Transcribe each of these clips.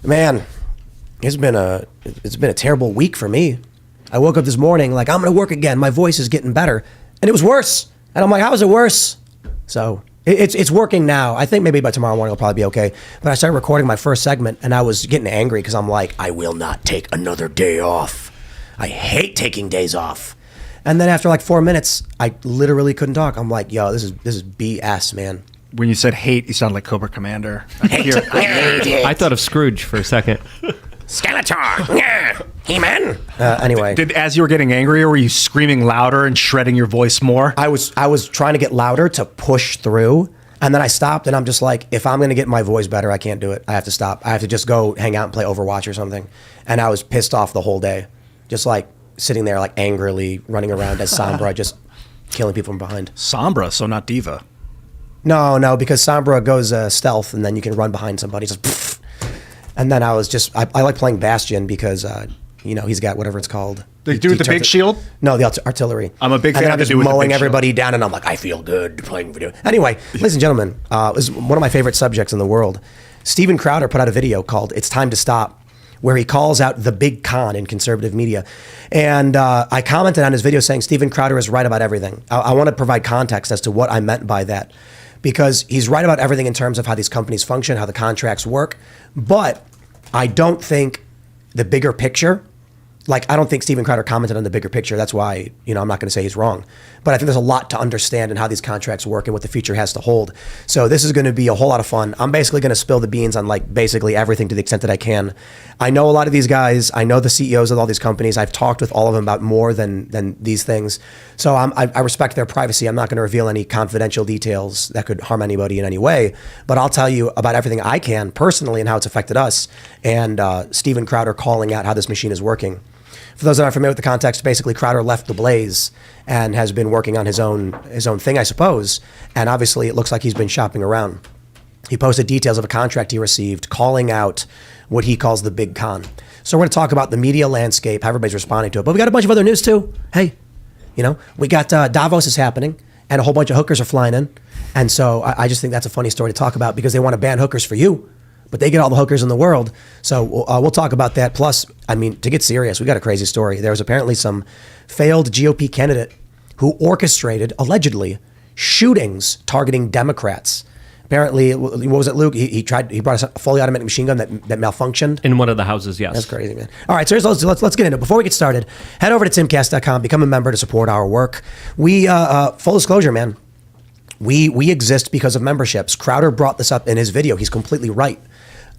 Man, it's been a terrible week for me. I woke up this morning like, I'm going to work again. My voice is getting better. And it was worse. And I'm like, how is it worse? So it's working now. I think maybe by tomorrow morning it'll probably be okay. But I started recording my first segment and I was getting angry because I'm like, I will not take another day off. I hate taking days off. And then after like 4 minutes, I literally couldn't talk. I'm like, yo, this is BS, man. When you said hate, you sounded like Cobra Commander. I hate it. I thought of Scrooge for a second. Skeletor! He-Man! Anyway. As you were getting angrier, were you screaming louder and shredding your voice more? I was trying to get louder to push through, and then I stopped, and I'm just like, if I'm going to get my voice better, I can't do it. I have to stop. I have to just go hang out and play Overwatch or something. And I was pissed off the whole day. Just like sitting there like angrily running around as Sombra, just killing people from behind. Sombra, so not Diva. No, because Sombra goes stealth, and then you can run behind somebody. Just pfft. And then I was just, I like playing Bastion because, he's got whatever it's called. The dude with the big shield? No, the artillery. I'm a big fan of the just dude with the mowing big everybody shield. down, and I'm like, I feel good playing video. Anyway, ladies and gentlemen, this is one of my favorite subjects in the world. Steven Crowder put out a video called It's Time to Stop, where he calls out the big con in conservative media. And I commented on his video saying Steven Crowder is right about everything. I want to provide context as to what I meant by that. Because he's right about everything in terms of how these companies function, how the contracts work. But I don't think the bigger picture, like I don't think Steven Crowder commented on the bigger picture. That's why, I'm not going to say he's wrong. But I think there's a lot to understand in how these contracts work and what the future has to hold. So this is going to be a whole lot of fun. I'm basically going to spill the beans on like basically everything to the extent that I can. I know a lot of these guys. I know the CEOs of all these companies. I've talked with all of them about more than these things. So I respect their privacy. I'm not going to reveal any confidential details that could harm anybody in any way. But I'll tell you about everything I can personally and how it's affected us. And Steven Crowder calling out how this machine is working. For those that aren't familiar with the context, basically Crowder left the Blaze and has been working on his own thing, I suppose. And obviously it looks like he's been shopping around. He posted details of a contract he received calling out what he calls the big con. So we're going to talk about the media landscape, how everybody's responding to it. But we got a bunch of other news too. Hey, we got Davos is happening and a whole bunch of hookers are flying in. And so I just think that's a funny story to talk about because they want to ban hookers for you. But they get all the hookers in the world. So we'll talk about that. Plus, to get serious, we got a crazy story. There was apparently some failed GOP candidate who orchestrated, allegedly, shootings targeting Democrats. Apparently, what was it, Luke? He brought a fully automatic machine gun that malfunctioned. In one of the houses, yes. That's crazy, man. All right, so let's get into it. Before we get started, head over to timcast.com, become a member to support our work. We, full disclosure, man, we exist because of memberships. Crowder brought this up in his video. He's completely right.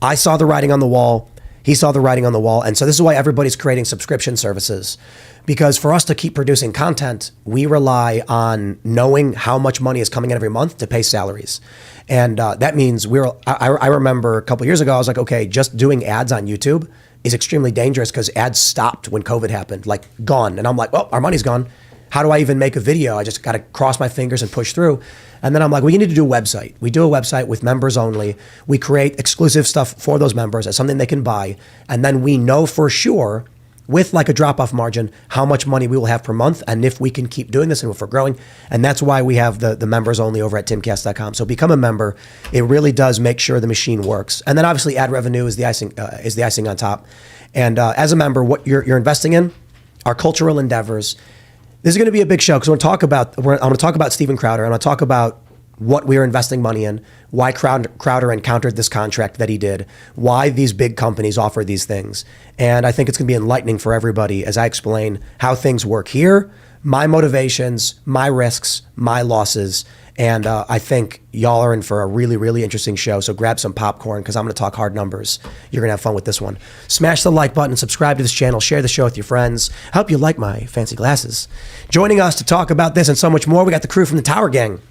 I saw the writing on the wall. He saw the writing on the wall. And so this is why everybody's creating subscription services. Because for us to keep producing content, we rely on knowing how much money is coming in every month to pay salaries. And that means I remember a couple of years ago, I was like, okay, just doing ads on YouTube is extremely dangerous because ads stopped when COVID happened, like gone. And I'm like, well, our money's gone. How do I even make a video? I just got to cross my fingers and push through. And then I'm like, we need to do a website. We do a website with members only. We create exclusive stuff for those members as something they can buy. And then we know for sure, with like a drop-off margin, how much money we will have per month and if we can keep doing this and if we're growing. And that's why we have the members only over at timcast.com. So become a member. It really does make sure the machine works. And then obviously ad revenue is the icing on top. And as a member, what you're investing in are cultural endeavors. This is going to be a big show because I'm going to talk about Steven Crowder. I'm going to talk about what we are investing money in, why Crowder encountered this contract that he did, why these big companies offer these things. And I think it's going to be enlightening for everybody as I explain how things work here, my motivations, my risks, my losses. And I think y'all are in for a really, really interesting show. So grab some popcorn because I'm going to talk hard numbers. You're going to have fun with this one. Smash the like button, subscribe to this channel, share the show with your friends. I hope you like my fancy glasses. Joining us to talk about this and so much more, we got the crew from the Tower Gang.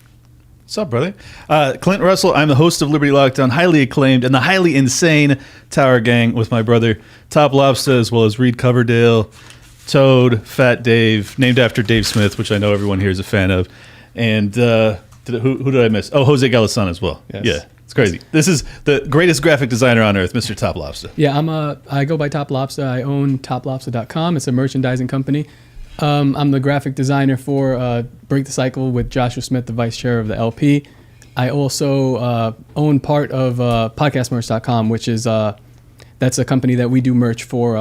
What's up, brother? Clint Russell. I'm the host of Liberty Lockdown, highly acclaimed and the highly insane Tower Gang with my brother Top Lobster, as well as Reed Coverdale, Toad, Fat Dave, named after Dave Smith, which I know everyone here is a fan of. And who did I miss? Oh, Jose Galasson as well. Yes. Yeah, it's crazy. This is the greatest graphic designer on earth, Mr. Top Lobster. Yeah, I go by Top Lobster. I own toplobster.com. It's a merchandising company. I'm the graphic designer for Break the Cycle with Joshua Smith, the vice chair of the LP. I also own part of podcastmerch.com, which is the That's a company that we do merch for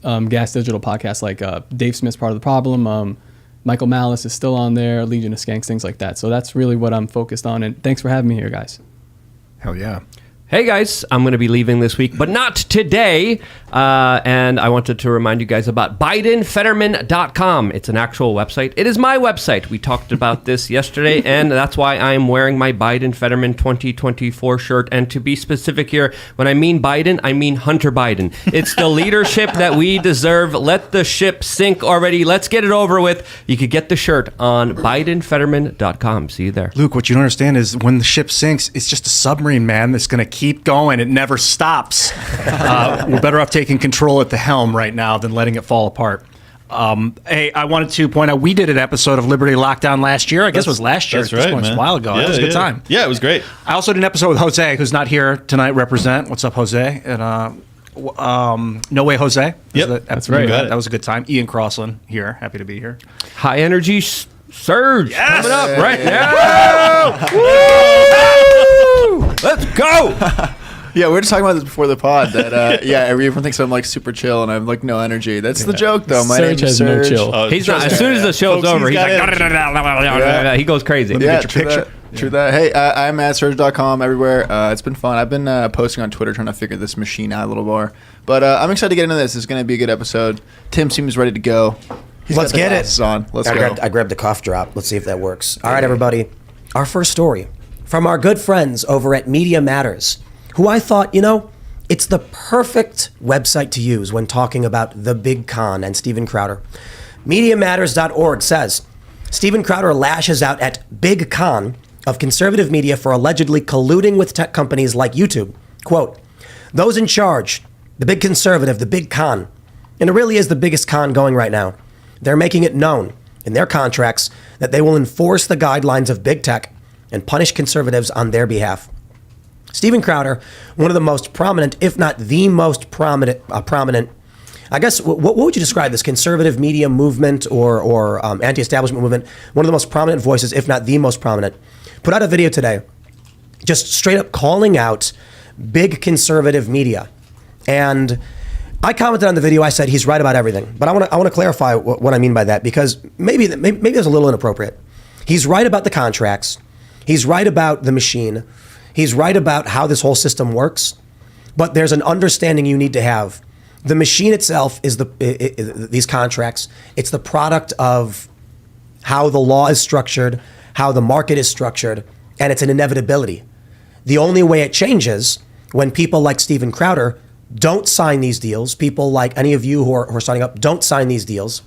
Gas Digital podcasts, like Dave Smith's Part of the Problem. Michael Malice is still on there, Legion of Skanks, things like that. So that's really what I'm focused on. And thanks for having me here, guys. Hell yeah. Hey guys, I'm going to be leaving this week, but not today. And I wanted to remind you guys about BidenFetterman.com. It's an actual website. It is my website. We talked about this yesterday, and that's why I'm wearing my Biden Fetterman 2024 shirt. And to be specific here, when I mean Biden, I mean Hunter Biden. It's the leadership that we deserve. Let the ship sink already. Let's get it over with. You could get the shirt on BidenFetterman.com. See you there. Luke, what you don't understand is when the ship sinks, it's just a submarine, man, that's going to keep going. It never stops. We're better off taking control at the helm right now than letting it fall apart. Hey, I wanted to point out we did an episode of Liberty Lockdown last year. I guess it was last year. That's right, man. man. A while ago. Yeah, That was a good time. Yeah, it was great. I also did an episode with Jose, who's not here tonight. Represent. What's up, Jose? And No Way Jose. Yep, that's right. That was a good time. Ian Crossland here. Happy to be here. High energy Serge Yes! coming up right now. Woo! Let's go. Yeah, we were just talking about this before the pod. That everyone thinks I'm like super chill and I have like no energy. That's the joke, though. My name Serge is has no Serge. chill. He's not. As soon as the show's Folks, over, he's he's got like, energy. he goes crazy. Yeah, get your true picture. that. True that. Hey, I'm at Serge.com everywhere. It's been fun. I've been posting on Twitter trying to figure this machine out a little more. But I'm excited to get into this. It's going to be a good episode. Tim seems ready to go. He's Let's got the get it. glasses on. Let's go. I grabbed a cough drop. Let's see if that works. All right, everybody. Our first story from our good friends over at Media Matters, who I thought, it's the perfect website to use when talking about the big con and Steven Crowder. MediaMatters.org says, Steven Crowder lashes out at big con of conservative media for allegedly colluding with tech companies like YouTube. Quote, those in charge, the big conservative, the big con, and it really is the biggest con going right now. They're making it known in their contracts that they will enforce the guidelines of big tech and punish conservatives on their behalf. Steven Crowder, one of the most prominent, if not the most prominent, I guess, what would you describe this conservative media movement or anti-establishment movement? One of the most prominent voices, if not the most prominent, put out a video today, just straight up calling out big conservative media. And I commented on the video. I said he's right about everything, but I want to clarify what I mean by that, because maybe it's a little inappropriate. He's right about the contracts. He's right about the machine. He's right about how this whole system works, but there's an understanding you need to have. The machine itself is these contracts. It's the product of how the law is structured, how the market is structured, and it's an inevitability. The only way it changes when people like Steven Crowder don't sign these deals, people like any of you who are signing up don't sign these deals,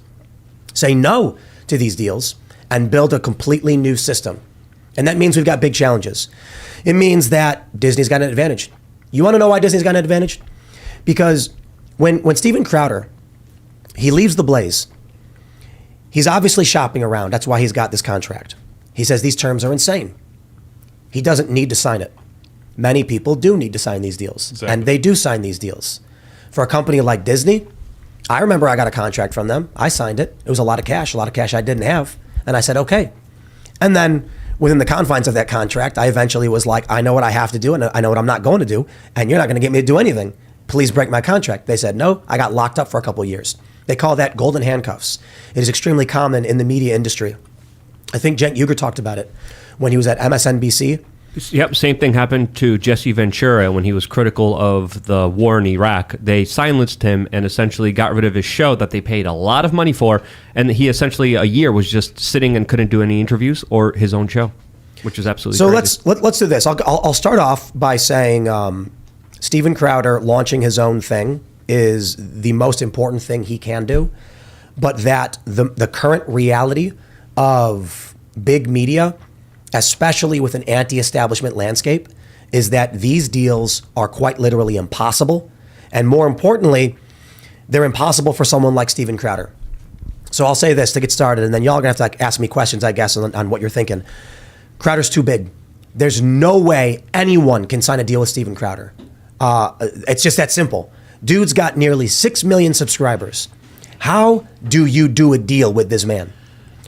say no to these deals, and build a completely new system. And that means we've got big challenges. It means that Disney's got an advantage. You want to know why Disney's got an advantage? Because when Steven Crowder, he leaves the Blaze, he's obviously shopping around. That's why he's got this contract. He says these terms are insane. He doesn't need to sign it. Many people do need to sign these deals. Exactly. And they do sign these deals. For a company like Disney, I remember I got a contract from them. I signed it. It was a lot of cash I didn't have. And I said, okay. And then within the confines of that contract, I eventually was like, I know what I have to do and I know what I'm not going to do, and you're not going to get me to do anything. Please break my contract. They said no. I got locked up for a couple of years. They call that golden handcuffs. It is extremely common in the media industry. I think Cenk Uygur talked about it when he was at MSNBC. Yep, same thing happened to Jesse Ventura when he was critical of the war in Iraq. They silenced him and essentially got rid of his show that they paid a lot of money for, and he essentially a year was just sitting and couldn't do any interviews or his own show, which is absolutely so crazy. let's do this. I'll start off by saying Steven Crowder launching his own thing is the most important thing he can do, but that the current reality of big media, especially with an anti-establishment landscape, is that these deals are quite literally impossible. And more importantly, they're impossible for someone like Steven Crowder. So I'll say this to get started, and then y'all are gonna have to ask me questions, I guess, on what you're thinking. Crowder's too big. There's no way anyone can sign a deal with Steven Crowder. It's just that simple. Dude's got nearly 6 million subscribers. How do you do a deal with this man?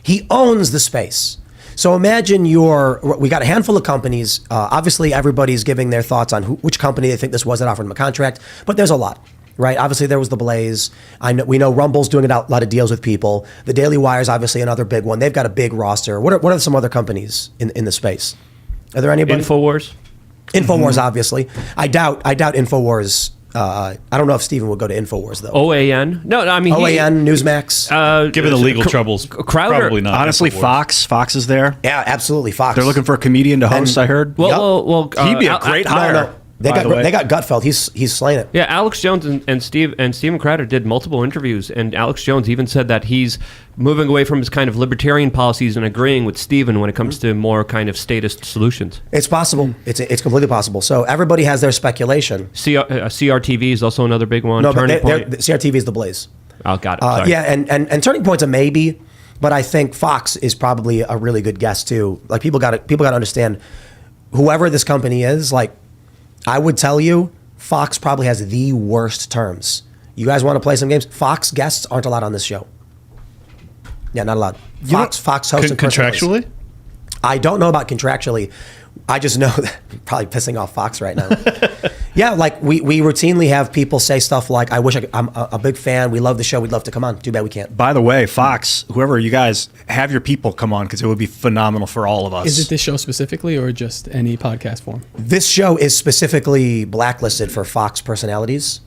He owns the space. So imagine we got a handful of companies. Obviously, everybody's giving their thoughts on which company they think this was that offered them a contract, but there's a lot, right? Obviously, there was The Blaze. We know Rumble's doing a lot of deals with people. The Daily Wire is obviously another big one. They've got a big roster. What are some other companies in the space? Are there anybody? InfoWars. InfoWars, obviously. I doubt InfoWars. I don't know if Steven would go to InfoWars, though. OAN. No, I mean OAN, Newsmax. Given the legal troubles, Crowder- probably not. Honestly, InfoWars. Fox is there. Yeah, absolutely. Fox. They're looking for a comedian to host. I heard. Well, He'd be a great hire. No. They got Gutfeld. He's slaying it. Yeah, Alex Jones and Steven Crowder did multiple interviews, and Alex Jones even said that he's moving away from his kind of libertarian policies and agreeing with Steven when it comes to more kind of statist solutions. It's possible. It's completely possible. So everybody has their speculation. CRTV is also another big one. No, but Turning Point. CRTV is The Blaze. Oh, got it. Sorry. Yeah, and Turning Point's a maybe, but I think Fox is probably a really good guess too. Like people got to understand, whoever this company is, like, I would tell you, Fox probably has the worst terms. You guys want to play some games? Fox guests aren't allowed on this show. Yeah, not allowed. Fox hosts and personalities. Contractually? I don't know about contractually. I just know that I'm probably pissing off Fox right now. Yeah, like we routinely have people say stuff like, I'm a big fan. We love the show. We'd love to come on. Too bad we can't. By the way, Fox, whoever you guys, have your people come on because it would be phenomenal for all of us. Is it this show specifically or just any podcast form? This show is specifically blacklisted for Fox personalities.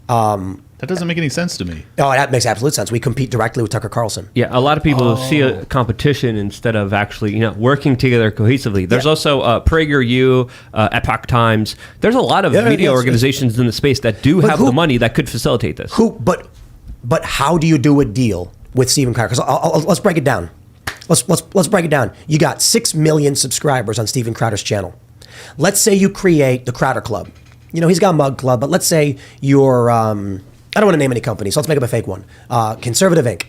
That doesn't make any sense to me. Oh, that makes absolute sense. We compete directly with Tucker Carlson. Yeah, a lot of people see a competition instead of actually, working together cohesively. There's also PragerU, Epoch Times. There's a lot of media organizations in the space that do have the money that could facilitate this. But how do you do a deal with Steven Crowder? Because let's break it down. Let's break it down. You got 6 million subscribers on Steven Crowder's channel. Let's say you create the Crowder Club. He's got Mug Club, but let's say you're I don't want to name any company, so let's make up a fake one. Conservative Inc.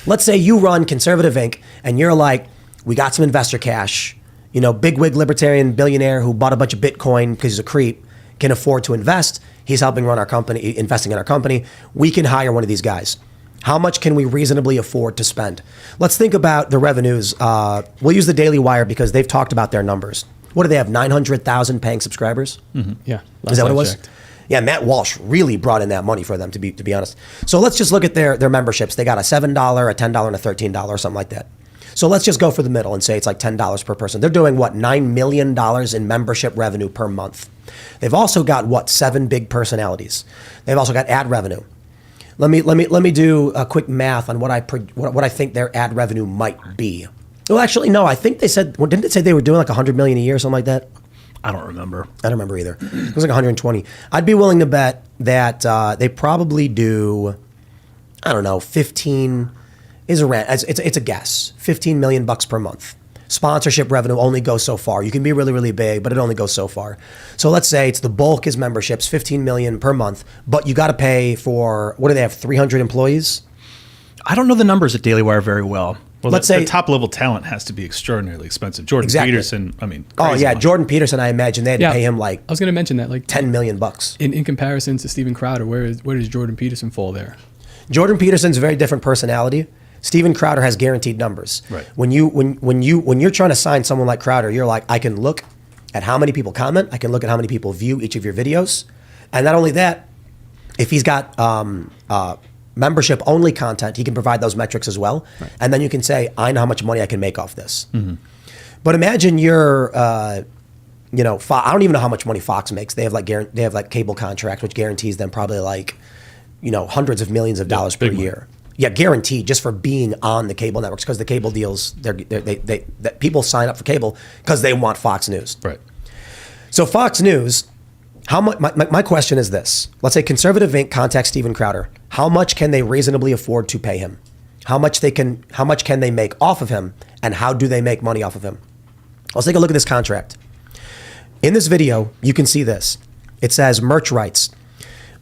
Let's say you run Conservative Inc. and you're like, we got some investor cash. Bigwig libertarian billionaire who bought a bunch of Bitcoin because he's a creep, can afford to invest. He's helping run our company, investing in our company. We can hire one of these guys. How much can we reasonably afford to spend? Let's think about the revenues. We'll use the Daily Wire because they've talked about their numbers. What do they have, 900,000 paying subscribers? Mm-hmm. Yeah. Is that what it was? Checked. Yeah, Matt Walsh really brought in that money for them, to be honest. So let's just look at their memberships. They got a $7, a $10, and a $13, or something like that. So let's just go for the middle and say it's like $10 per person. They're doing, $9 million in membership revenue per month. They've also got, 7 big personalities. They've also got ad revenue. Let me do a quick math on what I think their ad revenue might be. Well, actually, no. I think they said, didn't it say they were doing like $100 million a year or something like that? I don't remember. I don't remember either. It was like 120. I'd be willing to bet that they probably do, I don't know, 15 is it's a guess. $15 million per month. Sponsorship revenue only goes so far. You can be really, really big, but it only goes so far. So let's say it's the bulk is memberships, 15 million per month, but you got to pay for, what do they have, 300 employees? I don't know the numbers at Daily Wire very well. Well, let's say the top level talent has to be extraordinarily expensive. Jordan Peterson, crazy money. Jordan Peterson, I imagine they had to pay him like I was going to mention that, like $10 million. In comparison to Steven Crowder, where does Jordan Peterson fall there? Jordan Peterson's a very different personality. Steven Crowder has guaranteed numbers. Right. When you're trying to sign someone like Crowder, you're like, I can look at how many people comment, I can look at how many people view each of your videos, and not only that, if he's got membership only content, he can provide those metrics as well. Right. And then you can say, I know how much money I can make off this. Mm-hmm. But imagine you're, I don't even know how much money Fox makes. They have like cable contract, which guarantees them probably like, hundreds of millions of dollars per year. Yeah, guaranteed just for being on the cable networks, because the cable deals, they people sign up for cable because they want Fox News. Right. So Fox News, how much? My question is this: let's say Conservative Inc. contacts Steven Crowder. How much can they reasonably afford to pay him? How much can they make off of him, and how do they make money off of him? Let's take a look at this contract. In this video, you can see this. It says merch rights.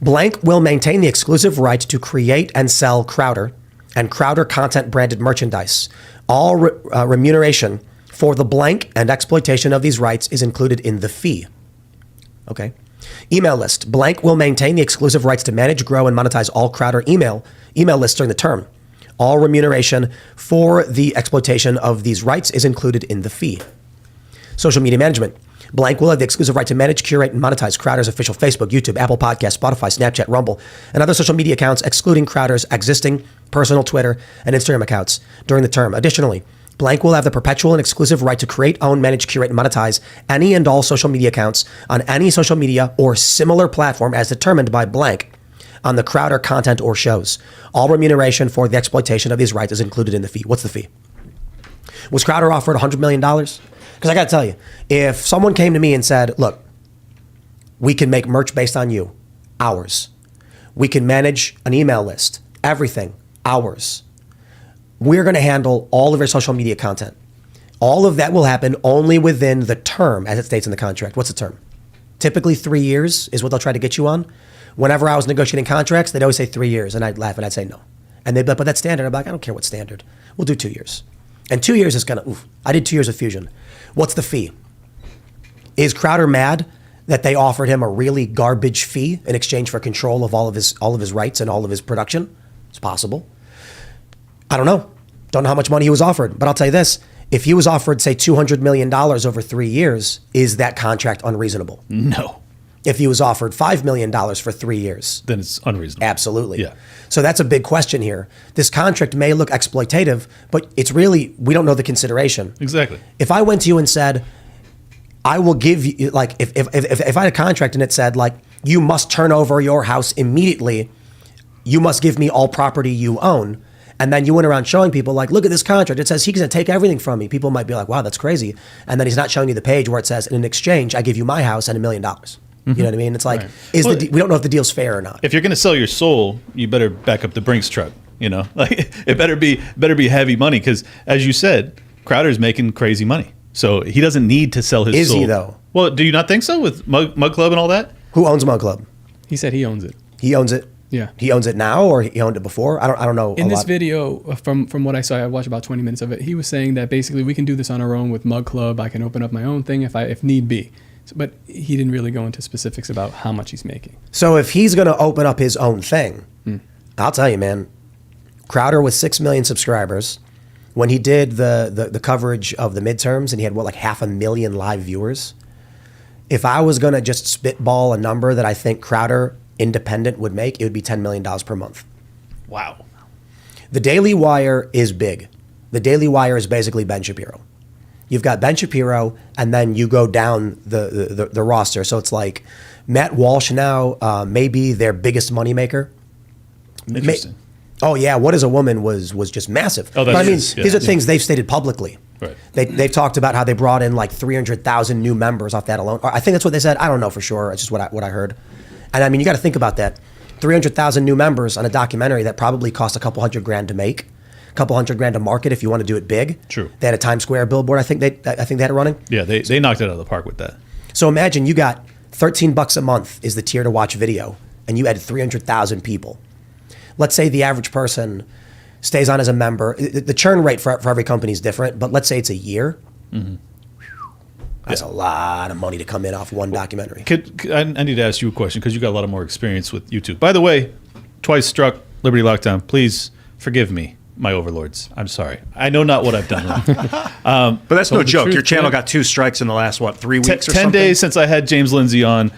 Blank will maintain the exclusive right to create and sell Crowder and Crowder content branded merchandise. All remuneration for the blank and exploitation of these rights is included in the fee. Okay. Email list. Blank will maintain the exclusive rights to manage, grow, and monetize all Crowder email lists during the term. All remuneration for the exploitation of these rights is included in the fee. Social media management. Blank will have the exclusive right to manage, curate, and monetize Crowder's official Facebook, YouTube, Apple Podcasts, Spotify, Snapchat, Rumble, and other social media accounts, excluding Crowder's existing personal Twitter and Instagram accounts during the term. Additionally, Blank will have the perpetual and exclusive right to create, own, manage, curate, and monetize any and all social media accounts on any social media or similar platform as determined by Blank on the Crowder content or shows. All remuneration for the exploitation of these rights is included in the fee. What's the fee? Was Crowder offered $100 million? Because I got to tell you, if someone came to me and said, look, we can make merch based on you, ours. We can manage an email list, everything, ours. We're going to handle all of your social media content. All of that will happen only within the term as it states in the contract. What's the term? Typically 3 years is what they'll try to get you on. Whenever I was negotiating contracts, they'd always say 3 years, and I'd laugh and I'd say no. And they'd be like, but that's standard. I'm like, I don't care what standard. We'll do 2 years. And 2 years is I did 2 years of Fusion. What's the fee? Is Crowder mad that they offered him a really garbage fee in exchange for control of all of his rights and all of his production? It's possible. I don't know. Don't know how much money he was offered. But I'll tell you this. If he was offered, say, $200 million over 3 years, is that contract unreasonable? No. If he was offered $5 million for 3 years. Then it's unreasonable. Absolutely. Yeah. So that's a big question here. This contract may look exploitative, but it's really, we don't know the consideration. Exactly. If I went to you and said, I will give you, like, if I had a contract and it said, like, you must turn over your house immediately, you must give me all property you own, and then you went around showing people, like, look at this contract. It says he's going to take everything from me. People might be like, wow, that's crazy. And then he's not showing you the page where it says, in exchange, I give you my house and $1 million. You know what I mean? It's like, Right. we don't know if the deal's fair or not. If you're going to sell your soul, you better back up the Brinks truck. You know, like it better be heavy money because, as you said, Crowder's making crazy money, so he doesn't need to sell his soul. Is he though? Well, do you not think so with Mug Club and all that? Who owns Mug Club? He said he owns it. He owns it. Yeah. He owns it now, or he owned it before. I don't know. In this video, from what I saw, I watched about 20 minutes of it. He was saying that basically we can do this on our own with Mug Club. I can open up my own thing if need be. But he didn't really go into specifics about how much he's making. So if he's going to open up his own thing, I'll tell you, man, Crowder with 6 million subscribers, when he did the coverage of the midterms and he had, like 500,000 live viewers, if I was going to just spitball a number that I think Crowder independent would make, it would be $10 million per month. Wow. The Daily Wire is big. The Daily Wire is basically Ben Shapiro. You've got Ben Shapiro, and then you go down the roster. So it's like Matt Walsh now, maybe their biggest moneymaker. Interesting. Oh yeah, What Is a Woman was just massive. Oh, but I mean, yeah. these are things they've stated publicly. Right. They've talked about how they brought in like 300,000 new members off that alone. Or I think that's what they said. I don't know for sure. It's just what I heard. And I mean, you got to think about that. 300,000 new members on a documentary that probably cost a couple $100,000 to make. Couple $100,000 to market if you want to do it big. True. They had a Times Square billboard. I think they had it running. Yeah, they knocked it out of the park with that. So imagine you got $13 a month is the tier to watch video, and you had 300,000 people. Let's say the average person stays on as a member. The churn rate for every company is different, but let's say it's a year. Mm-hmm. That's a lot of money to come in off one documentary. I need to ask you a question because you got a lot of more experience with YouTube. By the way, twice struck Liberty Lockdown. Please forgive me, my overlords. I'm sorry. I know not what I've done wrong. But that's no joke. truth, Your channel yeah. got 2 strikes in the last, 3 weeks or 10 something? days since I had James Lindsay on.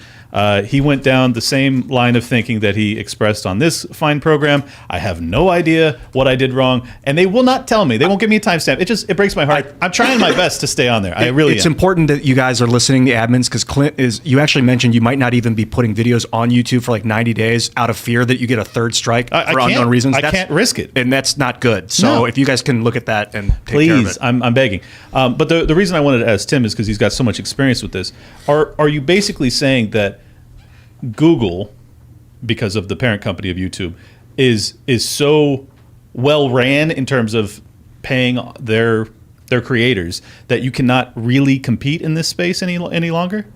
He went down the same line of thinking that he expressed on this fine program. I have no idea what I did wrong, and they will not tell me. They won't give me a timestamp. It breaks my heart. I'm trying my best to stay on there. I really It's am. important that you guys are listening, the admins, because Clint you actually mentioned you might not even be putting videos on YouTube for like 90 days out of fear that you get a 3rd strike for unknown reasons. I can't risk it. And that's not good. So No. if you guys can look at that and take care of Please, it. I'm begging. But the reason I wanted to ask Tim is because he's got so much experience with this. Are you basically saying that Google, because of the parent company of YouTube, is so well ran in terms of paying their creators that you cannot really compete in this space any longer?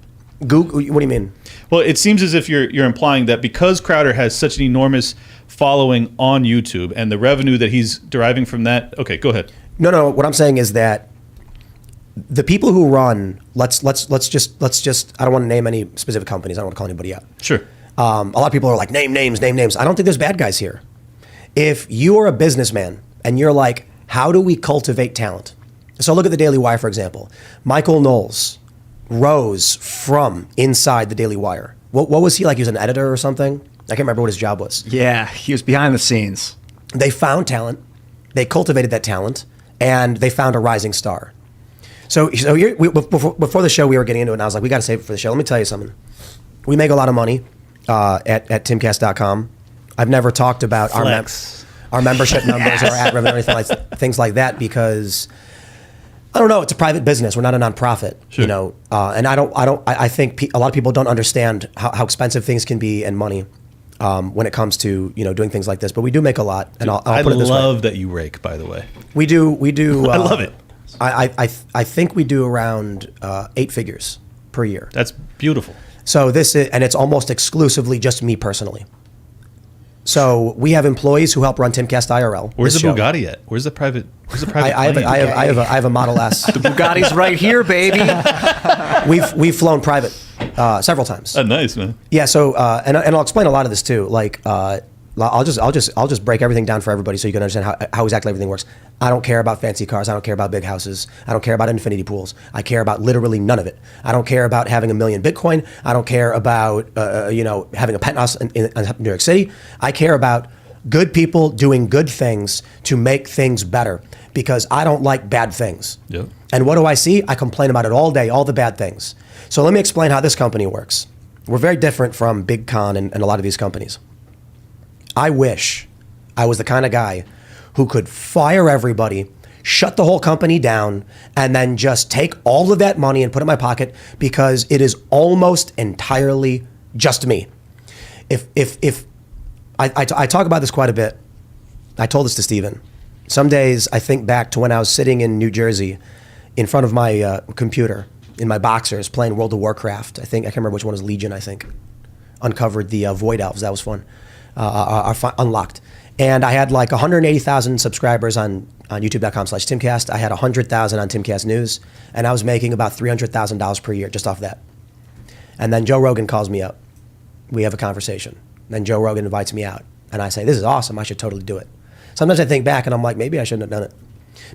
Google, what do you mean? Well, it seems as if you're implying that because Crowder has such an enormous following on YouTube and the revenue that he's deriving from that. Okay, go ahead. No. What I'm saying is that the people who run, let's just. I don't want to name any specific companies. I don't want to call anybody out. Sure. A lot of people are like, name names. I don't think there's bad guys here. If you are a businessman and you're like, how do we cultivate talent? So look at the Daily Wire, for example. Michael Knowles rose from inside the Daily Wire. What was he like? He was an editor or something? I can't remember what his job was. Yeah, he was behind the scenes. They found talent, they cultivated that talent, and they found a rising star. So before the show, we were getting into it, and I was like, we got to save it for the show. Let me tell you something. We make a lot of money at timcast.com. I've never talked about our membership numbers or ad revenue or anything like things like that because I don't know. It's a private business. We're not a nonprofit, Sure. And I think a lot of people don't understand how expensive things can be and money when it comes to doing things like this. But we do make a lot, and I'll I put it this love way. that you rake, by the way. We do. I love it. I think we do around 8 figures per year. That's beautiful. So and it's almost exclusively just me personally. So we have employees who help run Timcast IRL. Where's the this show. Bugatti at? Where's the private? I have a Model S. The Bugatti's right here, baby. We've flown private several times. Nice, man. Yeah. So and I'll explain a lot of this too. Like I'll just break everything down for everybody so you can understand how exactly everything works. I don't care about fancy cars. I don't care about big houses. I don't care about infinity pools. I care about literally none of it. I don't care about having 1 million Bitcoin. I don't care about having a penthouse in New York City. I care about good people doing good things to make things better because I don't like bad things. Yep. And what do I see? I complain about it all day, all the bad things. So let me explain how this company works. We're very different from Big Con and a lot of these companies. I wish I was the kind of guy who could fire everybody, shut the whole company down, and then just take all of that money and put it in my pocket because it is almost entirely just me. If I talk about this quite a bit. I told this to Steven. Some days I think back to when I was sitting in New Jersey in front of my computer in my boxers playing World of Warcraft. I can't remember which one was Legion, I think. Uncovered the Void Elves. That was fun. Unlocked. And I had like 180,000 subscribers on youtube.com/Timcast. I had 100,000 on Timcast News, and I was making about $300,000 per year just off that. And then Joe Rogan calls me up. We have a conversation. Then Joe Rogan invites me out, and I say, "This is awesome. I should totally do it." Sometimes I think back, and I'm like, maybe I shouldn't have done it.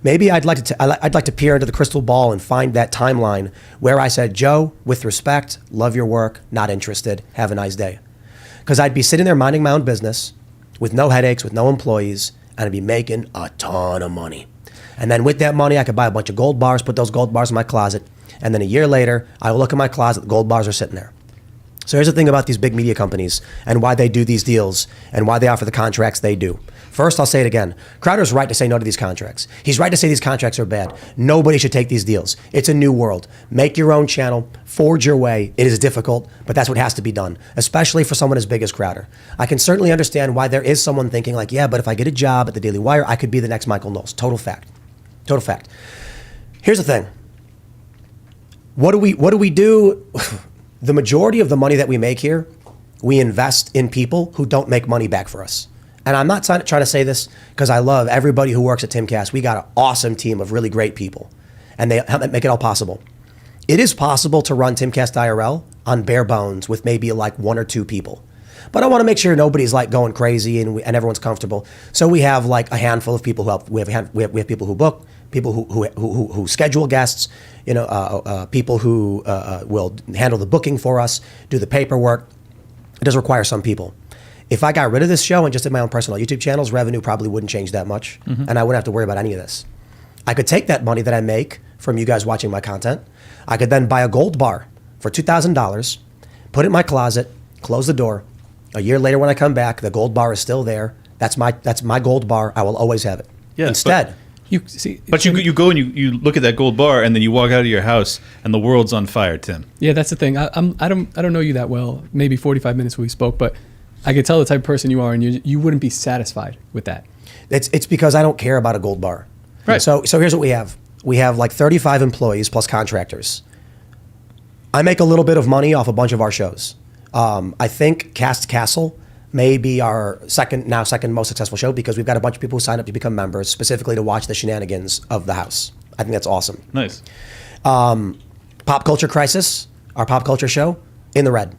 Maybe I'd like to peer into the crystal ball and find that timeline where I said, "Joe, with respect, love your work, not interested. Have a nice day." Because I'd be sitting there minding my own business with no headaches, with no employees, and I'd be making a ton of money. And then with that money, I could buy a bunch of gold bars, put those gold bars in my closet, and then a year later, I will look in my closet, the gold bars are sitting there. So here's the thing about these big media companies and why they do these deals and why they offer the contracts they do. First, I'll say it again. Crowder's right to say no to these contracts. He's right to say these contracts are bad. Nobody should take these deals. It's a new world. Make your own channel. Forge your way. It is difficult, but that's what has to be done, especially for someone as big as Crowder. I can certainly understand why there is someone thinking like, yeah, but if I get a job at the Daily Wire, I could be the next Michael Knowles. Total fact. Total fact. Here's the thing. What do we do? The majority of the money that we make here, we invest in people who don't make money back for us. And I'm not trying to say this because I love everybody who works at Timcast. We got an awesome team of really great people, and they help make it all possible. It is possible to run Timcast IRL on bare bones with maybe like 1 or 2 people. But I want to make sure nobody's like going crazy and everyone's comfortable. So we have like a handful of people who help. We have people who book, people who schedule guests, people who will handle the booking for us, do the paperwork. It does require some people. If I got rid of this show and just did my own personal YouTube channels, revenue probably wouldn't change that much, and I wouldn't have to worry about any of this. I could take that money that I make from you guys watching my content. I could then buy a gold bar for $2,000, put it in my closet, close the door. A year later when I come back, the gold bar is still there. That's my gold bar. I will always have it. Yeah, Instead, you go and you look at that gold bar and then you walk out of your house and the world's on fire, Tim. Yeah, that's the thing. I don't know you that well. Maybe 45 minutes we spoke, but I could tell the type of person you are, and you wouldn't be satisfied with that. It's because I don't care about a gold bar. Right. So here's what we have. We have like 35 employees plus contractors. I make a little bit of money off a bunch of our shows. I think Cast Castle may be our second most successful show because we've got a bunch of people who sign up to become members specifically to watch the shenanigans of the house. I think that's awesome. Nice. Pop Culture Crisis, our pop culture show, in the red.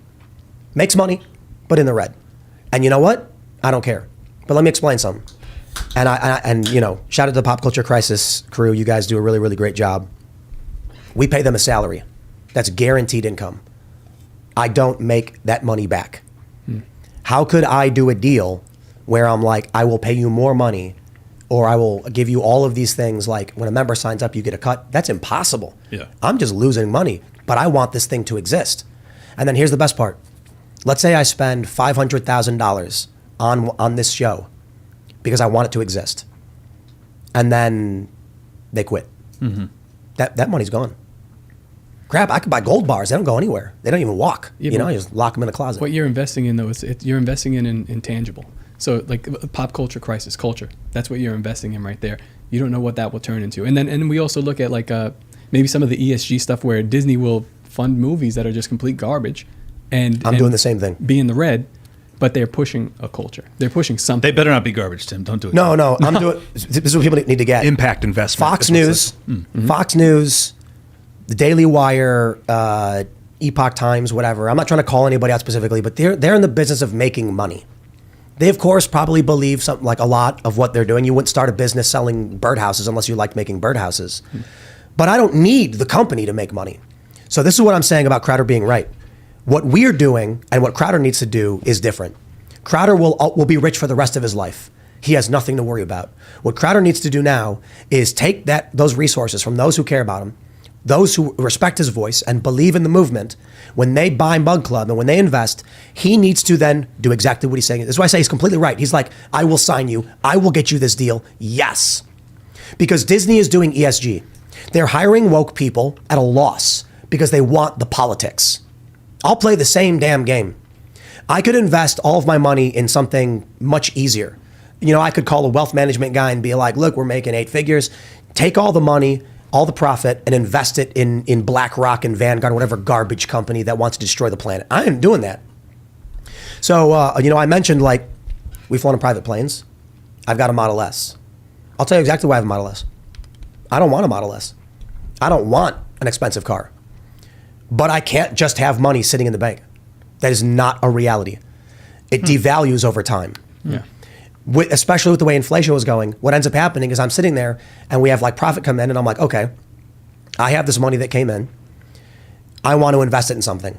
Makes money, but in the red. And you know what? I don't care. But let me explain something. And you know, shout out to the Pop Culture Crisis crew. You guys do a really, really great job. We pay them a salary. That's guaranteed income. I don't make that money back. How could I do a deal where I'm like, I will pay you more money, or I will give you all of these things, like when a member signs up, you get a cut? That's impossible. Yeah. I'm just losing money, but I want this thing to exist. And then here's the best part. Let's say I spend $500,000 on this show because I want it to exist. And then they quit. That money's gone. Crap, I could buy gold bars. They don't go anywhere. They don't even walk. Yeah, you know, you just lock them in a closet. What you're investing in, though, is you're investing in an intangible. So, like pop culture crisis, culture. That's what you're investing in right there. You don't know what that will turn into. And we also look at like maybe some of the ESG stuff where Disney will fund movies that are just complete garbage. And I'm doing the same thing. Be in the red, but they're pushing a culture. They're pushing something. They better not be garbage, Tim. Don't do it. No, I'm doing. This is what people need to get. Impact investment. Fox is what it News, says. Fox News, the Daily Wire, Epoch Times, whatever. I'm not trying to call anybody out specifically, but they're in the business of making money. They, of course, probably believe something like a lot of what they're doing. You wouldn't start a business selling birdhouses unless you liked making birdhouses. But I don't need the company to make money. So this is what I'm saying about Crowder being right. What we're doing and what Crowder needs to do is different. Crowder will be rich for the rest of his life. He has nothing to worry about. What Crowder needs to do now is take those resources from those who care about him, those who respect his voice and believe in the movement. When they buy Mug Club and when they invest, he needs to then do exactly what he's saying. This is why I say he's completely right. He's like, I will sign you. I will get you this deal. Yes. Because Disney is doing ESG. They're hiring woke people at a loss because they want the politics. I'll play the same damn game. I could invest all of my money in something much easier. You know, I could call a wealth management guy and be like, look, we're making 8 figures. Take all the money, all the profit, and invest it in BlackRock and Vanguard, whatever garbage company that wants to destroy the planet. I am doing that. So, you know, I mentioned, like, we've flown in private planes. I've got a Model S. I'll tell you exactly why I have a Model S. I don't want a Model S. I don't want an expensive car. But I can't just have money sitting in the bank. That is not a reality. It devalues over time. Yeah. Especially with the way inflation was going, what ends up happening is I'm sitting there and we have like profit come in and I'm like, okay, I have this money that came in. I want to invest it in something.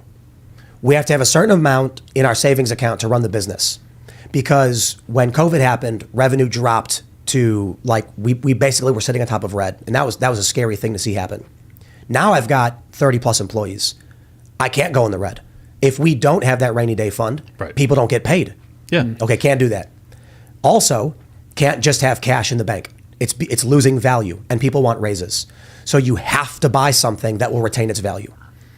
We have to have a certain amount in our savings account to run the business. Because when COVID happened, revenue dropped to like, we basically were sitting on top of red. And that was a scary thing to see happen. Now I've got 30 plus employees. I can't go in the red. If we don't have that rainy day fund, Right. people don't get paid. Yeah. Okay, can't do that. Also, can't just have cash in the bank. It's losing value, and people want raises. So you have to buy something that will retain its value.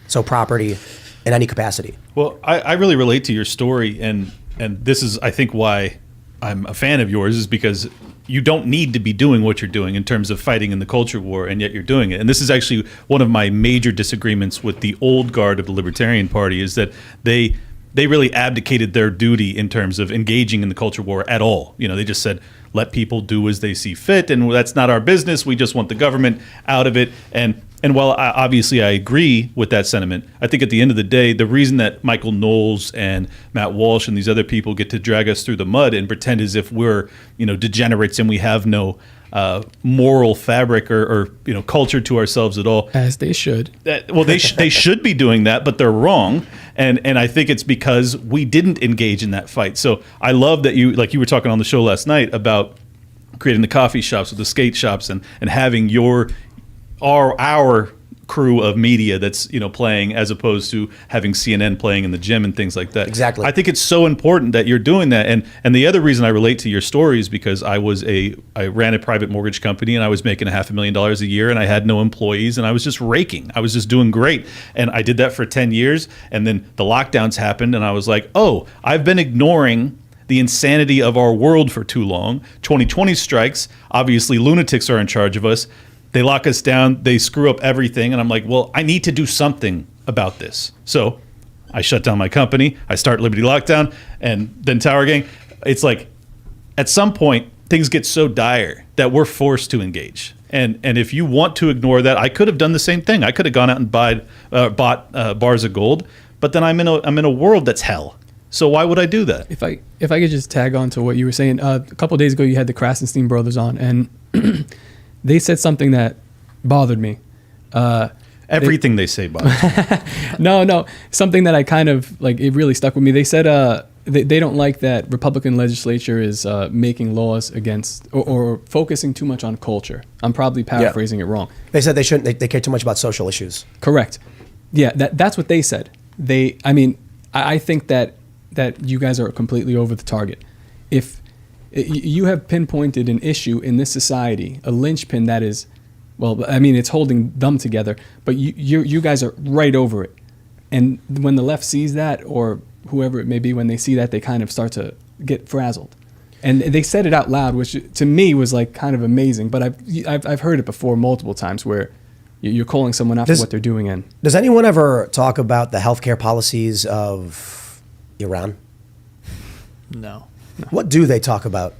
So property in any capacity. Well, I really relate to your story, and this is, I think, why I'm a fan of yours, is because you don't need to be doing what you're doing in terms of fighting in the culture war, and yet you're doing it. And this is actually one of my major disagreements with the old guard of the Libertarian Party, is that they really abdicated their duty in terms of engaging in the culture war at all. You know, they just said, let people do as they see fit, and that's not our business. We just want the government out of it. And while obviously I agree with that sentiment, I think at the end of the day, the reason that Michael Knowles and Matt Walsh and these other people get to drag us through the mud and pretend as if we're, you know, degenerates and we have no moral fabric or you know, culture to ourselves at all. As they should. Well, they should be doing that, but they're wrong. And I think it's because we didn't engage in that fight. So I love that you were talking on the show last night about creating the coffee shops with the skate shops and having our crew of media that's, you know, playing, as opposed to having CNN playing in the gym and things like that. Exactly. I think it's so important that you're doing that. And the other reason I relate to your story is because I ran a private mortgage company and I was making $500,000 a year and I had no employees and I was just raking. I was just doing great. And I did that for 10 years. And then the lockdowns happened and I was like, oh, I've been ignoring the insanity of our world for too long. 2020 strikes. Obviously, lunatics are in charge of us. They lock us down. They screw up everything. And I'm like, well, I need to do something about this. So I shut down my company. I start Liberty Lockdown and then Tower Gang. It's like at some point, things get so dire that we're forced to engage. And if you want to ignore that, I could have done the same thing. I could have gone out and bought bars of gold. But then I'm in a world that's hell. So why would I do that? If I could just tag on to what you were saying, a couple of days ago you had the Krasenstein brothers on, and they said something that bothered me. Everything they say bothers me. No, something that I kind of like. It really stuck with me. They said they don't like that Republican legislature is making laws against or focusing too much on culture. I'm probably paraphrasing it wrong. They said they shouldn't. They care too much about social issues. Correct. Yeah, that's what they said. I think that you guys are completely over the target. If you have pinpointed an issue in this society, a linchpin that is, well, I mean, it's holding them together, but you guys are right over it. And when the left sees that, or whoever it may be, when they see that, they kind of start to get frazzled. And they said it out loud, which to me was like kind of amazing. But I've heard it before multiple times where you're calling someone out for what they're doing. And does anyone ever talk about the healthcare policies of Iran? No. What do they talk about?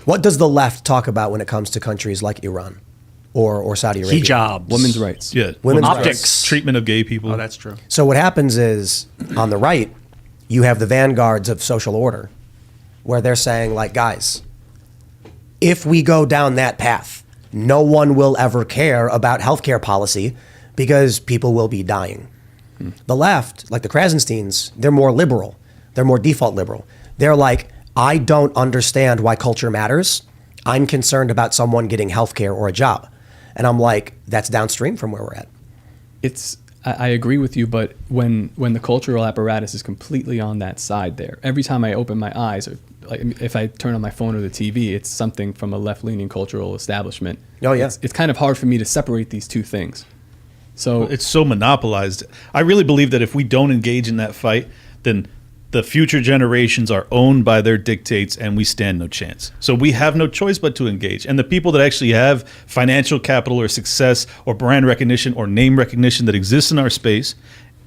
What does the left talk about when it comes to countries like Iran or Saudi Arabia? Hijabs. women's rights. Yeah. Women's Optics. rights. Treatment of gay people. Oh, that's true. So what happens is, on the right, you have the vanguards of social order, where they're saying, like, guys, if we go down that path, no one will ever care about healthcare policy because people will be dying. The left, like the Krasensteins, they're more liberal. They're more default liberal. They're like, I don't understand why culture matters. I'm concerned about someone getting healthcare or a job. And I'm like, that's downstream from where we're at. I agree with you, but when the cultural apparatus is completely on that side there, every time I open my eyes, or like if I turn on my phone or the TV, it's something from a left-leaning cultural establishment. Oh, yeah. It's kind of hard for me to separate these two things. So It's so monopolized. I really believe that if we don't engage in that fight, then the future generations are owned by their dictates and we stand no chance. So we have no choice but to engage. And the people that actually have financial capital or success or brand recognition or name recognition that exists in our space,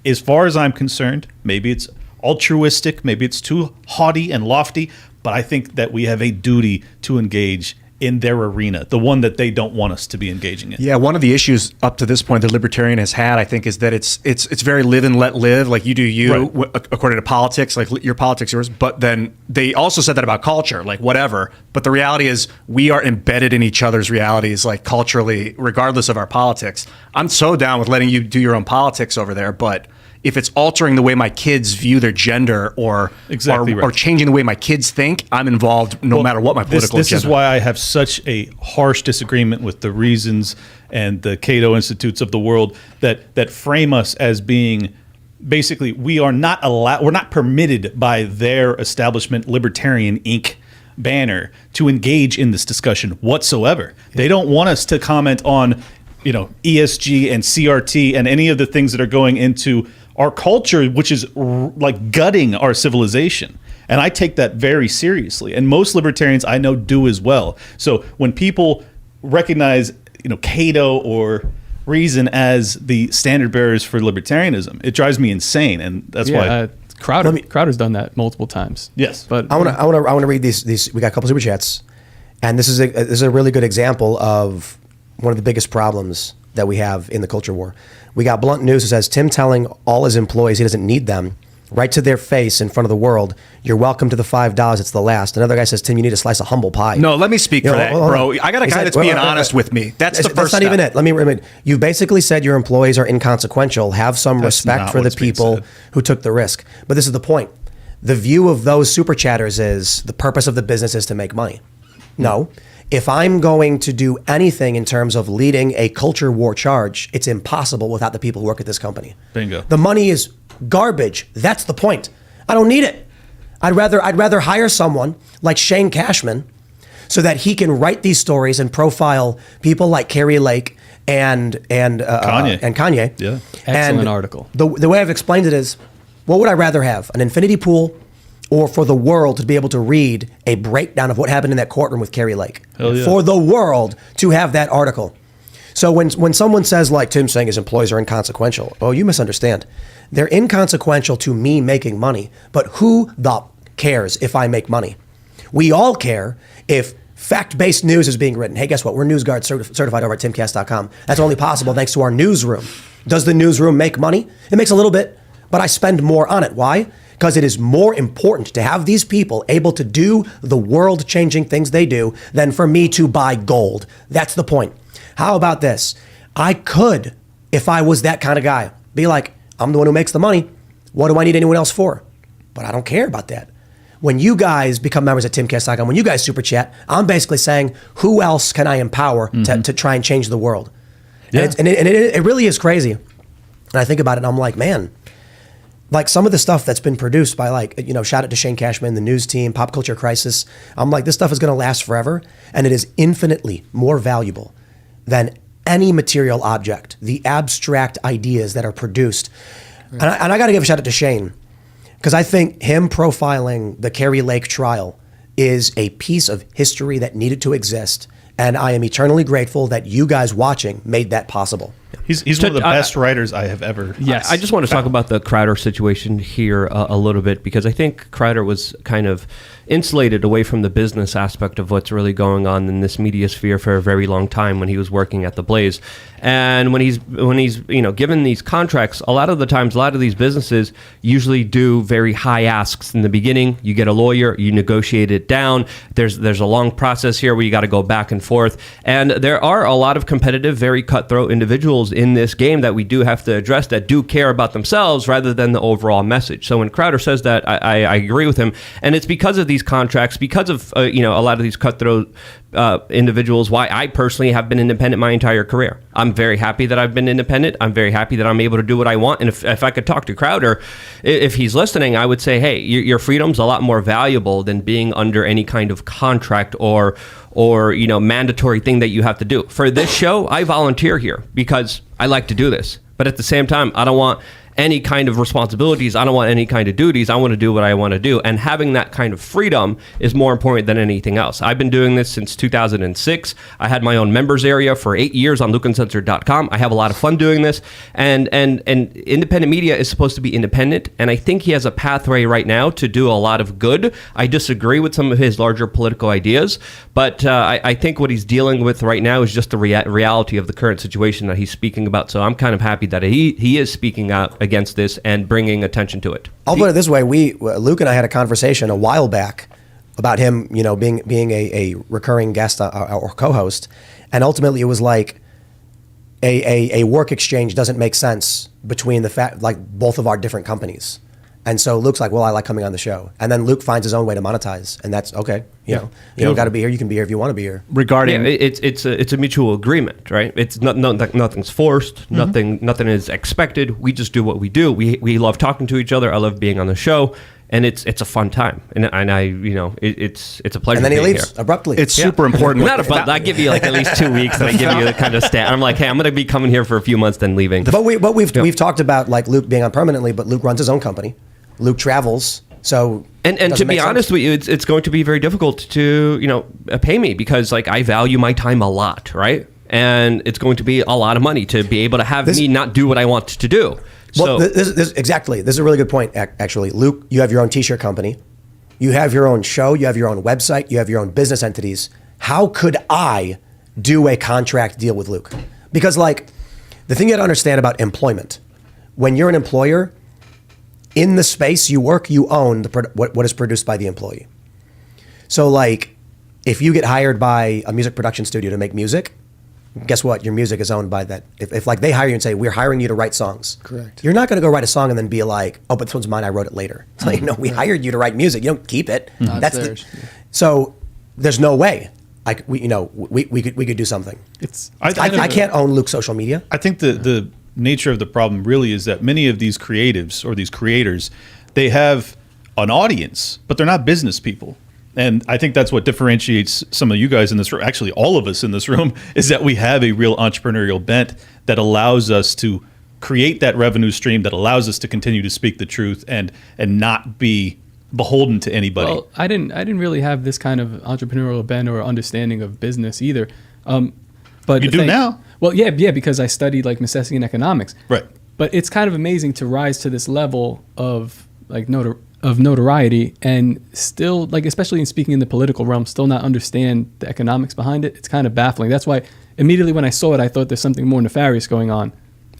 as far as I'm concerned, maybe it's altruistic, maybe it's too haughty and lofty, but I think that we have a duty to engage in their arena, the one that they don't want us to be engaging in. Yeah, one of the issues up to this point the libertarian has had, I think, is that it's very live and let live, like you do you, Right. according to politics, like your politics, yours. But then they also said that about culture, like whatever. But the reality is we are embedded in each other's realities, like culturally, regardless of our politics. I'm so down with letting you do your own politics over there, but if it's altering the way my kids view their gender or changing the way my kids think, I'm involved no matter what my political This agenda. is why I have such a harsh disagreement with the Reasons and the Cato Institutes of the world that frame us as being basically we're not permitted by their establishment Libertarian Inc. banner to engage in this discussion whatsoever. They don't want us to comment on ESG and CRT and any of the things that are going into our culture, which is like gutting our civilization. And I take that very seriously. And most libertarians I know do as well. So when people recognize, Cato or Reason as the standard bearers for libertarianism, it drives me insane. And that's why Crowder's done that multiple times. Yes. But I want to read these. We got a couple super chats, and this is a really good example of one of the biggest problems that we have in the culture war. We got Blunt News who says, Tim telling all his employees he doesn't need them, right to their face in front of the world, you're welcome to the $5, it's the last. Another guy says, Tim, you need a slice of humble pie. No, let me speak for that, bro. I got a guy that's being honest with me. That's the first That's not even it. Let me. You basically said your employees are inconsequential. Have some respect not for the what's being people said. who took the risk. But this is the point. The view of those super chatters is the purpose of the business is to make money. No. If I'm going to do anything in terms of leading a culture war charge, it's impossible without the people who work at this company. Bingo. The money is garbage. That's the point. I don't need it. I'd rather hire someone like Shane Cashman so that he can write these stories and profile people like Carrie Lake and Kanye. Yeah. Excellent article. The way I've explained it is, what would I rather have? An infinity pool or for the world to be able to read a breakdown of what happened in that courtroom with Carrie Lake? Hell yeah. For the world to have that article. So when someone says, like Tim's saying his employees are inconsequential, oh, you misunderstand. They're inconsequential to me making money, but who the cares if I make money? We all care if fact-based news is being written. Hey, guess what? We're NewsGuard certified over at Timcast.com. That's only possible thanks to our newsroom. Does the newsroom make money? It makes a little bit, but I spend more on it. Why? because it is more important to have these people able to do the world-changing things they do than for me to buy gold. That's the point. How about this? I could, if I was that kind of guy, be like, I'm the one who makes the money. What do I need anyone else for? But I don't care about that. When you guys become members at Timcast.com, when you guys super chat, I'm basically saying, who else can I empower to try and change the world? Yeah. And it really is crazy. And I think about it and I'm like, man, like some of the stuff that's been produced by shout out to Shane Cashman, the news team, Pop Culture Crisis. I'm like, this stuff is going to last forever. And it is infinitely more valuable than any material object, the abstract ideas that are produced. Right. And I got to give a shout out to Shane, because I think him profiling the Kerry Lake trial is a piece of history that needed to exist. And I am eternally grateful that you guys watching made that possible. He's one of the best writers I have ever. Yes. I just want to talk about the Crowder situation here a little bit, because I think Crowder was kind of insulated away from the business aspect of what's really going on in this media sphere for a very long time when he was working at the Blaze. And when he's given these contracts, a lot of the times, a lot of these businesses usually do very high asks in the beginning. You get a lawyer, you negotiate it down. There's a long process here where you got to go back and forth. And there are a lot of competitive, very cutthroat individuals in this game that we do have to address that do care about themselves rather than the overall message. So when Crowder says that, I agree with him. And it's because of these contracts, because of a lot of these cutthroat individuals, why I personally have been independent my entire career. I'm very happy that I've been independent. I'm very happy that I'm able to do what I want. And if I could talk to Crowder, if he's listening, I would say, hey, your freedom's a lot more valuable than being under any kind of contract or mandatory thing that you have to do. For this show, I volunteer here because I like to do this. But at the same time, I don't want any kind of responsibilities. I don't want any kind of duties. I want to do what I want to do. And having that kind of freedom is more important than anything else. I've been doing this since 2006. I had my own members area for 8 years on lukeuncensored.com. I have a lot of fun doing this. And independent media is supposed to be independent. And I think he has a pathway right now to do a lot of good. I disagree with some of his larger political ideas, but I think what he's dealing with right now is just the reality of the current situation that he's speaking about. So I'm kind of happy that he is speaking out against this and bringing attention to it. I'll put it this way: Luke and I had a conversation a while back about him, being a recurring guest or co-host, and ultimately it was like a work exchange doesn't make sense between the fact like both of our different companies. And so Luke's like, well, I like coming on the show. And then Luke finds his own way to monetize. And that's okay. You don't got to be here. You can be here if you want to be here. Regarding it's a mutual agreement, right? It's nothing's forced. Nothing is expected. We just do what we do. We love talking to each other. I love being on the show. And it's a fun time, and it's a pleasure. And then he being leaves here. abruptly. it's super important. Not about. I give you like at least 2 weeks, and I give you the kind of stat. I'm like, hey, I'm going to be coming here for a few months, then leaving. But we've talked about like Luke being on permanently, but Luke runs his own company. Luke travels, so and to be honest with you, it's going to be very difficult to pay me because like I value my time a lot, right? And it's going to be a lot of money to be able to have me not do what I want to do. Well, So this exactly. This is a really good point, actually. Luke, you have your own t-shirt company. You have your own show. You have your own website. You have your own business entities. How could I do a contract deal with Luke? Because like the thing you got to understand about employment, when you're an employer, in the space you work, you own what is produced by the employee. So like if you get hired by a music production studio to make music, guess what? Your music is owned by that. If like they hire you and say, we're hiring you to write songs. Correct. You're not going to go write a song and then be like, oh, but this one's mine. I wrote it later. It's like, no, we hired you to write music. You don't keep it. That's theirs. So there's no way we could do something. I can't own Luke's social media. I think the nature of the problem really is that many of these creatives or these creators, they have an audience, but they're not business people. And I think that's what differentiates some of you guys in this room, actually all of us in this room, is that we have a real entrepreneurial bent that allows us to create that revenue stream, that allows us to continue to speak the truth and not be beholden to anybody. Well, I didn't really have this kind of entrepreneurial bent or understanding of business either. But you do now. Well, yeah, because I studied like necessity and economics. Right. But it's kind of amazing to rise to this level of like notoriety and still, like, especially in speaking in the political realm, still not understand the economics behind it. It's kind of baffling. That's why immediately when I saw it, I thought there's something more nefarious going on.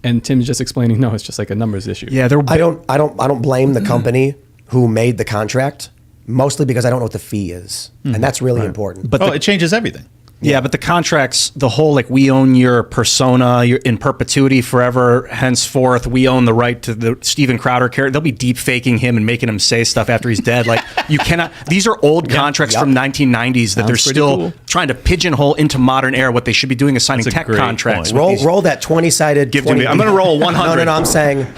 And Tim's just explaining, no, it's just like a numbers issue. Yeah, I don't blame the company who made the contract, mostly because I don't know what the fee is. And that's really important. But it changes everything. Yeah, but the contracts, the whole like we own your persona, you're in perpetuity forever, henceforth we own the right to the Steven Crowder character. They'll be deep faking him and making him say stuff after he's dead. Like you cannot. These are old contracts from 1990s that they're pretty still cool. trying to pigeonhole into modern era. What they should be doing is signing That's a tech great contracts. point. with these- Roll that 20-sided. Give to me. I'm going to roll 100. No, I'm saying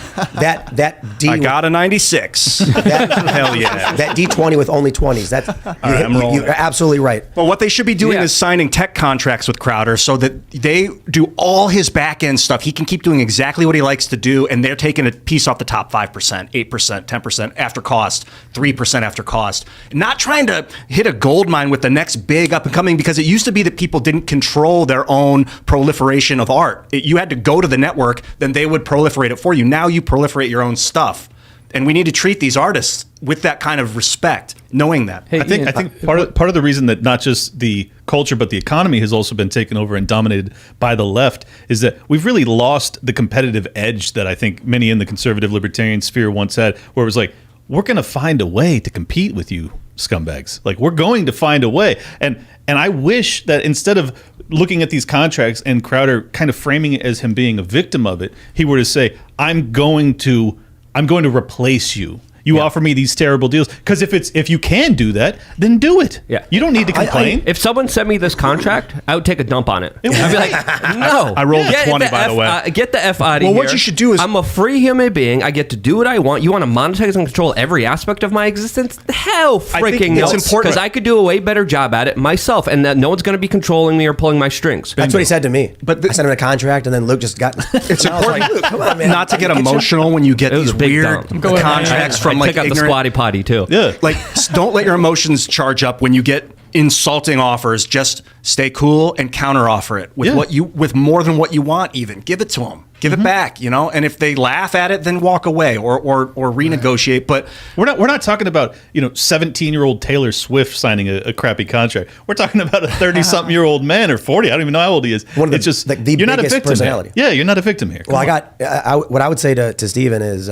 that D. I got a 96. Hell yeah. That D20 with only 20s. That's I'm rolling you're it. absolutely right. Well, what they should be doing Yeah. is signing tech contracts with Crowder so that they do all his back end stuff. He can keep doing exactly what he likes to do, and they're taking a piece off the top 5%, 8%, 10% after cost, 3% after cost. Not trying to hit a gold mine with the next big up and coming, because it used to be that people didn't control their own proliferation of art. You had to go to the network, then they would proliferate it for you. Now you proliferate your own stuff. And we need to treat these artists with that kind of respect, knowing that. Hey, I think Ian, part of the reason that not just the culture but the economy has also been taken over and dominated by the left is that we've really lost the competitive edge that I think many in the conservative libertarian sphere once had, where it was like, we're going to find a way to compete with you scumbags. Like we're going to find a way. And I wish that instead of looking at these contracts and Crowder kind of framing it as him being a victim of it, he were to say, I'm going to replace you. You offer me these terrible deals, because if you can do that, then do it. Yeah. You don't need to complain. If someone sent me this contract, I would take a dump on it. I'd be like, no. I rolled a Get 20, the by the way. Get the F out of here. Well, what you should do is- I'm a free human being. I get to do what I want. You want to monetize and control every aspect of my existence? Hell freaking it's no. important. Because I could do a way better job at it myself, and that no one's going to be controlling me or pulling my strings. That's what he said to me. But I sent him a contract, and then Luke just got. It's important Luke, come on, man. not to get emotional when you get It was these a big weird dump. contracts from I like took out the ignorant. squatty potty too. Yeah. Like, don't let your emotions charge up when you get insulting offers. Just stay cool and counteroffer it with Yeah. with more than what you want. Even give it to them, give it back. And if they laugh at it, then walk away or renegotiate. But We're not talking about 17-year-old Taylor Swift signing a crappy contract. We're talking about a 30-something-year-old man or 40. I don't even know how old he is. One of the- it's just like the you're not a biggest victim personality. here. Yeah, you're not a victim here. Well, Come on. what I would say to Steven is,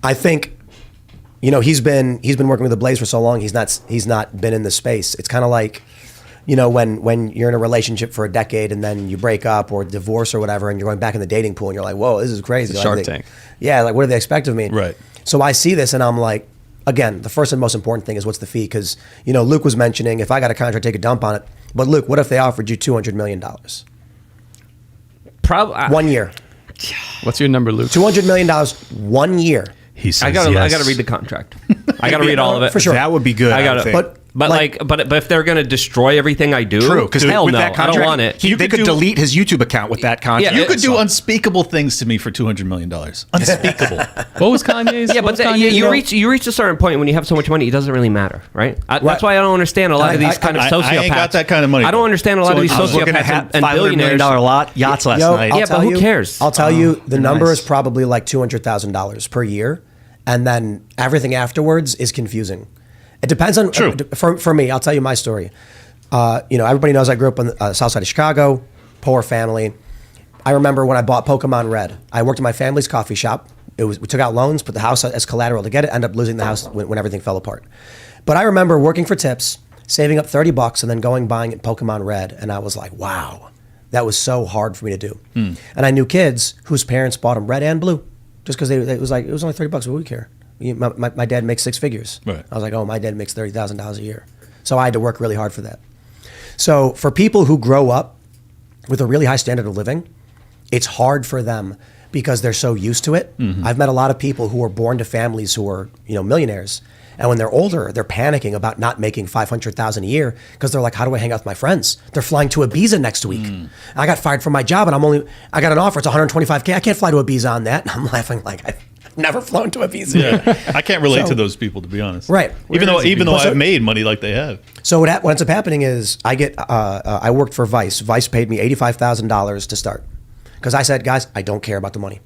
I think, he's been working with the Blaze for so long. He's not been in the space. It's kind of like, when you're in a relationship for a decade and then you break up or divorce or whatever, and you're going back in the dating pool and you're like, whoa, this is crazy. The Like, Shark Tank. Yeah, like what do they expect of me? Right. So I see this and I'm like, again, the first and most important thing is what's the fee? Because Luke was mentioning if I got a contract, take a dump on it. But Luke, what if they offered you $200 million? Probably 1 year. What's your number, Luke? $200 million 1 year. He says I gotta yes. read the contract. I gotta read all of it For sure. that would be good. I I gotta, would think. but if they're gonna destroy everything I do, True, because hell with no, that I contract, don't want it. they could could do- delete his YouTube account with that contract. Yeah, You could do So- unspeakable things to me for $200 million. Unspeakable. What was Kanye's? Yeah, what but was Kanye's you note? reach a certain point when you have so much money, it doesn't really matter, right? That's why I don't understand a lot of these kind of sociopaths. I ain't got that kind of money, I don't bro. understand a lot of these I was looking sociopaths at and $500 million billionaires. lot yachts last night. Yeah, but who cares? I'll tell you, the number nice. is probably like $200,000 per year, and then everything afterwards is confusing. It depends on. True. For me, I'll tell you my story. Everybody knows I grew up on the south side of Chicago, poor family. I remember when I bought Pokemon Red. I worked at my family's coffee shop. We took out loans, put the house as collateral to get it, ended up losing the house when everything fell apart. But I remember working for tips, saving up $30, and then buying Pokemon Red, and I was like, wow, that was so hard for me to do. And I knew kids whose parents bought them red and blue, just because it was only $30. What do we care? My dad makes six figures. Right. I was like, oh, my dad makes $30,000 a year. So I had to work really hard for that. So for people who grow up with a really high standard of living, it's hard for them because they're so used to it. I've met a lot of people who were born to families who are, millionaires. And when they're older, they're panicking about not making $500,000 a year because they're like, how do I hang out with my friends? They're flying to Ibiza next week. I got fired from my job and I got an offer. It's $125K. I can't fly to Ibiza on that. And I'm laughing like I've never flown to Ibiza. Yeah. I can't relate So- to those people, to be honest. Right. Even though So- I've made money like they have. So what ends up happening is I worked for Vice. Vice paid me $85,000 to start because I said, guys, I don't care about the money.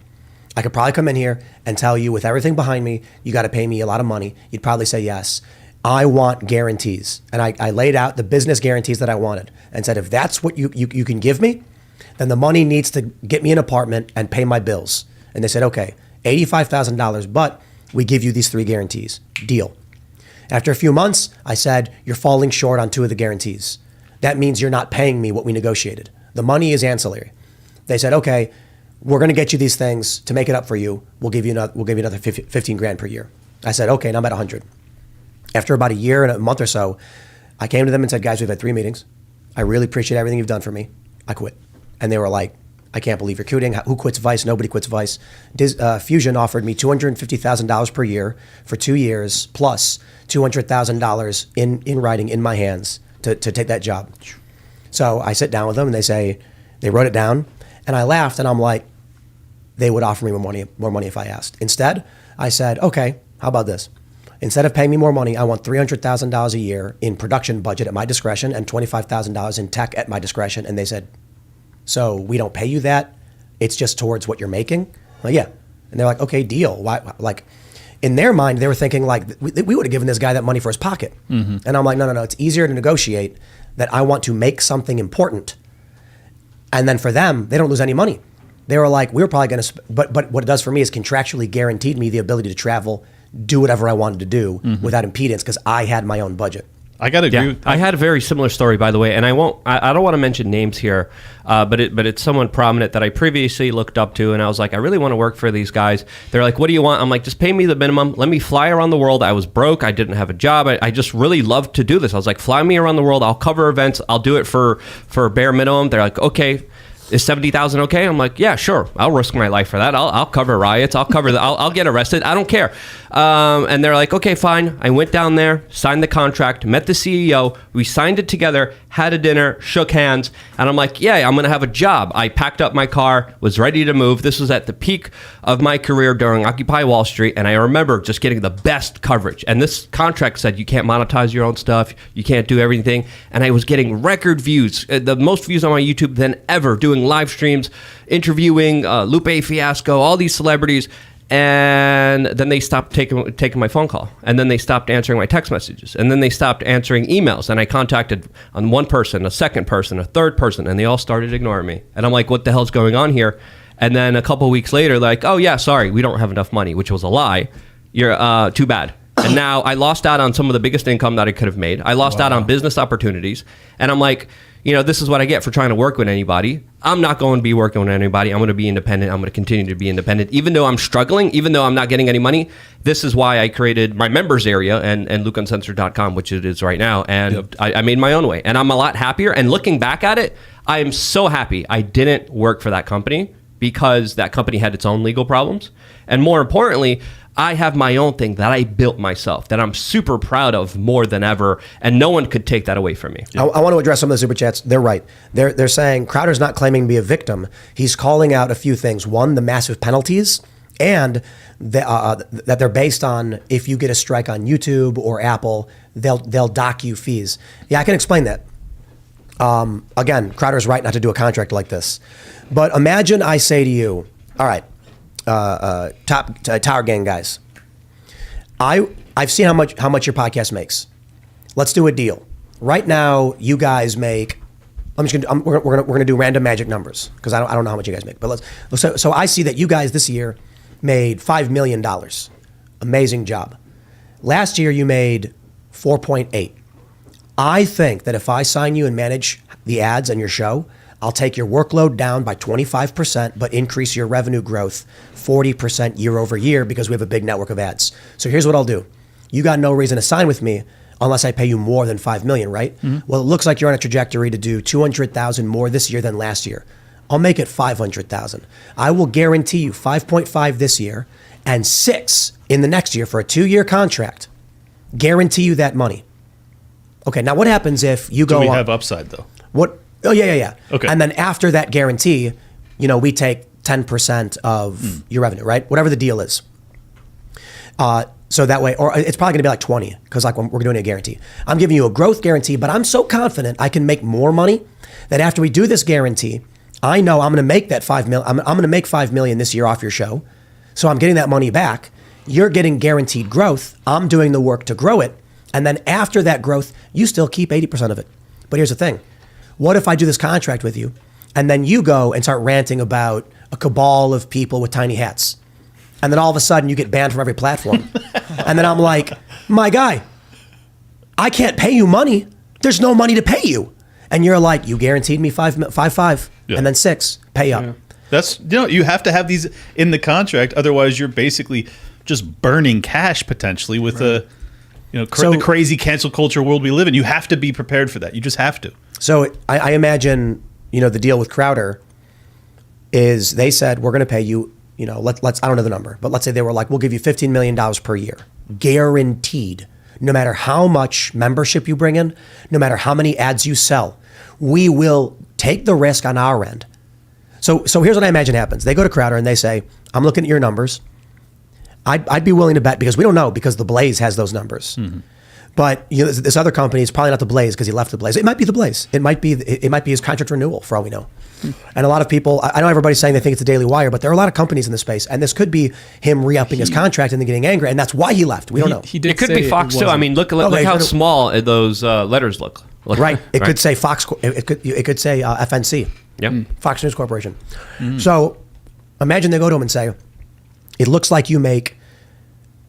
I could probably come in here and tell you with everything behind me, you got to pay me a lot of money. You'd probably say yes. I want guarantees. And I laid out the business guarantees that I wanted and said, if that's what you can give me, then the money needs to get me an apartment and pay my bills. And they said, okay, $85,000, but We give you these 3 guarantees. Deal. After a few months, I said, you're falling short on 2 of the guarantees. That means you're not paying me what we negotiated. The money is ancillary. They said, okay, we're going to get you these things to make it up for you. We'll give you another 15 grand per year. I said, okay, now I'm at 100. After about a year and a month or so, I came to them and said, guys, we've had 3 meetings. I really appreciate everything you've done for me. I quit. And they were like, I can't believe you're quitting. Who quits Vice? Nobody quits Vice. Fusion offered me $250,000 per year for 2 years, plus $200,000 in writing in my hands to take that job. So I sit down with them and they wrote it down, and I laughed and I'm like, they would offer me more money if I asked. Instead, I said, okay, how about this? Instead of paying me more money, I want $300,000 a year in production budget at my discretion and $25,000 in tech at my discretion. And they said, so we don't pay you that? It's just towards what you're making? I'm like, yeah. And they're like, okay, deal. Why? Like, in their mind, they were thinking like, we would have given this guy that money for his pocket. Mm-hmm. And I'm like, no. It's easier to negotiate that I want to make something important. And then for them, they don't lose any money. They were like, we were probably going to, but what it does for me is contractually guaranteed me the ability to travel, do whatever I wanted to do without impedance because I had my own budget. I got to agree. Yeah, I had a very similar story, by the way, and I don't want to mention names here, but it's someone prominent that I previously looked up to, and I was like, I really want to work for these guys. They're like, what do you want? I'm like, just pay me the minimum. Let me fly around the world. I was broke. I didn't have a job. I just really loved to do this. I was like, fly me around the world. I'll cover events. I'll do it for bare minimum. They're like, okay. Is $70,000 okay? I'm like, yeah, sure. I'll risk my life for that. I'll cover riots. I'll get arrested. I don't care. And they're like, okay, fine. I went down there, signed the contract, met the CEO. We signed it together, had a dinner, shook hands, and I'm like, yeah, I'm going to have a job. I packed up my car, was ready to move. This was at the peak of my career during Occupy Wall Street, and I remember just getting the best coverage. And this contract said you can't monetize your own stuff, you can't do everything, and I was getting record views, the most views on my YouTube than ever, doing live streams, interviewing Lupe Fiasco, all these celebrities. And then they stopped taking my phone call. And then they stopped answering my text messages. And then they stopped answering emails. And I contacted on one person, a second person, a third person, and they all started ignoring me. And I'm like, what the hell's going on here? And then a couple of weeks later, like, oh yeah, sorry, we don't have enough money, which was a lie. You're too bad. And now I lost out on some of the biggest income that I could have made. I lost out on business opportunities. And I'm like, this is what I get for trying to work with anybody. I'm not going to be working with anybody. I'm going to be independent. I'm going to continue to be independent. Even though I'm struggling, even though I'm not getting any money, this is why I created my members area and LukeUncensored.com, which it is right now. And I made my own way. And I'm a lot happier. And looking back at it, I am so happy I didn't work for that company because that company had its own legal problems. And more importantly, I have my own thing that I built myself that I'm super proud of more than ever, and no one could take that away from me. I want to address some of the super chats. They're right. They're saying Crowder's not claiming to be a victim. He's calling out a few things. One, the massive penalties, and that they're based on if you get a strike on YouTube or Apple, they'll dock you fees. Yeah, I can explain that. Again, Crowder's right not to do a contract like this. But imagine I say to you, all right, Tower Gang guys, I've seen how much your podcast makes. Let's do a deal. Right now, you guys make. We're gonna do random magic numbers because I don't know how much you guys make. But so I see that you guys this year made $5 million. Amazing job. Last year you made 4.8. I think that if I sign you and manage the ads on your show, I'll take your workload down by 25%, but increase your revenue growth 40% year over year because we have a big network of ads. So here's what I'll do. You got no reason to sign with me unless I pay you more than $5 million, right? Mm-hmm. Well, it looks like you're on a trajectory to do 200,000 more this year than last year. I'll make it 500,000. I will guarantee you 5.5 this year and 6 in the next year for a 2-year contract. Guarantee you that money. Okay, now what happens if you go Do we have upside though? What? Oh, yeah. Okay. And then after that guarantee, we take 10% of your revenue, right? Whatever the deal is. So that way, or it's probably going to be like 20 because like when we're doing a guarantee. I'm giving you a growth guarantee, but I'm so confident I can make more money that after we do this guarantee, I know I'm going to make that $5 million. I'm going to make $5 million this year off your show. So I'm getting that money back. You're getting guaranteed growth. I'm doing the work to grow it. And then after that growth, you still keep 80% of it. But here's the thing. What if I do this contract with you and then you go and start ranting about a cabal of people with tiny hats? And then all of a sudden you get banned from every platform. And then I'm like, my guy, I can't pay you money. There's no money to pay you. And you're like, you guaranteed me five, Yeah. and then 6, pay up. Yeah. That's, you have to have these in the contract. Otherwise, you're basically just burning cash potentially with the crazy cancel culture world we live in. You have to be prepared for that. You just have to. So I imagine, the deal with Crowder is they said, we're going to pay you, let's I don't know the number, but let's say they were like, we'll give you $15 million per year, guaranteed. No matter how much membership you bring in, no matter how many ads you sell, we will take the risk on our end. So here's what I imagine happens. They go to Crowder and they say, I'm looking at your numbers. I'd be willing to bet, because we don't know, because the Blaze has those numbers. Mm-hmm. But this other company is probably not the Blaze because he left the Blaze. It might be the Blaze. It might be his contract renewal, for all we know. And a lot of people, I know everybody's saying they think it's a Daily Wire, but there are a lot of companies in this space, and this could be him re-upping his contract and then getting angry, and that's why he left. We don't know. He did It could say be Fox too. wasn't. I mean, look Okay, how but- small those letters look. Right. It could say Fox. It could say FNC. Yep. Fox News Corporation. So imagine they go to him and say, it looks like you make,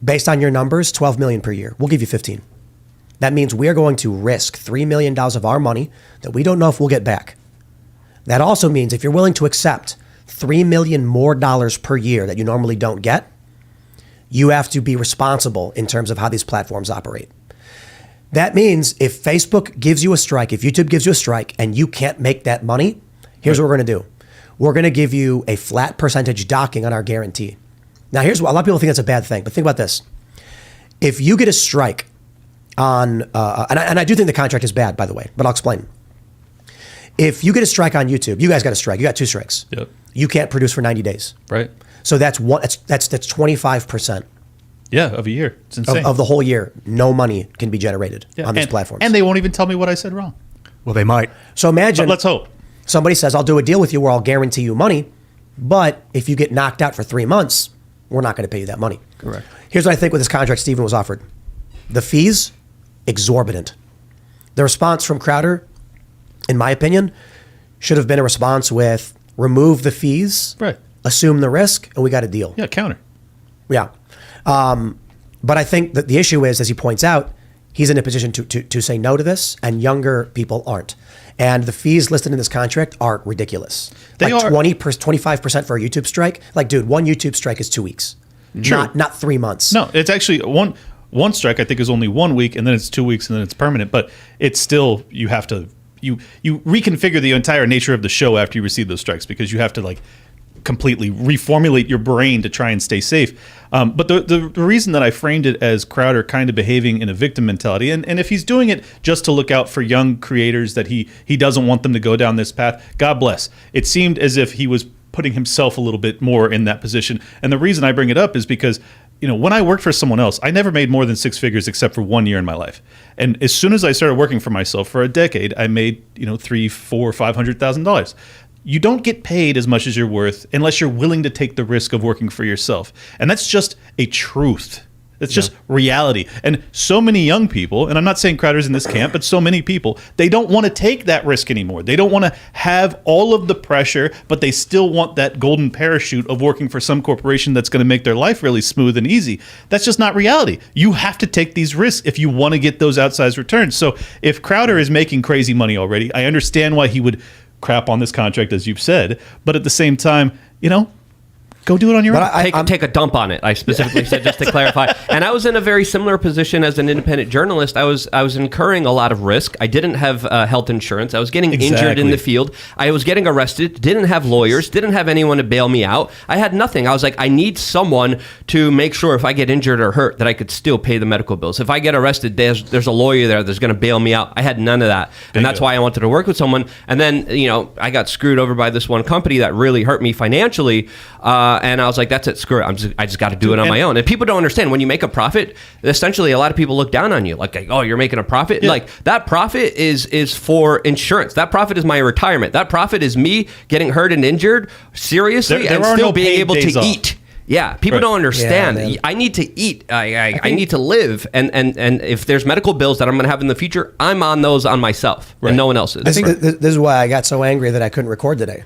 based on your numbers, $12 million per year. We'll give you 15. That means we're going to risk $3 million of our money that we don't know if we'll get back. That also means if you're willing to accept $3 million more per year that you normally don't get, you have to be responsible in terms of how these platforms operate. That means if Facebook gives you a strike, if YouTube gives you a strike and you can't make that money, here's what we're going to do. We're going to give you a flat percentage docking on our guarantee. Now, here's what a lot of people think that's a bad thing, but think about this. If you get a strike on, and I do think the contract is bad, by the way, but I'll explain. If you get a strike on YouTube, you guys got a strike, you got 2 strikes. Yep. You can't produce for 90 days. Right. So that's 25%. Yeah, of a year. It's insane. Of the whole year. No money can be generated on these platforms. And they won't even tell me what I said wrong. Well, they might. So imagine, But let's hope. somebody says, I'll do a deal with you where I'll guarantee you money, but if you get knocked out for 3 months, we're not going to pay you that money. Correct. Here's what I think with this contract Stephen was offered. The fees, exorbitant. The response from Crowder, in my opinion, should have been a response with remove the fees, Right. assume the risk, and we got a deal. Yeah, counter. Yeah. But I think that the issue is, as he points out, he's in a position to say no to this, and younger people aren't. And the fees listed in this contract are ridiculous. They like are 25% for a YouTube strike. Like, dude, one YouTube strike is 2 weeks, True. not 3 months. No, it's actually one strike. I think is only 1 week, and then it's 2 weeks, and then it's permanent. But it's still, you have to you reconfigure the entire nature of the show after you receive those strikes, because you have to completely reformulate your brain to try and stay safe. But the reason that I framed it as Crowder kind of behaving in a victim mentality, and if he's doing it just to look out for young creators that he doesn't want them to go down this path, God bless. It seemed as if he was putting himself a little bit more in that position. And the reason I bring it up is because, when I worked for someone else, I never made more than 6 figures except for 1 year in my life. And as soon as I started working for myself for a decade, I made, $300,000, $400,000, $500,000. You don't get paid as much as you're worth unless you're willing to take the risk of working for yourself. And that's just a truth. It's just reality. And so many young people, and I'm not saying Crowder's in this camp, but so many people, they don't want to take that risk anymore. They don't want to have all of the pressure, but they still want that golden parachute of working for some corporation that's going to make their life really smooth and easy. That's just not reality. You have to take these risks if you want to get those outsized returns. So if Crowder is making crazy money already, I understand why he would crap on this contract, as you've said, but at the same time, go do it on your own. Take a dump on it. I specifically said, just to clarify. And I was in a very similar position as an independent journalist. I was incurring a lot of risk. I didn't have health insurance. I was getting injured in the field. I was getting arrested. Didn't have lawyers. Didn't have anyone to bail me out. I had nothing. I was like, I need someone to make sure if I get injured or hurt that I could still pay the medical bills. If I get arrested, there's a lawyer there that's going to bail me out. I had none of that, and that's why I wanted to work with someone. And then I got screwed over by this one company that really hurt me financially. And I was like, that's it, screw it. I just got to do it on my own. And people don't understand, when you make a profit, essentially a lot of people look down on you. Like, oh, you're making a profit? Yeah. Like, that profit is for insurance. That profit is my retirement. That profit is me getting hurt and injured seriously and still being able to eat. Yeah, people don't understand. Yeah, I need to eat. I need to live. And if there's medical bills that I'm going to have in the future, I'm on those on myself, and no one else is. This is why I got so angry that I couldn't record today.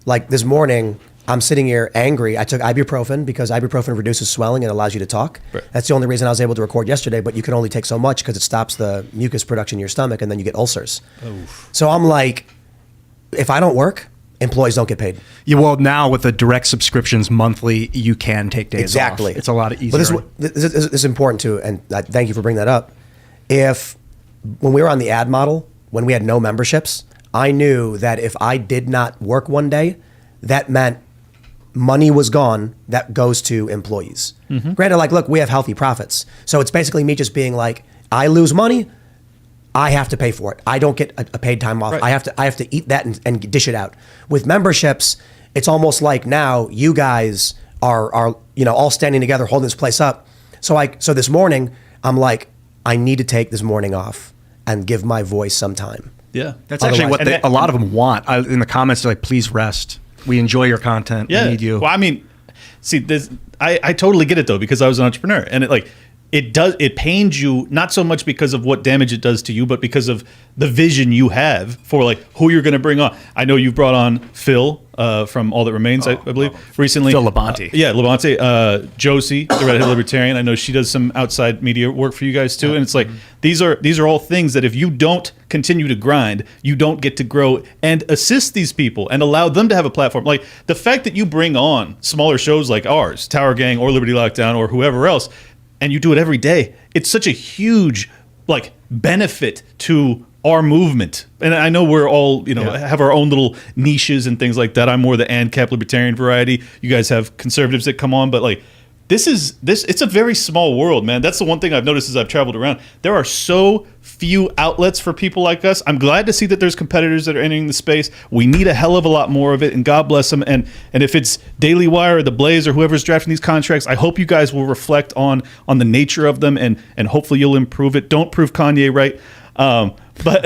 Like, this morning, I'm sitting here angry. I took ibuprofen because ibuprofen reduces swelling and allows you to talk. Right. That's the only reason I was able to record yesterday, but you can only take so much because it stops the mucus production in your stomach and then you get ulcers. Oof. So I'm like, if I don't work, employees don't get paid. Yeah, well, now with the direct subscriptions monthly, you can take days Exactly. off. It's a lot easier. But this is important too, and thank you for bringing that up. When we were on the ad model, when we had no memberships, I knew that if I did not work one day, that meant money was gone that goes to employees. Granted, like, look, we have healthy profits. So it's basically me just being like, I lose money, I have to pay for it. I don't get a paid time off. Right. I have to eat that and dish it out. With memberships, it's almost like now you guys are all standing together holding this place up. So this morning, I'm like, I need to take this morning off and give my voice some time. Yeah. That's actually what a lot of them want. In the comments, they're like, please rest. We enjoy your content. Yeah. We need you. Well, I mean, see, this I totally get it though, because I was an entrepreneur, and it pains you not so much because of what damage it does to you, but because of the vision you have for like who you're going to bring on. I know you've brought on Phil from All That Remains, I believe, recently. Phil Labonte. Yeah, Labonte. Josie, the Redhead Libertarian. I know she does some outside media work for you guys too. And it's like these are all things that if you don't continue to grind, you don't get to grow and assist these people and allow them to have a platform. Like the fact that you bring on smaller shows like ours, Tower Gang or Liberty Lockdown or whoever else, and you do it every day, it's such a huge like benefit to our movement. And I know we're all, have our own little niches and things like that. I'm more the ANCAP libertarian variety. You guys have conservatives that come on, but like it's a very small world, man. That's the one thing I've noticed as I've traveled around. There are so few outlets for people like us. I'm glad to see that there's competitors that are entering the space. We need a hell of a lot more of it, and God bless them. And if it's Daily Wire or The Blaze or whoever's drafting these contracts, I hope you guys will reflect on the nature of them, and hopefully you'll improve it. Don't prove Kanye right. But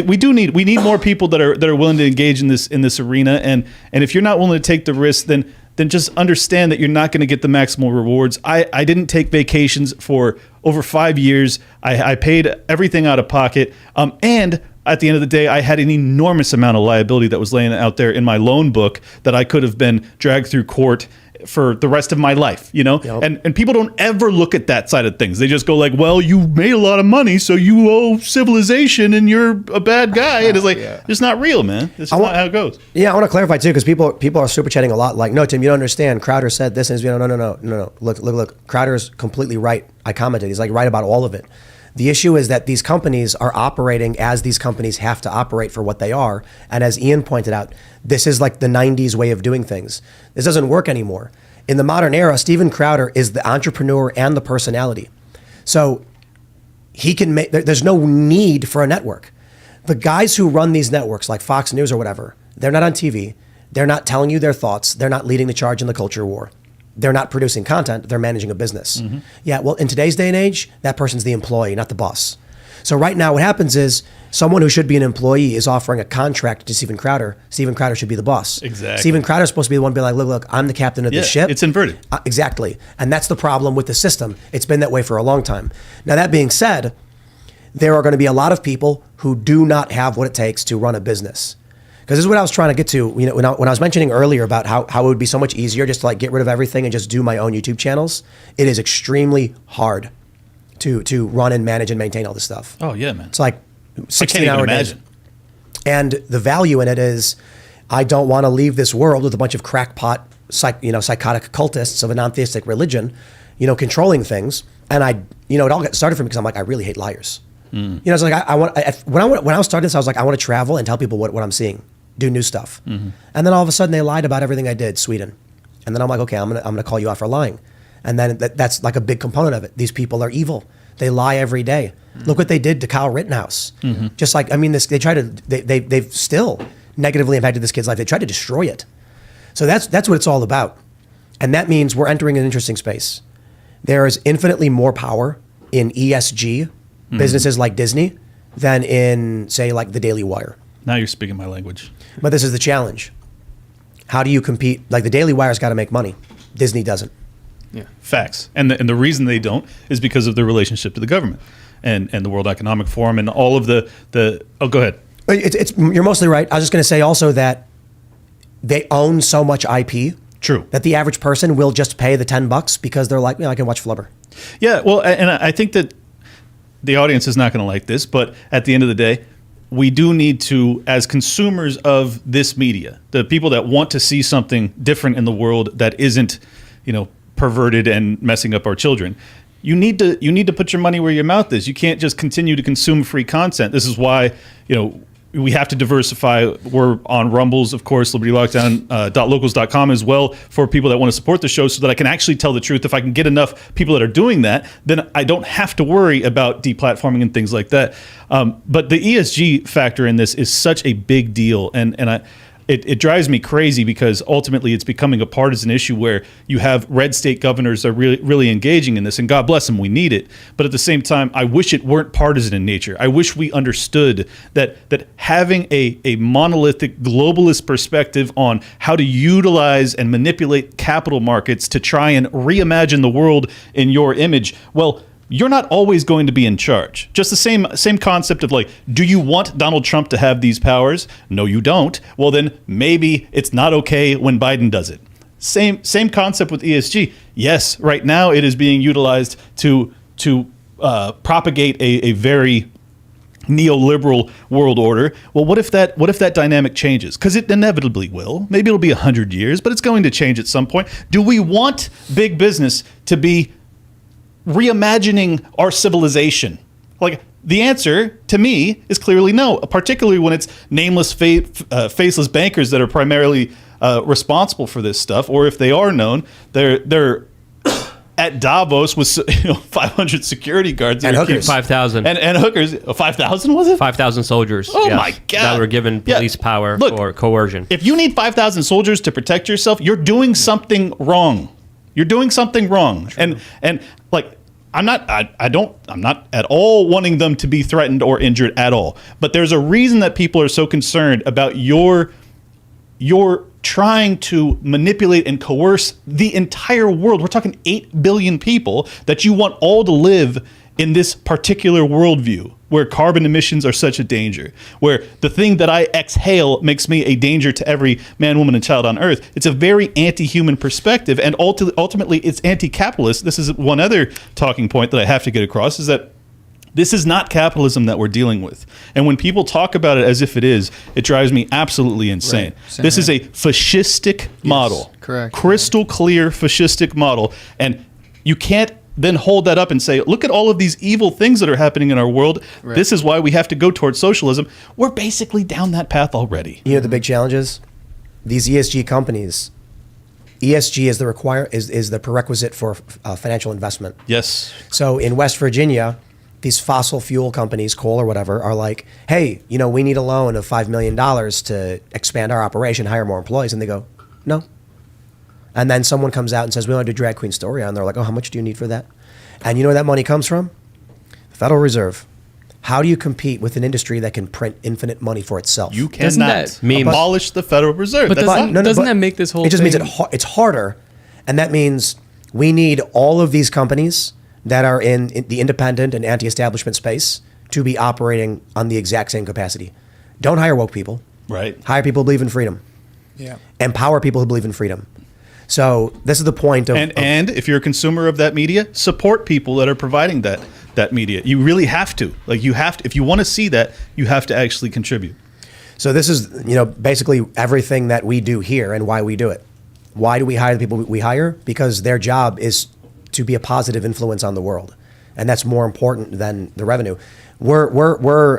we need more people that are willing to engage in this arena, and if you're not willing to take the risk, then just understand that you're not going to get the maximal rewards. I didn't take vacations for over 5 years. I paid everything out of pocket, and at the end of the day, I had an enormous amount of liability that was laying out there in my loan book that I could have been dragged through court for the rest of my life, Yep. And people don't ever look at that side of things. They just go like, well, you made a lot of money, so you owe civilization and you're a bad guy. And it's like, it's not real, man. It's not how it goes. Yeah, I want to clarify too, because people are super chatting a lot like, no, Tim, you don't understand. Crowder said this, and no. Look. Crowder's completely right. I commented. He's like right about all of it. The issue is that these companies are operating as these companies have to operate for what they are. And as Ian pointed out, this is like the 90s way of doing things. This doesn't work anymore. In the modern era, Steven Crowder is the entrepreneur and the personality. So he can make, there's no need for a network. The guys who run these networks like Fox News or whatever, they're not on TV. They're not telling you their thoughts. They're not leading the charge in the culture war. They're not producing content. They're managing a business. Mm-hmm. Yeah, well, in today's day and age, that person's the employee, not the boss. So right now what happens is someone who should be an employee is offering a contract to Steven Crowder. Steven Crowder should be the boss. Exactly. Steven Crowder's supposed to be the one being like, look, I'm the captain of the ship. It's inverted. Exactly. And that's the problem with the system. It's been that way for a long time. Now, that being said, there are going to be a lot of people who do not have what it takes to run a business. Because this is what I was trying to get to. When I was mentioning earlier about how it would be so much easier just to like get rid of everything and just do my own YouTube channels, it is extremely hard to run and manage and maintain all this stuff. Oh yeah, man. It's like I can't 16-hour even days. imagine. And the value in it is, I don't want to leave this world with a bunch of crackpot, psychotic cultists of a non-theistic religion, controlling things. And it all got started for me because I'm like, I really hate liars. It's like when I was starting this, I was like, I want to travel and tell people what I'm seeing, do new stuff. Mm-hmm. And then all of a sudden they lied about everything I did, Sweden. And then I'm like, okay, I'm gonna call you out for lying. And then that's like a big component of it. These people are evil. They lie every day. Mm-hmm. Look what they did to Kyle Rittenhouse. Mm-hmm. Just like, they've still negatively impacted this kid's life. They tried to destroy it. So that's what it's all about. And that means we're entering an interesting space. There is infinitely more power in ESG, businesses like Disney, than in, say, like the Daily Wire. Now you're speaking my language. But this is the challenge. How do you compete? Like the Daily Wire's got to make money. Disney doesn't. Yeah, facts. And the reason they don't is because of their relationship to the government and the World Economic Forum and all of the. Oh, go ahead. You're mostly right. I was just going to say also that they own so much IP. True. That the average person will just pay the $10 because they're like, I can watch Flubber. Yeah, well, and I think that the audience is not going to like this, but at the end of the day, we do need to, as consumers of this media, the people that want to see something different in the world that isn't, perverted and messing up our children, you need to put your money where your mouth is. You can't just continue to consume free content. This is why, we have to diversify. We're on Rumbles, of course, libertylockdown.locals.com as well for people that want to support the show so that I can actually tell the truth. If I can get enough people that are doing that, then I don't have to worry about deplatforming and things like that. But the ESG factor in this is such a big deal. And it drives me crazy because ultimately it's becoming a partisan issue where you have red state governors that are really engaging in this, and God bless them, we need it. But at the same time, I wish it weren't partisan in nature. I wish we understood that having a monolithic globalist perspective on how to utilize and manipulate capital markets to try and reimagine the world in your image, well, you're not always going to be in charge. Just the same concept of do you want Donald Trump to have these powers? No, you don't. Well, then maybe it's not okay when Biden does it. Same concept with ESG. Yes, right now it is being utilized to propagate a very neoliberal world order. Well, what if that dynamic changes? Because it inevitably will. Maybe it'll be 100 years, but it's going to change at some point. Do we want big business to be reimagining our civilization? The answer to me is clearly no, particularly when it's nameless, faceless bankers that are primarily responsible for this stuff, or if they are known, they're at Davos with 500 security guards and hookers, 5,000 and hookers. 5,000 was it? 5,000 soldiers. Oh my God! That were given police power for coercion. If you need 5,000 soldiers to protect yourself, you're doing something wrong. You're doing something wrong. True. And I'm not at all wanting them to be threatened or injured at all. But there's a reason that people are so concerned about your trying to manipulate and coerce the entire world. We're talking 8 billion people that you want all to live in this particular worldview where carbon emissions are such a danger, where the thing that I exhale makes me a danger to every man, woman, and child on earth. It's a very anti-human perspective, and ultimately it's anti-capitalist. This is one other talking point that I have to get across, is that this is not capitalism that we're dealing with. And when people talk about it as if it is, it drives me absolutely insane. Right. This is a fascistic model. Correct. Crystal clear fascistic model. And you can't then hold that up and say, look at all of these evil things that are happening in our world. Right. This is why we have to go towards socialism. We're basically down that path already. The big challenge is these ESG companies. ESG is the prerequisite for financial investment. Yes. So in West Virginia, these fossil fuel companies, coal or whatever, are like, hey, we need a loan of $5 million to expand our operation, hire more employees. And they go, no. And then someone comes out and says, we want to do Drag Queen Story. And they're like, oh, how much do you need for that? And you know where that money comes from? The Federal Reserve. How do you compete with an industry that can print infinite money for itself? You cannot abolish the Federal Reserve. But doesn't that make this whole thing? It just thing... means it's harder. And that means we need all of these companies that are in the independent and anti-establishment space to be operating on the exact same capacity. Don't hire woke people. Right. Hire people who believe in freedom. Yeah. Empower people who believe in freedom. So this is the point of... And if you're a consumer of that media, support people that are providing that media. You really have to. You have to. If you want to see that, you have to actually contribute. So this is, basically everything that we do here and why we do it. Why do we hire the people we hire? Because their job is to be a positive influence on the world. And that's more important than the revenue. We're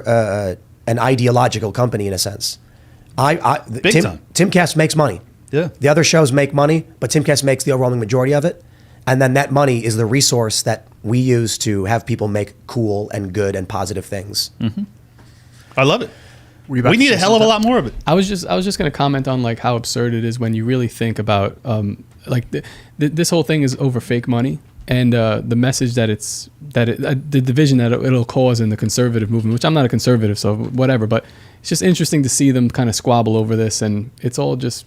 an ideological company in a sense. Timcast makes money. Yeah. The other shows make money, but Timcast makes the overwhelming majority of it. And then that money is the resource that we use to have people make cool and good and positive things. Mm-hmm. I love it. We need a hell of a lot more of it. I was just going to comment on how absurd it is when you really think about this whole thing is over fake money and the message that the division that it'll cause in the conservative movement, which I'm not a conservative, so whatever. But it's just interesting to see them kind of squabble over this, and it's all just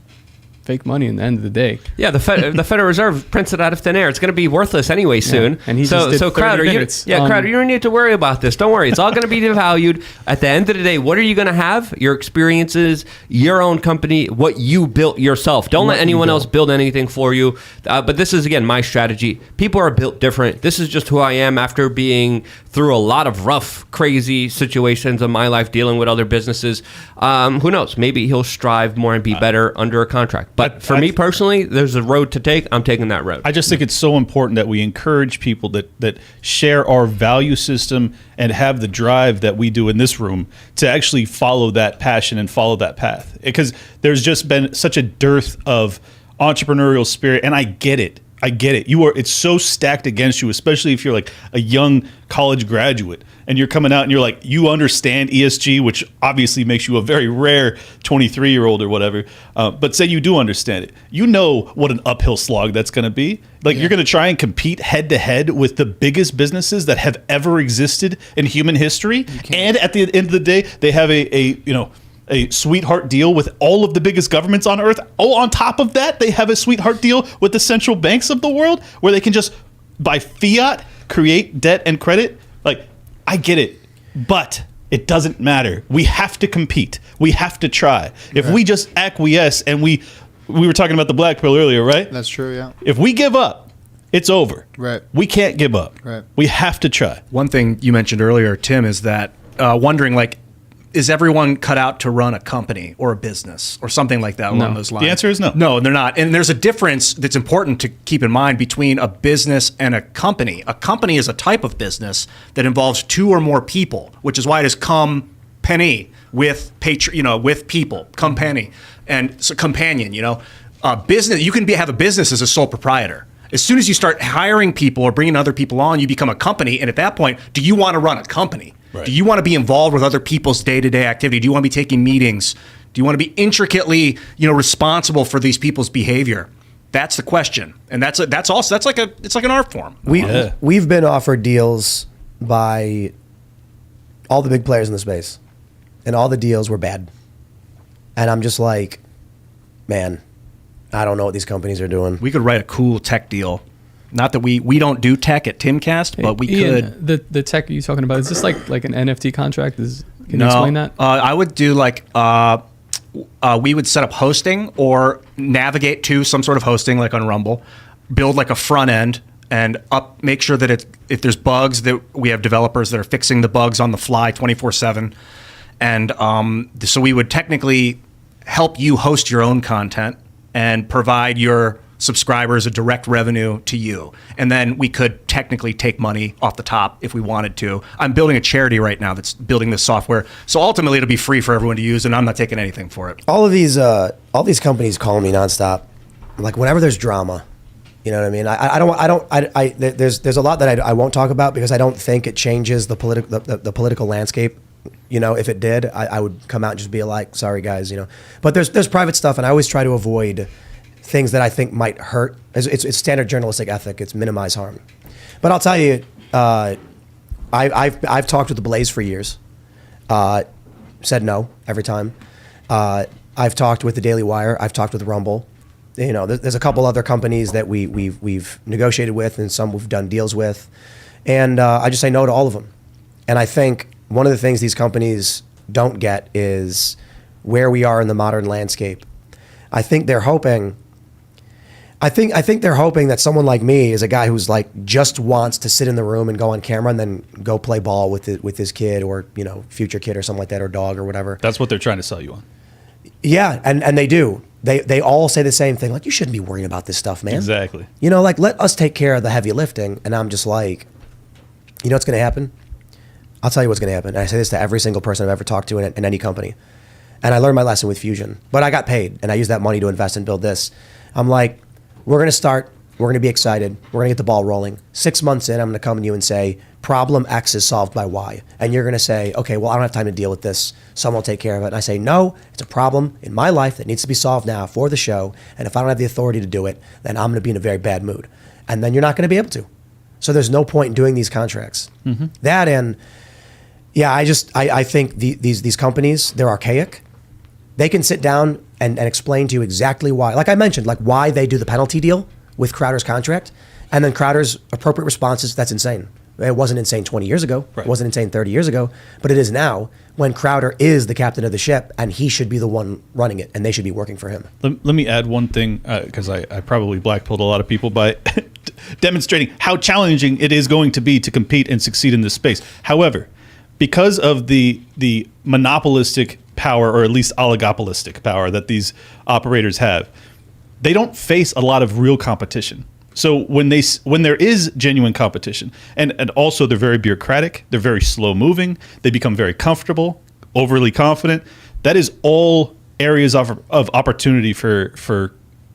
fake money in the end of the day. Yeah, the Federal Reserve prints it out of thin air. It's going to be worthless anyway soon. And he so just did so 30 Crowder, minutes. Crowder, you don't need to worry about this. Don't worry, it's all going to be devalued. At the end of the day, what are you going to have? Your experiences, your own company, what you built yourself. Don't let anyone else build anything for you. But this is again my strategy. People are built different. This is just who I am after being through a lot of rough, crazy situations in my life, dealing with other businesses. Who knows? Maybe he'll strive more and be better under a contract. But for me personally, there's a road to take. I'm taking that road. I just think it's so important that we encourage people that share our value system and have the drive that we do in this room to actually follow that passion and follow that path. Because there's just been such a dearth of entrepreneurial spirit, and I get it. It's so stacked against you, especially if you're like a young college graduate and you're coming out and you're like, you understand ESG, which obviously makes you a very rare 23-year-old or whatever. But say you do understand it. You know what an uphill slog that's going to be. Like you're going to try and compete head to head with the biggest businesses that have ever existed in human history. And at the end of the day, they have a sweetheart deal with all of the biggest governments on earth. Oh, on top of that, they have a sweetheart deal with the central banks of the world where they can just, by fiat, create debt and credit. Like, I get it, but it doesn't matter. We have to compete. We have to try. If we just acquiesce, and we were talking about the black pill earlier, right? That's true, yeah. If we give up, it's over. Right. We can't give up. Right. We have to try. One thing you mentioned earlier, Tim, is that wondering, like, is everyone cut out to run a company or a business or something like that along those lines? The answer is no. No, they're not. And there's a difference that's important to keep in mind between a business and a company. A company is a type of business that involves two or more people, which is why it is company with with people, company, and so companion. Business. You can have a business as a sole proprietor. As soon as you start hiring people or bringing other people on, you become a company. And at that point, do you want to run a company? Right. Do you want to be involved with other people's day-to-day activity? Do you want to be taking meetings? Do you want to be intricately, responsible for these people's behavior? That's the question, and it's like an art form. We've been offered deals by all the big players in the space, and all the deals were bad. And I'm just like, man, I don't know what these companies are doing. We could write a cool tech deal. Not that we don't do tech at Timcast, but we Ian, could. The tech you're talking about, is this like an NFT contract? Can you explain that? I would do we would set up hosting or navigate to some sort of hosting like on Rumble, build like a front end and make sure that if there's bugs, that we have developers that are fixing the bugs on the fly 24/7. And so we would technically help you host your own content and provide your subscribers a direct revenue to you. And then we could technically take money off the top if we wanted to. I'm building a charity right now that's building this software. So ultimately it'll be free for everyone to use and I'm not taking anything for it. All these companies call me nonstop. Like whenever there's drama, you know what I mean? There's a lot that I won't talk about because I don't think it changes the political landscape. If it did, I would come out and just be like, sorry guys, but there's private stuff and I always try to avoid things that I think might hurt. It's standard journalistic ethic. It's minimize harm. But I'll tell you, I've talked with the Blaze for years. Said no every time. I've talked with the Daily Wire. I've talked with Rumble. There's a couple other companies that we've negotiated with, and some we've done deals with, and I just say no to all of them. And I think one of the things these companies don't get is where we are in the modern landscape. I think they're hoping that someone like me is a guy who's like just wants to sit in the room and go on camera and then go play ball with his kid or future kid or something like that or dog or whatever. That's what they're trying to sell you on. Yeah, and they do. They all say the same thing. Like, you shouldn't be worrying about this stuff, man. Exactly. Like, let us take care of the heavy lifting. And I'm just like, what's going to happen? I'll tell you what's going to happen. And I say this to every single person I've ever talked to in any company. And I learned my lesson with Fusion. But I got paid, and I used that money to invest and build this. I'm like, we're going to start. We're going to be excited. We're going to get the ball rolling. 6 months in, I'm going to come to you and say, problem X is solved by Y. And you're going to say, okay, well, I don't have time to deal with this. Someone will take care of it. And I say, no, it's a problem in my life that needs to be solved now for the show. And if I don't have the authority to do it, then I'm going to be in a very bad mood. And then you're not going to be able to. So there's no point in doing these contracts. Mm-hmm. That and, yeah, I think these companies, they're archaic. They can sit down and explain to you exactly why, like I mentioned, like why they do the penalty deal with Crowder's contract. And then Crowder's appropriate response is, that's insane. It wasn't insane 20 years ago. Right. It wasn't insane 30 years ago. But it is now, when Crowder is the captain of the ship and he should be the one running it and they should be working for him. Let me add one thing, because I probably blackpilled a lot of people by demonstrating how challenging it is going to be to compete and succeed in this space. However, because of the monopolistic power, or at least oligopolistic power that these operators have, they don't face a lot of real competition. So when there is genuine competition, and also they're very bureaucratic, they're very slow moving, they become very comfortable, overly confident. That is all areas of opportunity for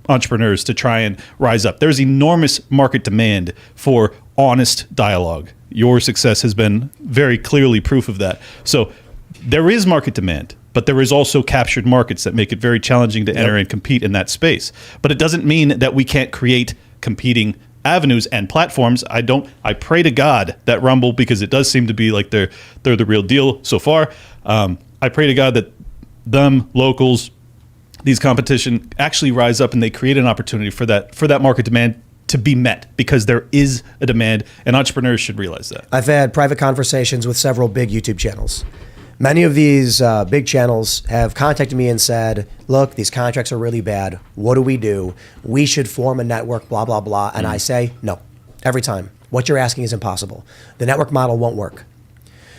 entrepreneurs to try and rise up. There's enormous market demand for honest dialogue. Your success has been very clearly proof of that. So there is market demand, but there is also captured markets that make it very challenging to enter and compete in that space. But it doesn't mean that we can't create competing avenues and platforms. I pray to God that Rumble, because it does seem to be like they're the real deal so far. I pray to God that them, locals, these competition actually rise up and they create an opportunity for that market demand to be met, because there is a demand, and entrepreneurs should realize that. I've had private conversations with several big YouTube channels. Many of these big channels have contacted me and said, look, these contracts are really bad. What do? We should form a network, blah, blah, blah. And I say, no, every time. What you're asking is impossible. The network model won't work.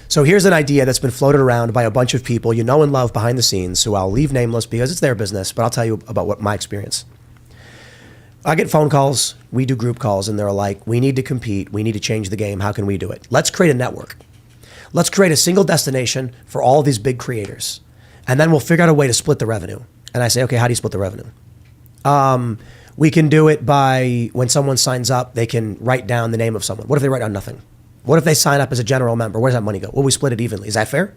So here's an idea that's been floated around by a bunch of people you know and love behind the scenes, who I'll leave nameless because it's their business, but I'll tell you about what my experience. I get phone calls, we do group calls, and they're like, we need to compete, we need to change the game, how can we do it? Let's create a network. Let's create a single destination for all these big creators, and then we'll figure out a way to split the revenue. And I say, okay, how do you split the revenue? We can do it by, when someone signs up, they can write down the name of someone. What if they write down nothing? What if they sign up as a general member? Where does that money go? Well, we split it evenly. Is that fair?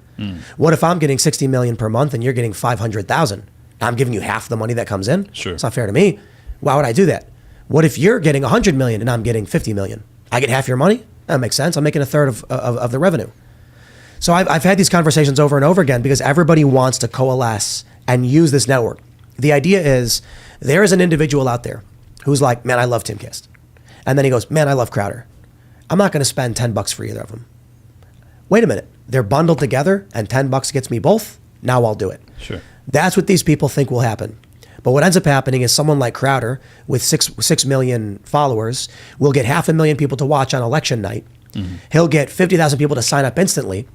What if I'm getting 60 million per month and you're getting 500,000? I'm giving you half the money that comes in? Sure. It's not fair to me. Why would I do that? What if you're getting 100 million and I'm getting 50 million? I get half your money? That makes sense. I'm making a third of the revenue. So I've had these conversations over and over again because everybody wants to coalesce and use this network. The idea is, there is an individual out there who's like, man, I love Timcast. And then he goes, man, I love Crowder. I'm not going to spend $10 for either of them. Wait a minute. They're bundled together and $10 gets me both. Now I'll do it. Sure. That's what these people think will happen. But what ends up happening is someone like Crowder with 6 million followers will get 500,000 people to watch on election night. Mm-hmm. He'll get 50,000 people to sign up instantly.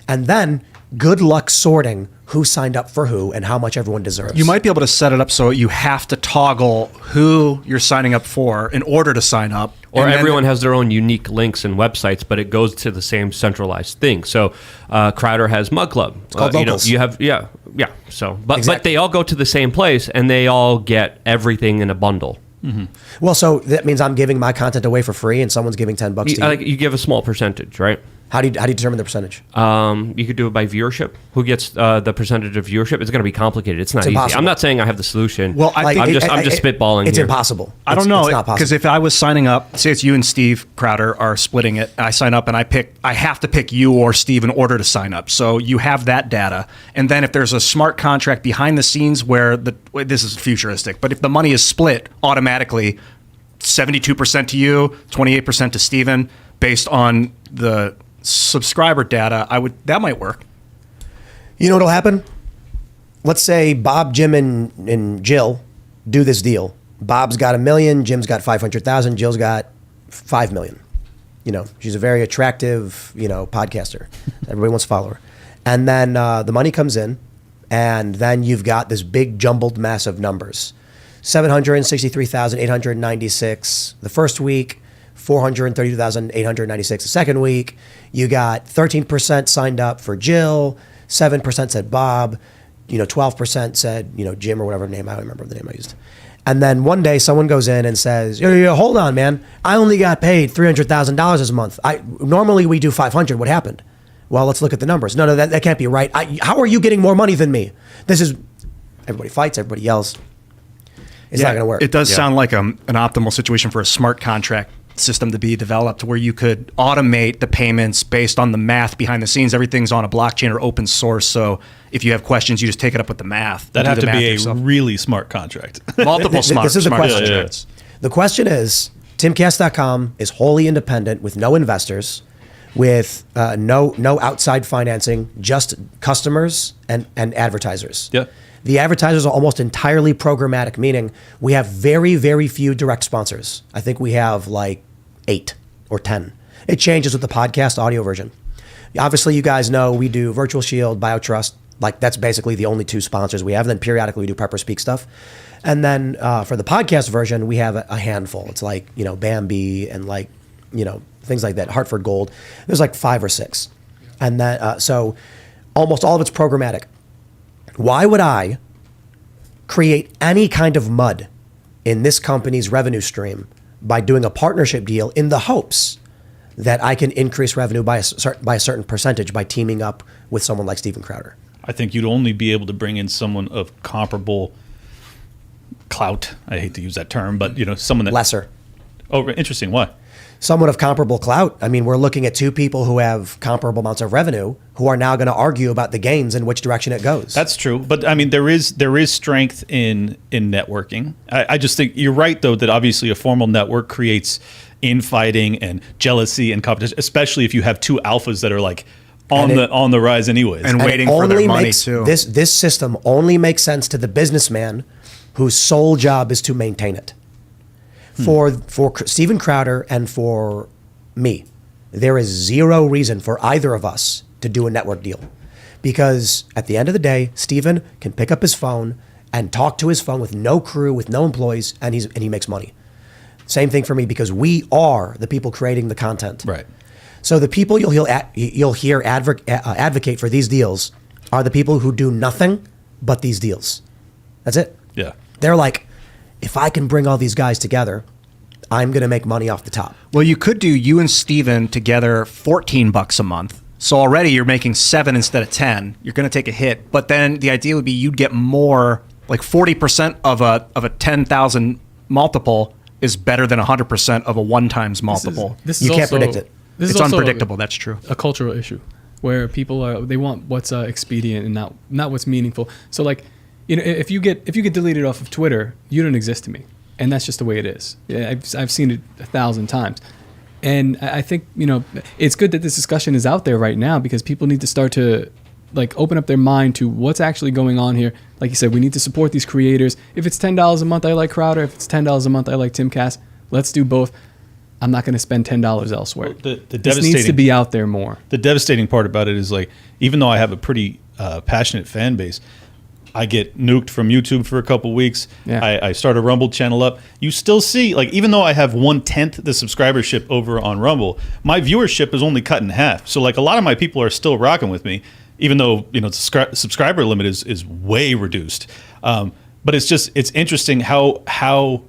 And then good luck sorting who signed up for who and how much everyone deserves. You might be able to set it up so you have to toggle who you're signing up for in order to sign up. Or everyone has their own unique links and websites, but it goes to the same centralized thing. So Crowder has Mug Club. It's called Locals. You have, yeah. So, but Exactly. they all go to the same place, and they all get everything in a bundle. Mm-hmm. Well, so that means I'm giving my content away for free and someone's giving $10 to you. You give a small percentage, right? How do you determine the percentage? You could do it by viewership. Who gets the percentage of viewership? It's going to be complicated. It's not easy. impossible. I'm not saying I have the solution. Well, I think I'm just spitballing. It's here. impossible. I don't know, It's not possible. because if I was signing up, say it's you and Steve Crowder are splitting it, and I sign up and I have to pick you or Steve in order to sign up. So you have that data. And then if there's a smart contract behind the scenes where this is futuristic, but if the money is split automatically, 72% to you, 28% to Steven, based on the subscriber data, that might work. You know what'll happen? Let's say Bob, Jim, and Jill do this deal. Bob's got $1 million, Jim's got 500,000, Jill's got 5 million. She's a very attractive, podcaster. Everybody wants to follow her. And then the money comes in, and then you've got this big jumbled mess of numbers. 763,896 the first week, 432,896 the second week. You got 13% signed up for Jill, 7% said Bob, 12% said, Jim or whatever name, I don't remember the name I used. And then one day someone goes in and says, hold on, man. I only got paid $300,000 this month. Normally we do 500. What happened? Well, let's look at the numbers. No, that can't be right. How are you getting more money than me? Everybody fights, everybody yells. It's not going to work. It does sound like an optimal situation for a smart contract system to be developed where you could automate the payments based on the math behind the scenes. Everything's on a blockchain or open source. So if you have questions, you just take it up with the math. That'd have Do to the math be a yourself. really smart contract. Multiple smart, This is the smart question. contracts. The question is, Timcast.com is wholly independent with no investors, with no outside financing, just customers and advertisers. Yeah. The advertisers are almost entirely programmatic, meaning we have very, very few direct sponsors. I think we have like 8 or 10. It changes with the podcast audio version. Obviously, you guys know we do Virtual Shield, BioTrust. Like that's basically the only 2 sponsors we have. And then periodically we do Pepper Speak stuff. And then for the podcast version, we have a handful. It's like, Bambi and like, things like that. Hartford Gold. There's like 5 or 6. And then, so almost all of it's programmatic. Why would I create any kind of mud in this company's revenue stream by doing a partnership deal in the hopes that I can increase revenue by a certain percentage by teaming up with someone like Steven Crowder? I think you'd only be able to bring in someone of comparable clout. I hate to use that term, but someone that Lesser. Oh, interesting. Why? Someone of comparable clout. I mean, we're looking at 2 people who have comparable amounts of revenue who are now going to argue about the gains and which direction it goes. That's true, but I mean, there is strength in networking. I just think you're right, though, that obviously a formal network creates infighting and jealousy and competition, especially if you have 2 alphas that are like on the rise, anyways. And And waiting it for their only money makes, too. This system only makes sense to the businessman whose sole job is to maintain it. For Steven Crowder and for me, there is 0 reason for either of us to do a network deal. Because at the end of the day, Steven can pick up his phone and talk to his phone with no crew, with no employees, and he makes money. Same thing for me, because we are the people creating the content. Right. So the people you'll hear advocate for these deals are the people who do nothing but these deals. That's it. Yeah. They're like, if I can bring all these guys together, I'm going to make money off the top. Well, you could do you and Steven together $14 a month. So already you're making 7 instead of 10. You're going to take a hit, but then the idea would be you'd get more, like 40% of a 10,000 multiple is better than 100% of a one times multiple. This is You can't also- predict it. This is It's also unpredictable. That's true. a cultural issue where people they want what's expedient and not what's meaningful. So like, if you get deleted off of Twitter, you don't exist to me, and that's just the way it is. Yeah, I've seen it 1,000 times, and I think it's good that this discussion is out there right now because people need to start to like open up their mind to what's actually going on here. Like you said, we need to support these creators. If it's $10 a month, I like Crowder. If it's $10 a month, I like Timcast. Let's do both. I'm not going to spend $10 elsewhere. The This needs to be out there more. The devastating part about it is like, even though I have a pretty passionate fan base, I get nuked from YouTube for a couple weeks. Yeah. I start a Rumble channel up. You still see, like, even though I have 1/10 the subscribership over on Rumble, my viewership is only cut in half. So like a lot of my people are still rocking with me, even though the subscriber limit is way reduced. But it's interesting how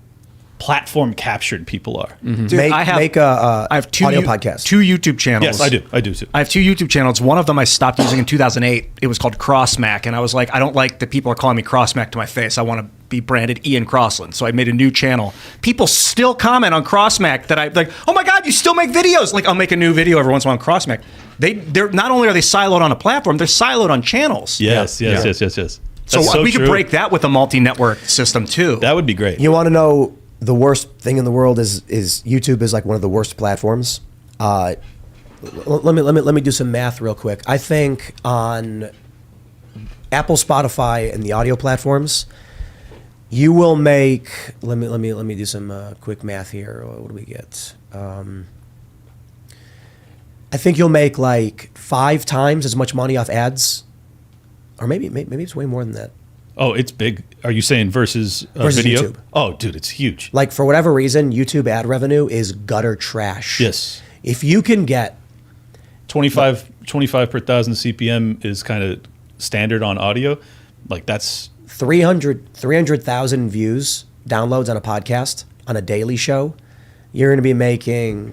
platform captured people are. Dude, Make I have 2 audio podcasts. 2 YouTube channels. Yes, I do too. I have 2 YouTube channels. One of them I stopped using in 2008. It was called CrossMac, and I was like, I don't like that people are calling me CrossMac to my face. I want to be branded Ian Crossland. So I made a new channel. People still comment on CrossMac that I like, oh my God, you still make videos. Like I'll make a new video every once in a while on CrossMac. They're not only are they siloed on a platform, they're siloed on channels. Yes. So, That's we could true. break that with a multi-network system too. That would be great. You want to know the worst thing in the world is YouTube is like one of the worst platforms. Let me do some math real quick. I think on Apple, Spotify, and the audio platforms, you will make. Let me do some quick math here. What do we get? I think you'll make like 5 times as much money off ads, or maybe it's way more than that. Oh, it's big. Are you saying versus video? YouTube. Oh, dude, it's huge. Like for whatever reason, YouTube ad revenue is gutter trash. Yes. If you can get 25 per 1,000 CPM is kind of standard on audio. Like that's 300,000 views, downloads on a podcast, on a daily show, you're going to be making,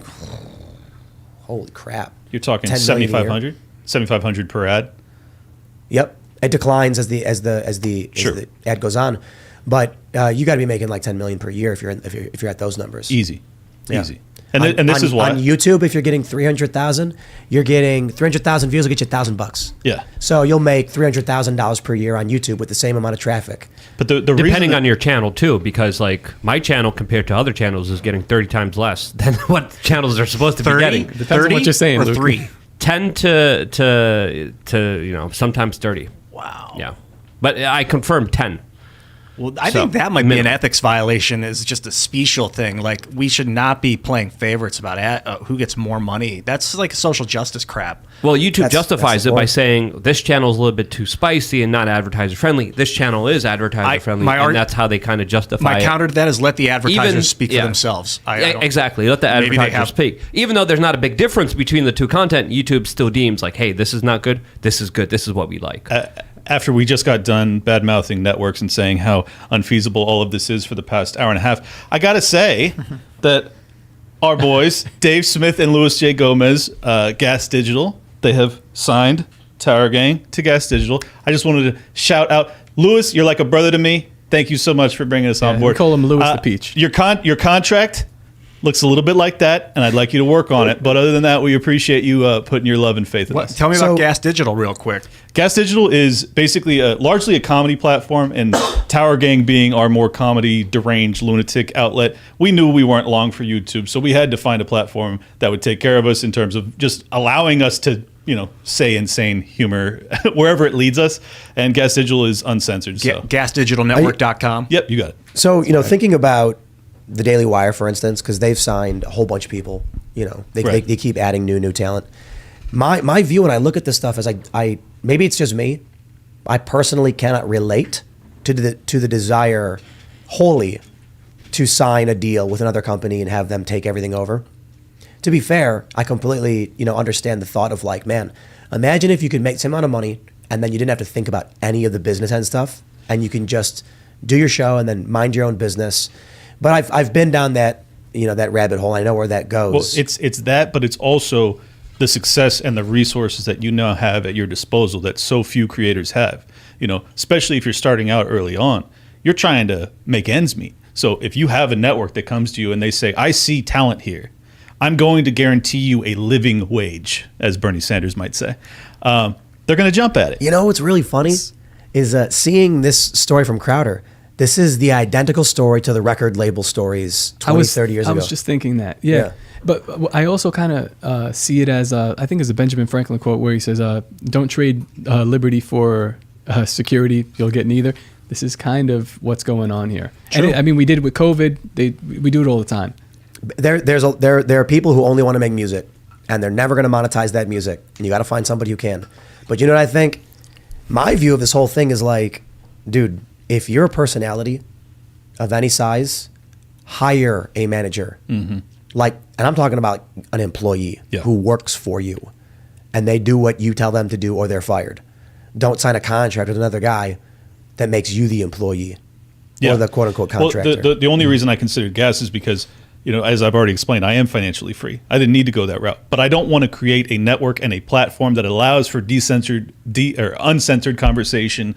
holy crap. you're talking 10 million a year. 7,500 per ad. Yep. It declines as the Sure. the ad goes on. But you got to be making like 10 million per year if you're at those numbers. Easy. Easy. And this is why. On YouTube, if you're getting 300,000, you're getting 300,000 views will get you $1,000. Yeah. So you'll make $300,000 per year on YouTube with the same amount of traffic. But the Depending on your channel too, because like my channel compared to other channels is getting 30 times less than what channels are supposed to be getting. Depends on what you're saying, or Luke. 3. 10 to sometimes 30. Wow. Yeah, but I confirmed 10. Well, I So, think that might be an minimum. ethics violation. Is just a special thing. Like we should not be playing favorites about who gets more money. That's like social justice crap. Well, YouTube That's justifies the it by point. saying this channel is a little bit too spicy and not advertiser friendly. This channel is advertiser friendly, and that's how they kind of justify My it. counter to that is let the advertisers Even- speak yeah. for themselves. Yeah, exactly. Let the Maybe they advertisers have- speak. Even though there's not a big difference between the two content, YouTube still deems like, hey, this is not good. This is good. This is what we like. After we just got done bad-mouthing networks and saying how unfeasible all of this is for the past hour and a half, I got to say that our boys, Dave Smith and Louis J. Gomez, Gas Digital, they have signed Tower Gang to Gas Digital. I just wanted to shout out, Louis, you're like a brother to me. Thank you so much for bringing us on Yeah, board. we call him Louis the Peach. Your contract looks a little bit like that, and I'd like you to work on it. But other than that, we appreciate you putting your love and faith in us. Tell me So- about Gas Digital real quick. Gas Digital is basically largely a comedy platform, and Tower Gang being our more comedy deranged lunatic outlet, we knew we weren't long for YouTube, so we had to find a platform that would take care of us in terms of just allowing us to, say insane humor wherever it leads us. And Gas Digital is uncensored. So, GasDigitalNetwork.com. yep, you got it. So, thinking about the Daily Wire, for instance, because they've signed a whole bunch of people, Right. they keep adding new talent. My view when I look at this stuff is I maybe it's just me. I personally cannot relate to the desire wholly to sign a deal with another company and have them take everything over. To be fair, I completely, understand the thought of like, man, imagine if you could make the same amount of money and then you didn't have to think about any of the business end stuff and you can just do your show and then mind your own business. But I've been down that, that rabbit hole. I know where that goes. Well, it's that, but it's also the success and the resources that you now have at your disposal that so few creators have. Especially if you're starting out early on, you're trying to make ends meet. So if you have a network that comes to you and they say, I see talent here, I'm going to guarantee you a living wage, as Bernie Sanders might say. They're going to jump at it. What's really funny is seeing this story from Crowder. This is the identical story to the record label stories 30 years ago. I was just thinking that. Yeah. But I also kind of see it as, I think it's a Benjamin Franklin quote where he says, don't trade liberty for security. You'll get neither. This is kind of what's going on here. True. And we did it with COVID. We do it all the time. There are people who only want to make music, and they're never going to monetize that music. And you got to find somebody who can. But you know what I think? My view of this whole thing is like, dude, if you're a personality of any size, hire a manager. Mm-hmm. And I'm talking about an employee who works for you, and they do what you tell them to do, or they're fired. Don't sign a contract with another guy that makes you the employee or the quote unquote contractor. Well, the only reason I considered Gas is because, as I've already explained, I am financially free. I didn't need to go that route, but I don't want to create a network and a platform that allows for uncensored conversation.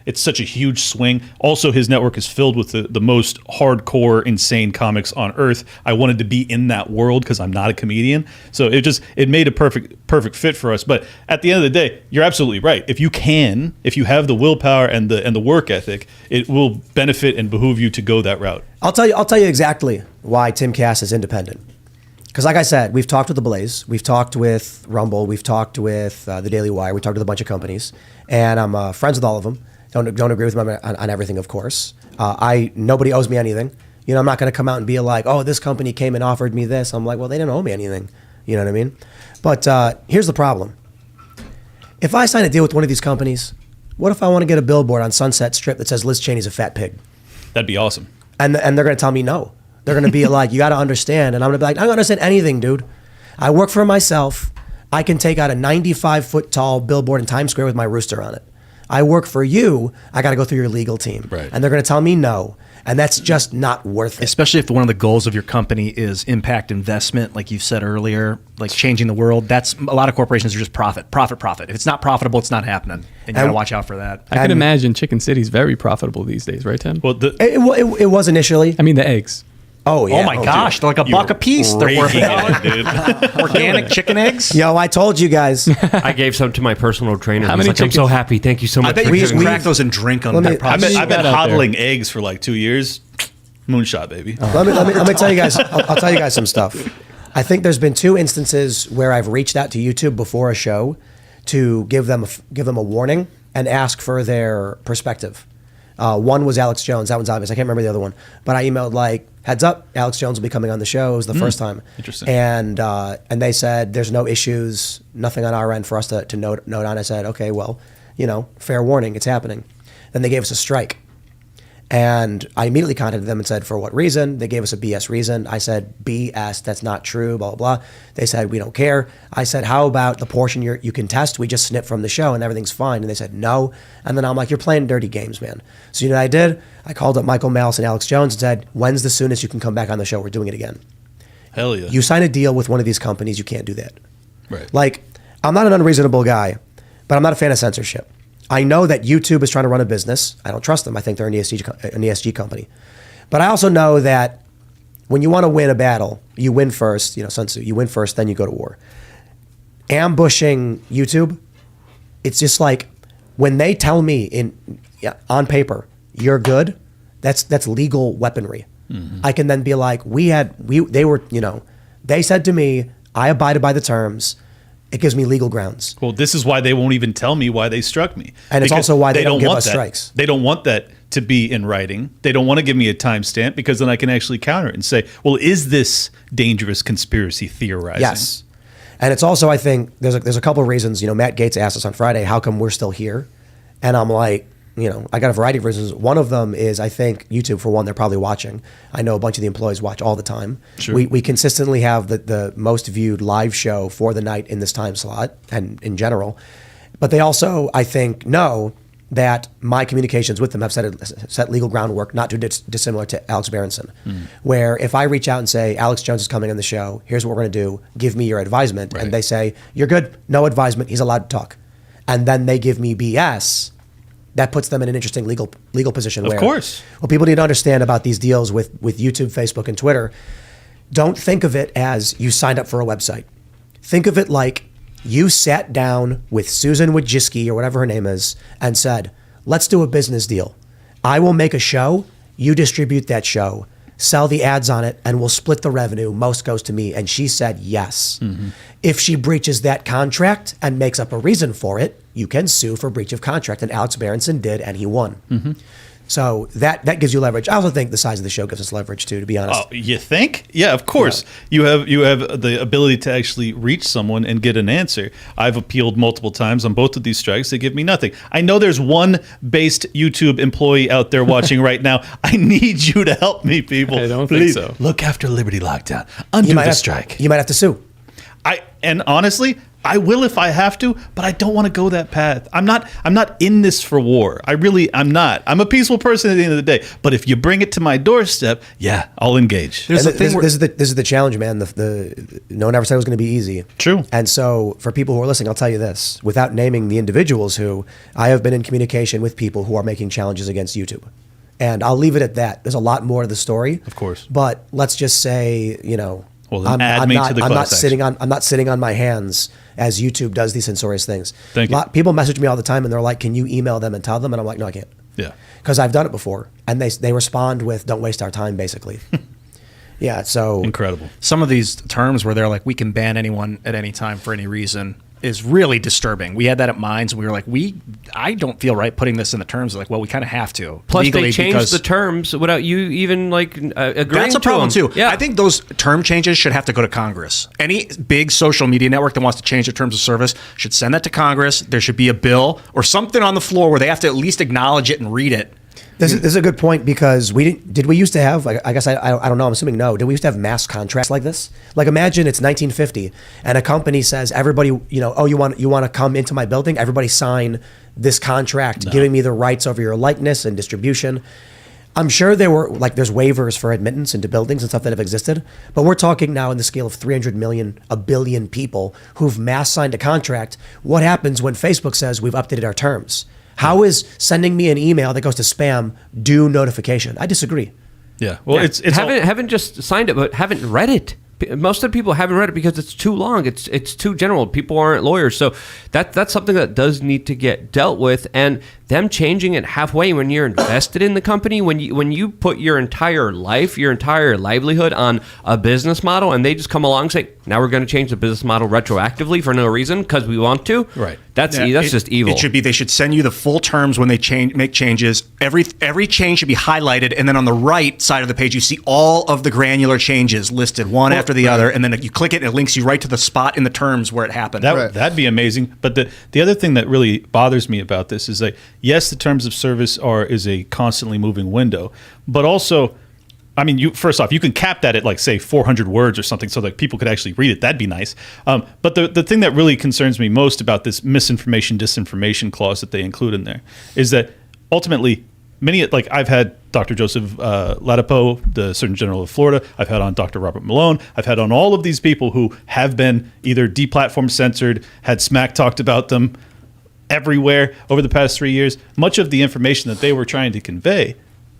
It's such a huge swing. Also, his network is filled with the most hardcore, insane comics on earth. I wanted to be in that world because I'm not a comedian. So it made a perfect fit for us. But at the end of the day, you're absolutely right. If you have the willpower and the work ethic, it will benefit and behoove you to go that route. I'll tell you exactly why Timcast is independent. Because like I said, we've talked with The Blaze, we've talked with Rumble, we've talked with The Daily Wire, we talked with a bunch of companies, and I'm friends with all of them. Don't agree with them on everything, of course. Nobody owes me anything. I'm not going to come out and be like, oh, this company came and offered me this. I'm like, well, they didn't owe me anything. You know what I mean? But here's the problem. If I sign a deal with one of these companies, what if I want to get a billboard on Sunset Strip that says Liz Cheney's a fat pig? That'd be awesome. And they're going to tell me no. They're going to be like, you got to understand. And I'm going to be like, I don't understand anything, dude. I work for myself. I can take out a 95-foot tall billboard in Times Square with my rooster on it. I work for you. I got to go through your legal team. Right. And they're going to tell me no. And that's just not worth it. Especially if one of the goals of your company is impact investment, like you said earlier, like changing the world. That's a lot of corporations are just profit. If it's not profitable, it's not happening. And you got to watch out for that. I can imagine Chicken City's very profitable these days, right, Tim? Well, It was initially. I mean, the eggs. Oh, yeah. Oh my gosh, they're like a buck a piece. They're worth $1. Organic chicken eggs. Yo, I told you guys. I gave some to my personal trainer. How He's many like, I'm so chickens? happy. Thank you so I much. bet for you just giving me-" crack those and drink them. Let me- That probably- I've been out there. hodling eggs for like 2 years. Moonshot, baby. Let me tell you guys. I'll tell you guys some stuff. I think there's been 2 instances where I've reached out to YouTube before a show to give them a warning and ask for their perspective. One was Alex Jones. That one's obvious. I can't remember the other one. But I emailed like, heads up, Alex Jones will be coming on the show. It was the first time. Interesting. And they said there's no issues, nothing on our end for us to note on. I said, okay, well, fair warning, it's happening. Then they gave us a strike. And I immediately contacted them and said, for what reason? They gave us a BS reason. I said, BS, that's not true, blah, blah, blah. They said, we don't care. I said, how about the portion you can test? We just snip from the show and everything's fine. And they said, no. And then I'm like, you're playing dirty games, man. So you know what I did? I called up Michael Malice and Alex Jones and said, when's the soonest you can come back on the show? We're doing it again. Hell yeah. You sign a deal with one of these companies, you can't do that. Right. Like, I'm not an unreasonable guy, but I'm not a fan of censorship. I know that YouTube is trying to run a business. I don't trust them. I think they're an ESG company. But I also know that when you want to win a battle, you win first. Sun Tzu, you win first, then you go to war. Ambushing YouTube, it's just like when they tell me on paper, you're good, that's legal weaponry. Mm-hmm. I can then be like, they said to me, I abided by the terms. It gives me legal grounds. Well, this is why they won't even tell me why they struck me. And it's Because also why they don't give want us that. strikes. They don't want that to be in writing. They don't want to give me a timestamp because then I can actually counter it and say, well, is this dangerous conspiracy theorizing? Yes. And it's also, I think, there's a couple of reasons. Matt Gaetz asked us on Friday, how come we're still here? And I'm like, I got a variety of reasons. One of them is, I think, YouTube, for one, they're probably watching. I know a bunch of the employees watch all the time. Sure. We consistently have the most viewed live show for the night in this time slot and in general. But they also, I think, know that my communications with them have set legal groundwork not too dissimilar to Alex Berenson, where if I reach out and say, Alex Jones is coming on the show, here's what we're going to do, give me your advisement. Right. And they say, you're good, no advisement, he's allowed to talk. And then they give me BS. That puts them in an interesting legal position. Of course. What people need to understand about these deals with YouTube, Facebook, and Twitter, don't think of it as you signed up for a website. Think of it like you sat down with Susan Wojcicki or whatever her name is and said, let's do a business deal. I will make a show, you distribute that show, sell the ads on it, and we'll split the revenue. Most goes to me. And she said yes. Mm-hmm. If she breaches that contract and makes up a reason for it, you can sue for breach of contract. And Alex Berenson did, and he won. Mm-hmm. So that gives you leverage. I also think the size of the show gives us leverage too, to be honest. Oh, you think? Yeah, of course. Yeah. You have the ability to actually reach someone and get an answer. I've appealed multiple times on both of these strikes. They give me nothing. I know there's one based YouTube employee out there watching right now. I need you to help me, people. I don't think Please so. Look after Liberty Lockdown. Undo the strike. You might have to sue. And honestly, I will if I have to, but I don't want to go that path. I'm not in this for war. I'm not. I'm a peaceful person at the end of the day. But if you bring it to my doorstep, yeah, I'll engage. This is the challenge, man. No one ever said it was going to be easy. True. And so for people who are listening, I'll tell you this, without naming the individuals who, I have been in communication with people who are making challenges against YouTube. And I'll leave it at that. There's a lot more to the story. Of course. But let's just say, Well, then add me to the class action. I'm not sitting on my hands as YouTube does these censorious things. Thank you. People message me all the time and they're like, can you email them and tell them? And I'm like, no, I can't. Yeah. Because I've done it before. And they respond with, don't waste our time, basically. Yeah, so. Incredible. Some of these terms where they're like, we can ban anyone at any time for any reason is really disturbing. We had that at Minds. We were like, I don't feel right putting this in the terms. Like, well, we kind of have to. Plus, legally they changed the terms without you even agreeing That's a to problem them. too. Yeah. I think those term changes should have to go to Congress. Any big social media network that wants to change their terms of service should send that to Congress. There should be a bill or something on the floor where they have to at least acknowledge it and read it. This is a good point because we used to have, I guess I don't know, I'm assuming no. Did we used to have mass contracts like this? Like imagine it's 1950 and a company says everybody, oh, you want to come into my building? Everybody sign this contract giving me the rights over your likeness and distribution. I'm sure there were there's waivers for admittance into buildings and stuff that have existed, but we're talking now in the scale of 300 million, a billion people who've mass signed a contract. What happens when Facebook says we've updated our terms? How is sending me an email that goes to spam due notification? I disagree. Yeah. Well, Yeah. it's haven't just signed it, but haven't read it. Most of the people haven't read it because it's too long. It's too general. People aren't lawyers, so that's something that does need to get dealt with. And them changing it halfway when you're invested in the company, when you put your entire life, your entire livelihood on a business model, and they just come along and say, now we're going to change the business model retroactively for no reason because we want to. Right. That's just evil. It should be. They should send you the full terms when they make changes. Every change should be highlighted, and then on the right side of the page, you see all of the granular changes listed one after the other, and then you click it, and it links you right to the spot in the terms where it happened. That'd be amazing. But the other thing that really bothers me about this is that, yes, the terms of service is a constantly moving window, but also, I mean, first off, you can cap that at, like, say 400 words or something so that people could actually read it. That'd be nice. But the thing that really concerns me most about this misinformation, disinformation clause that they include in there is that ultimately I've had Dr. Joseph Ladapo, the Surgeon General of Florida. I've had on Dr. Robert Malone. I've had on all of these people who have been either deplatformed, censored, had smack talked about them everywhere over the past 3 years. Much of the information that they were trying to convey,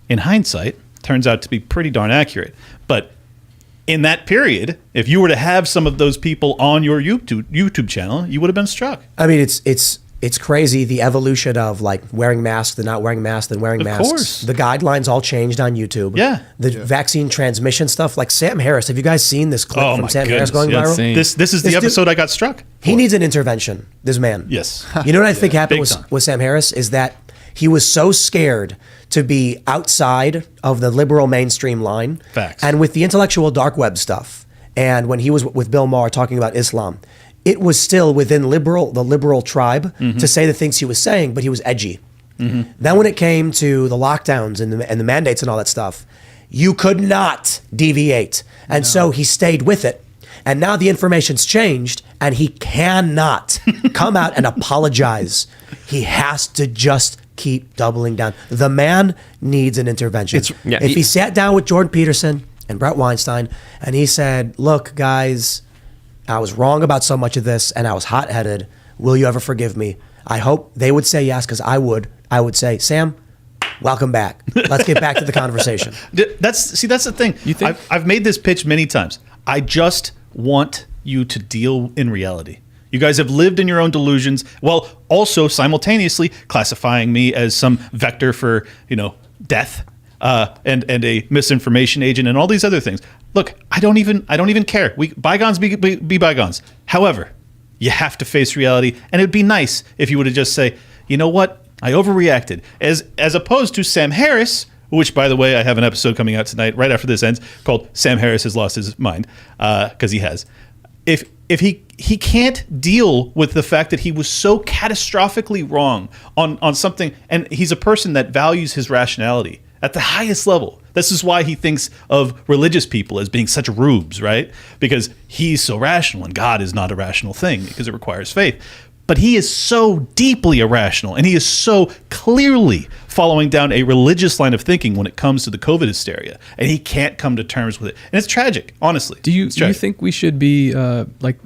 in hindsight, turns out to be pretty darn accurate. But in that period, if you were to have some of those people on your YouTube channel, you would have been struck. I mean, it's crazy, the evolution of, like, wearing masks, then not wearing masks, then wearing masks. Course. The guidelines all changed on YouTube. Yeah. The vaccine transmission stuff, like Sam Harris. Have you guys seen this clip from Sam Harris going viral? insane. This is the This dude- episode I got struck. He needs an intervention, this man. Yes. You know what I think happened Big time. with Sam Harris is that he was so scared to be outside of the liberal mainstream line. Facts. And with the intellectual dark web stuff, and when he was with Bill Maher talking about Islam, it was still within the liberal tribe to say the things he was saying, but he was edgy. Then when it came to the lockdowns and the mandates and all that stuff, you could not deviate. And so he stayed with it. And now the information's changed, and he cannot come out and apologize. He has to just keep doubling down. The man needs an intervention. If he sat down with Jordan Peterson and Brett Weinstein, and he said, look, guys, I was wrong about so much of this, and I was hot-headed. Will you ever forgive me? I hope they would say yes, because I would. I would say, Sam, welcome back. Let's get back to the conversation. That's the thing. You think- I've made this pitch many times. I just want you to deal in reality. You guys have lived in your own delusions, while also simultaneously classifying me as some vector for, death and a misinformation agent and all these other things. Look, I don't even care. Bygones be bygones. However, you have to face reality, and it'd be nice if you would have just say, you know what, I overreacted, as opposed to Sam Harris, which, by the way, I have an episode coming out tonight right after this ends called "Sam Harris Has Lost His Mind," because he has. If he can't deal with the fact that he was so catastrophically wrong on something, and he's a person that values his rationality at the highest level. This is why he thinks of religious people as being such rubes, right? Because he's so rational, and God is not a rational thing because it requires faith. But he is so deeply irrational, and he is so clearly following down a religious line of thinking when it comes to the COVID hysteria, and he can't come to terms with it. And it's tragic, honestly. Do you think we should be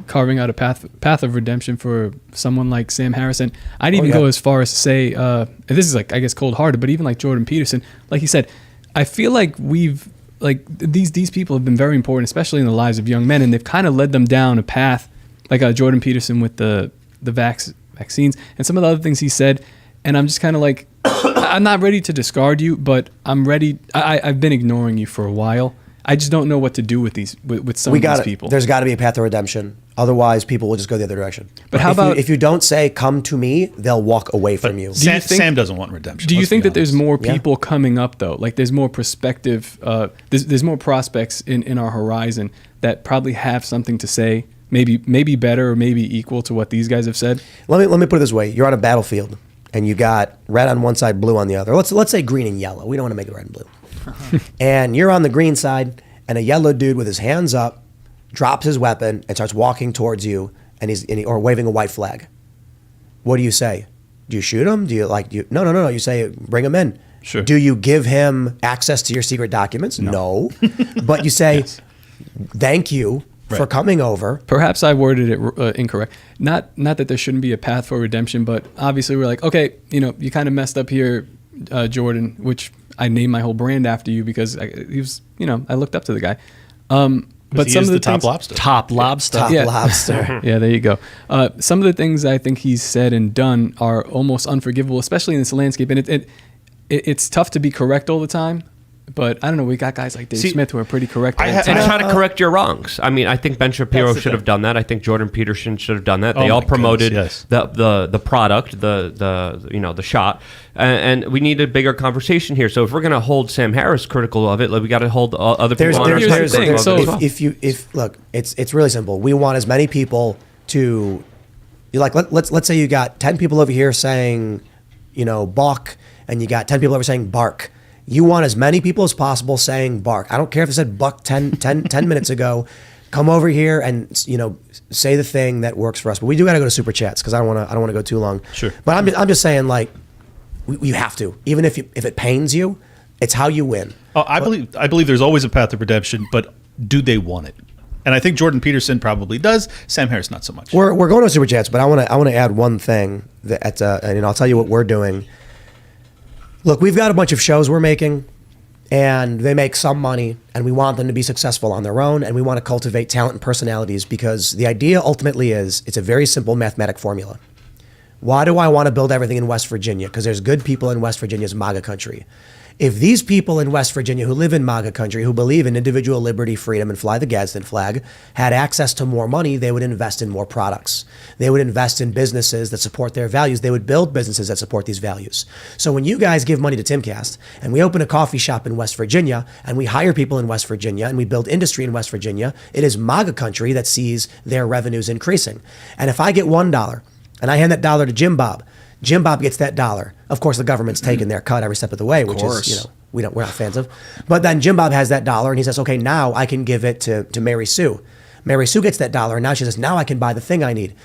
carving out a path of redemption for someone like Sam Harris? And I'd even go as far as to say, and this is like, I guess, cold-hearted, but even like Jordan Peterson, like he said, I feel like these people have been very important, especially in the lives of young men, and they've kind of led them down a path, like Jordan Peterson with the vaccines and some of the other things he said. And I'm just kind of like, I'm not ready to discard you, but I'm ready. I've been ignoring you for a while. I just don't know what to do with some of these people. There's got to be a path of redemption. Otherwise, people will just go the other direction. But how about if you don't say, come to me, they'll walk away from you. Sam doesn't want redemption. Do you think that there's more Yeah. people coming up, though? Like there's more perspective, there's more prospects in our horizon that probably have something to say, maybe better or maybe equal to what these guys have said? Let me put it this way. You're on a battlefield, and you got red on one side, blue on the other. Let's say green and yellow. We don't want to make it red and blue. And you're on the green side, and a yellow dude with his hands up drops his weapon and starts walking towards you, or waving a white flag. What do you say? Do you shoot him? No. You say, bring him in. Sure. Do you give him access to your secret documents? No. But you say, thank you for coming over. Perhaps I worded it incorrect. Not that there shouldn't be a path for redemption, but obviously we're like, okay, you kind of messed up here, Jordan, which I named my whole brand after you because he was, I looked up to the guy. But He some is of the top things, lobster. Top lobster. Top Yeah. lobster. yeah, there you go. Some of the things I think he's said and done are almost unforgivable, especially in this landscape. And it's tough to be correct all the time. But I don't know. We got guys like Dave See, Smith who are pretty correct. I all ha- the time. And try to correct your wrongs. I mean, I think Ben Shapiro That's the should have thing. done that. I think Jordan Peterson should have done that. They Oh all my promoted goodness, the product, the shot, and we need a bigger conversation here. So if we're going to hold Sam Harris critical of it, like, we got to hold other There's, people on our there's, side there's, thing. critical of it So- as well. if look, it's really simple. We want as many people to, let's say you got 10 people over here saying, balk, and you got 10 people over saying bark. You want as many people as possible saying bark. I don't care if it said buck 10 minutes ago. Come over here and say the thing that works for us. But we do got to go to super chats because I don't want to go too long. Sure. But I'm just saying, like, you have to, even if it pains you, it's how you win. Oh, I believe there's always a path of redemption, but do they want it? And I think Jordan Peterson probably does. Sam Harris not so much. We're going to super chats, but I want to add one thing that and I'll tell you what we're doing. Look, we've got a bunch of shows we're making, and they make some money, and we want them to be successful on their own, and we want to cultivate talent and personalities because the idea ultimately is it's a very simple mathematic formula. Why do I want to build everything in West Virginia? Because there's good people in West Virginia's MAGA country. If these people in West Virginia who live in MAGA country, who believe in individual liberty, freedom, and fly the Gadsden flag, had access to more money, they would invest in more products. They would invest in businesses that support their values. They would build businesses that support these values. So when you guys give money to Timcast, and we open a coffee shop in West Virginia, and we hire people in West Virginia, and we build industry in West Virginia, it is MAGA country that sees their revenues increasing. And if I get $1, and I hand that dollar to Jim Bob gets that dollar. Of course, the government's taking their cut every step of the way, which is, we're not fans of. But then Jim Bob has that dollar and he says, okay, now I can give it to Mary Sue. Mary Sue gets that dollar and now she says, now I can buy the thing I need.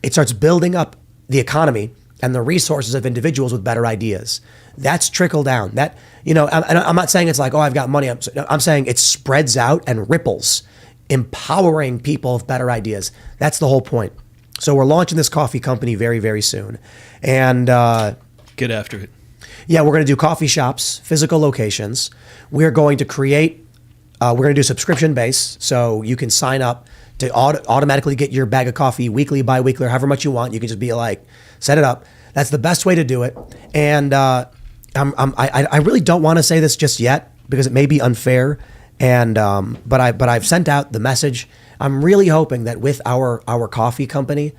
It starts building up the economy and the resources of individuals with better ideas. That's trickle down. That, I'm not saying it's like, oh, I've got money. I'm saying it spreads out and ripples, empowering people with better ideas. That's the whole point. So we're launching this coffee company very, very soon. And Get after it. yeah, we're going to do coffee shops, physical locations. We're going to create, we're going to do subscription base. So you can sign up to automatically get your bag of coffee weekly, bi-weekly, or however much you want. You can just be like, set it up. That's the best way to do it. And I really don't want to say this just yet because it may be unfair. And but I've sent out the message. I'm really hoping that with our coffee company,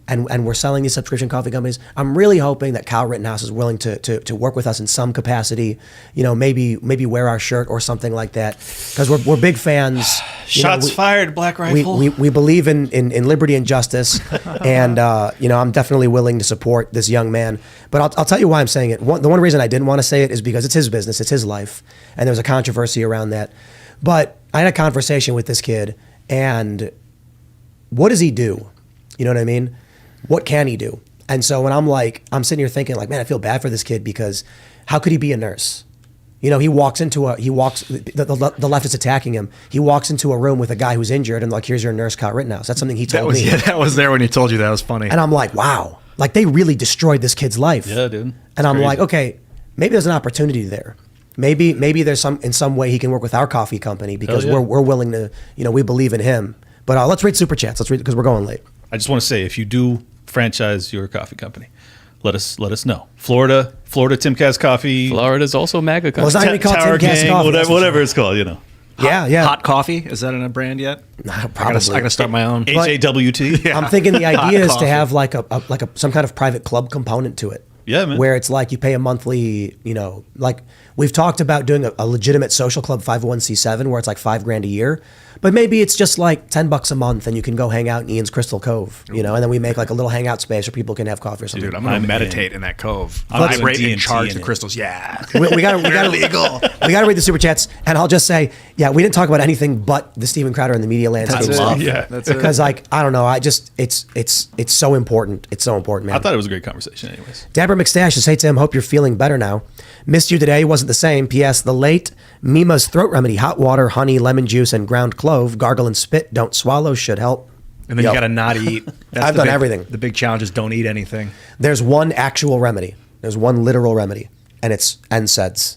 and we're selling these subscription coffee companies, I'm really hoping that Kyle Rittenhouse is willing to work with us in some capacity. Maybe wear our shirt or something like that, because we're big fans. Shots fired, Black Rifle. We believe in liberty and justice, and I'm definitely willing to support this young man. But I'll tell you why I'm saying it. The one reason I didn't want to say it is because it's his business, it's his life, and there was a controversy around that. But I had a conversation with this kid, and what does he do? You know what I mean? What can he do? And so when I'm sitting here thinking like, man, I feel bad for this kid because how could he be a nurse? The left is attacking him. He walks into a room with a guy who's injured and like, here's your nurse, Kyle Rittenhouse. That's something he told me. That was there when he told you that. It was funny. And I'm like, wow, like they really destroyed this kid's life. Yeah, dude. And I'm crazy. like, okay, maybe there's an opportunity there. Maybe there's in some way he can work with our coffee company because Hell yeah. we're willing to, we believe in him. But let's read super chats. Let's read because we're going late. I just want to say, if you do franchise your coffee company, let us know. Florida Timcast Coffee, Florida's also MAGA Well, it's country. not gonna be called Tower Timcast Gang, Coffee, that's for whatever it's called, Yeah. Hot coffee? Is that in a brand yet? Probably. I gotta start my own. HAWT. I'm thinking the idea is coffee. to have like some kind of private club component to it. Yeah, man. Where it's like you pay a monthly, like we've talked about doing a legitimate social club 501c7 where it's like $5,000 a year, but maybe it's just like $10 a month and you can go hang out in Ian's Crystal Cove, and then we make like a little hangout space where people can have coffee or something. Dude, I'm gonna I'm meditate in that cove. I'm I doing rate and DMT charge in the it. crystals. Yeah. we gotta read the super chats, and I'll just say, yeah, we didn't talk about anything but the Steven Crowder and the media landscape That's it. stuff. Yeah. That's it. Because I don't know, it's so important. It's so important, man. I thought it was a great conversation anyways. Deborah McStash says, hey Tim, hope you're feeling better now. Missed you today, wasn't the same. P.S. The late Mima's throat remedy, hot water, honey, lemon juice, and ground clove, gargle and spit, don't swallow, should help. And then Yo. you gotta not eat. That's I've the done big- everything. The big challenge is don't eat anything. There's one actual remedy. There's one literal remedy, and it's NSAIDs.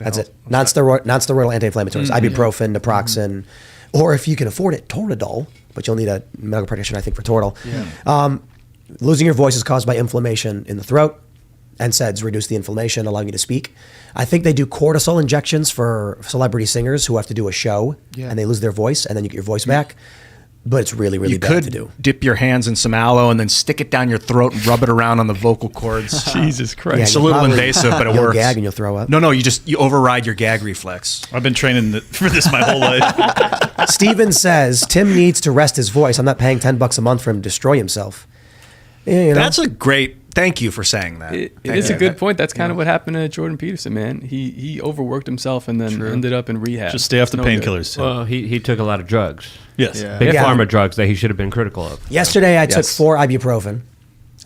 That's it. Non-steroidal anti-inflammatories, ibuprofen, naproxen, or if you can afford it, Toradol, but you'll need a medical practitioner, I think, for Toradol. Yeah. Losing your voice is caused by inflammation in the throat. NSAIDs reduce the inflammation, allowing you to speak. I think they do cortisol injections for celebrity singers who have to do a show and they lose their voice, and then you get your voice back. But it's really, really bad to do. Dip your hands in some aloe and then stick it down your throat and rub it around on the vocal cords. Jesus Christ. Yeah, It's a little invasive, but it You'll works. gag and you'll throw up. No, you override your gag reflex. I've been training for this my whole life. Steven says, Tim needs to rest his voice. I'm not paying $10 a month for him to destroy himself. Yeah, you know? That's a great. Thank you for saying that. It Thank is you. a good point. That's kind of what happened to Jordan Peterson, man. He overworked himself and then ended up in rehab. Just stay off the No good. painkillers. Tim. Well, he took a lot of drugs. Yes. Yeah. Big Yeah. pharma drugs that he should have been critical of. Yesterday, I took Yes. 4 ibuprofen.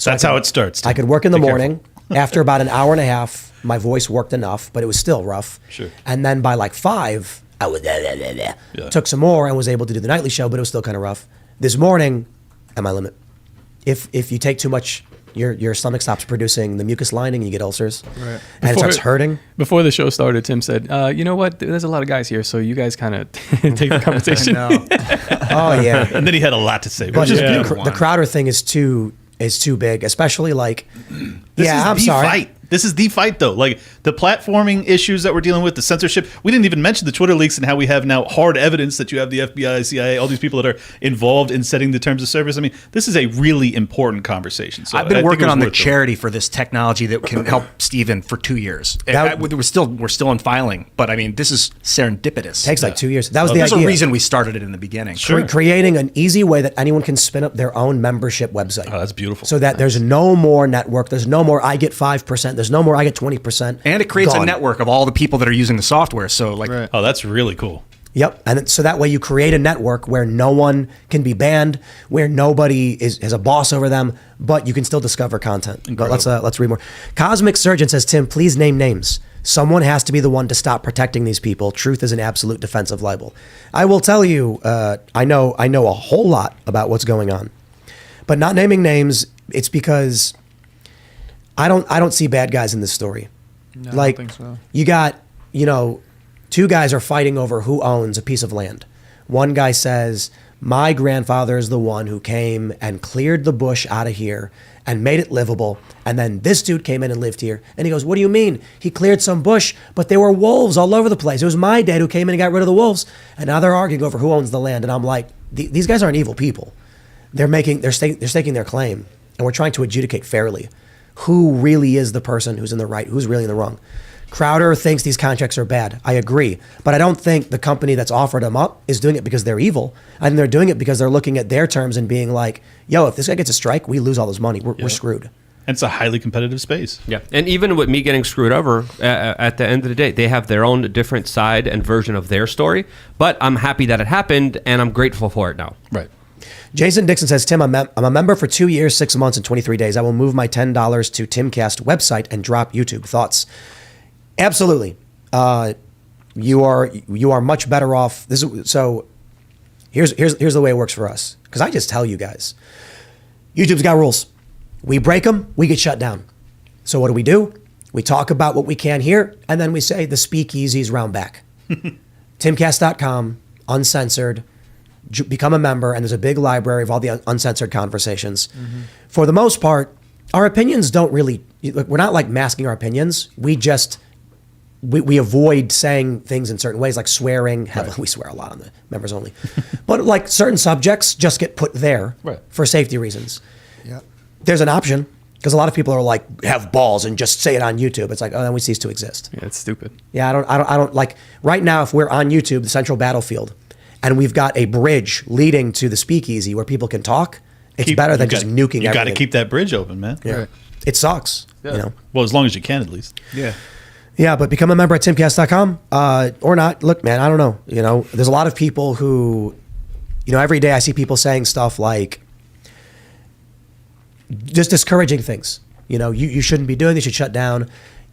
That's how it starts. Tim. I could work in the Be careful. morning. After about an hour and a half, my voice worked enough, but it was still rough. Sure. And then by like 5, I was took some more and was able to do the nightly show, but it was still kind of rough. This morning, at my limit. If you take too much, your stomach stops producing the mucus lining, and you get ulcers, and it starts hurting. Before the show started, Tim said, you know what? There's a lot of guys here, so you guys kind of take the conversation. Oh yeah. And then he had a lot to say. But Which is the, beautiful. the Crowder thing is too big, especially like. This is I'm the sorry. fight. This is the fight, though. Like the platforming issues that we're dealing with, the censorship. We didn't even mention the Twitter leaks and how we have now hard evidence that you have the FBI, CIA, all these people that are involved in setting the terms of service. I mean, this is a really important conversation. So I've I been think it working was on the worth it. charity for this technology that can help Steven for 2 years. We're still in filing, but I mean, this is serendipitous. Takes like 2 years. That was the There's idea. a reason we started it in the beginning. Creating an easy way that anyone can spin up their own membership website. Oh, that's beautiful. So that there's no more network. There's no more I get 5%. There's no more I get 20%. And it creates Gone. a network of all the people that are using the software. So like, Oh, that's really cool. Yep. And so that way you create a network where no one can be banned, where nobody has a boss over them, but you can still discover content. But let's read more. Cosmic Surgeon says, Tim, please name names. Someone has to be the one to stop protecting these people. Truth is an absolute defense of libel. I will tell you, I know a whole lot about what's going on, but not naming names. It's because I don't see bad guys in this story. No, Like I don't think so. you got, 2 guys are fighting over who owns a piece of land. One guy says, my grandfather is the one who came and cleared the bush out of here and made it livable. And then this dude came in and lived here. And he goes, what do you mean? He cleared some bush, but there were wolves all over the place. It was my dad who came in and got rid of the wolves. And now they're arguing over who owns the land. And I'm like, these guys aren't evil people. They're staking their claim. And we're trying to adjudicate fairly who really is the person who's in the right, who's really in the wrong. Crowder thinks these contracts are bad. I agree. But I don't think the company that's offered them up is doing it because they're evil. I think they're doing it because they're looking at their terms and being like, yo, if this guy gets a strike, we lose all this money. We're screwed. And it's a highly competitive space. Yeah, and even with me getting screwed over, at the end of the day, they have their own different side and version of their story. But I'm happy that it happened, and I'm grateful for it now. Right. Jason Dixon says, Tim, I'm a member for 2 years, 6 months, and 23 days. I will move my $10 to Timcast website and drop YouTube. Thoughts? Absolutely. You are much better off. So here's the way it works for us. Because I just tell you guys, YouTube's got rules. We break them, we get shut down. So what do? We talk about what we can hear, and then we say the speakeasies round back. Timcast.com, uncensored. Become a member, and there's a big library of all the uncensored conversations. Mm-hmm. For the most part, our opinions don't really. We're not like masking our opinions. We just we avoid saying things in certain ways, like swearing. Right. We swear a lot on the members only, but like certain subjects just get put there for safety reasons. Yeah, there's an option because a lot of people are like have balls and just say it on YouTube. It's like, oh, then we cease to exist. Yeah, it's stupid. Yeah, I don't like right now. If we're on YouTube, the central battlefield, and we've got a bridge leading to the speakeasy where people can talk, it's better than just nuking everything. You got to keep that bridge open, man. Yeah. Right. It sucks, Well, as long as you can, at least. Yeah. Yeah, but become a member at timcast.com or not. Look, man, I don't know. There's a lot of people who, every day I see people saying stuff like just discouraging things. You shouldn't be doing this. You should shut down.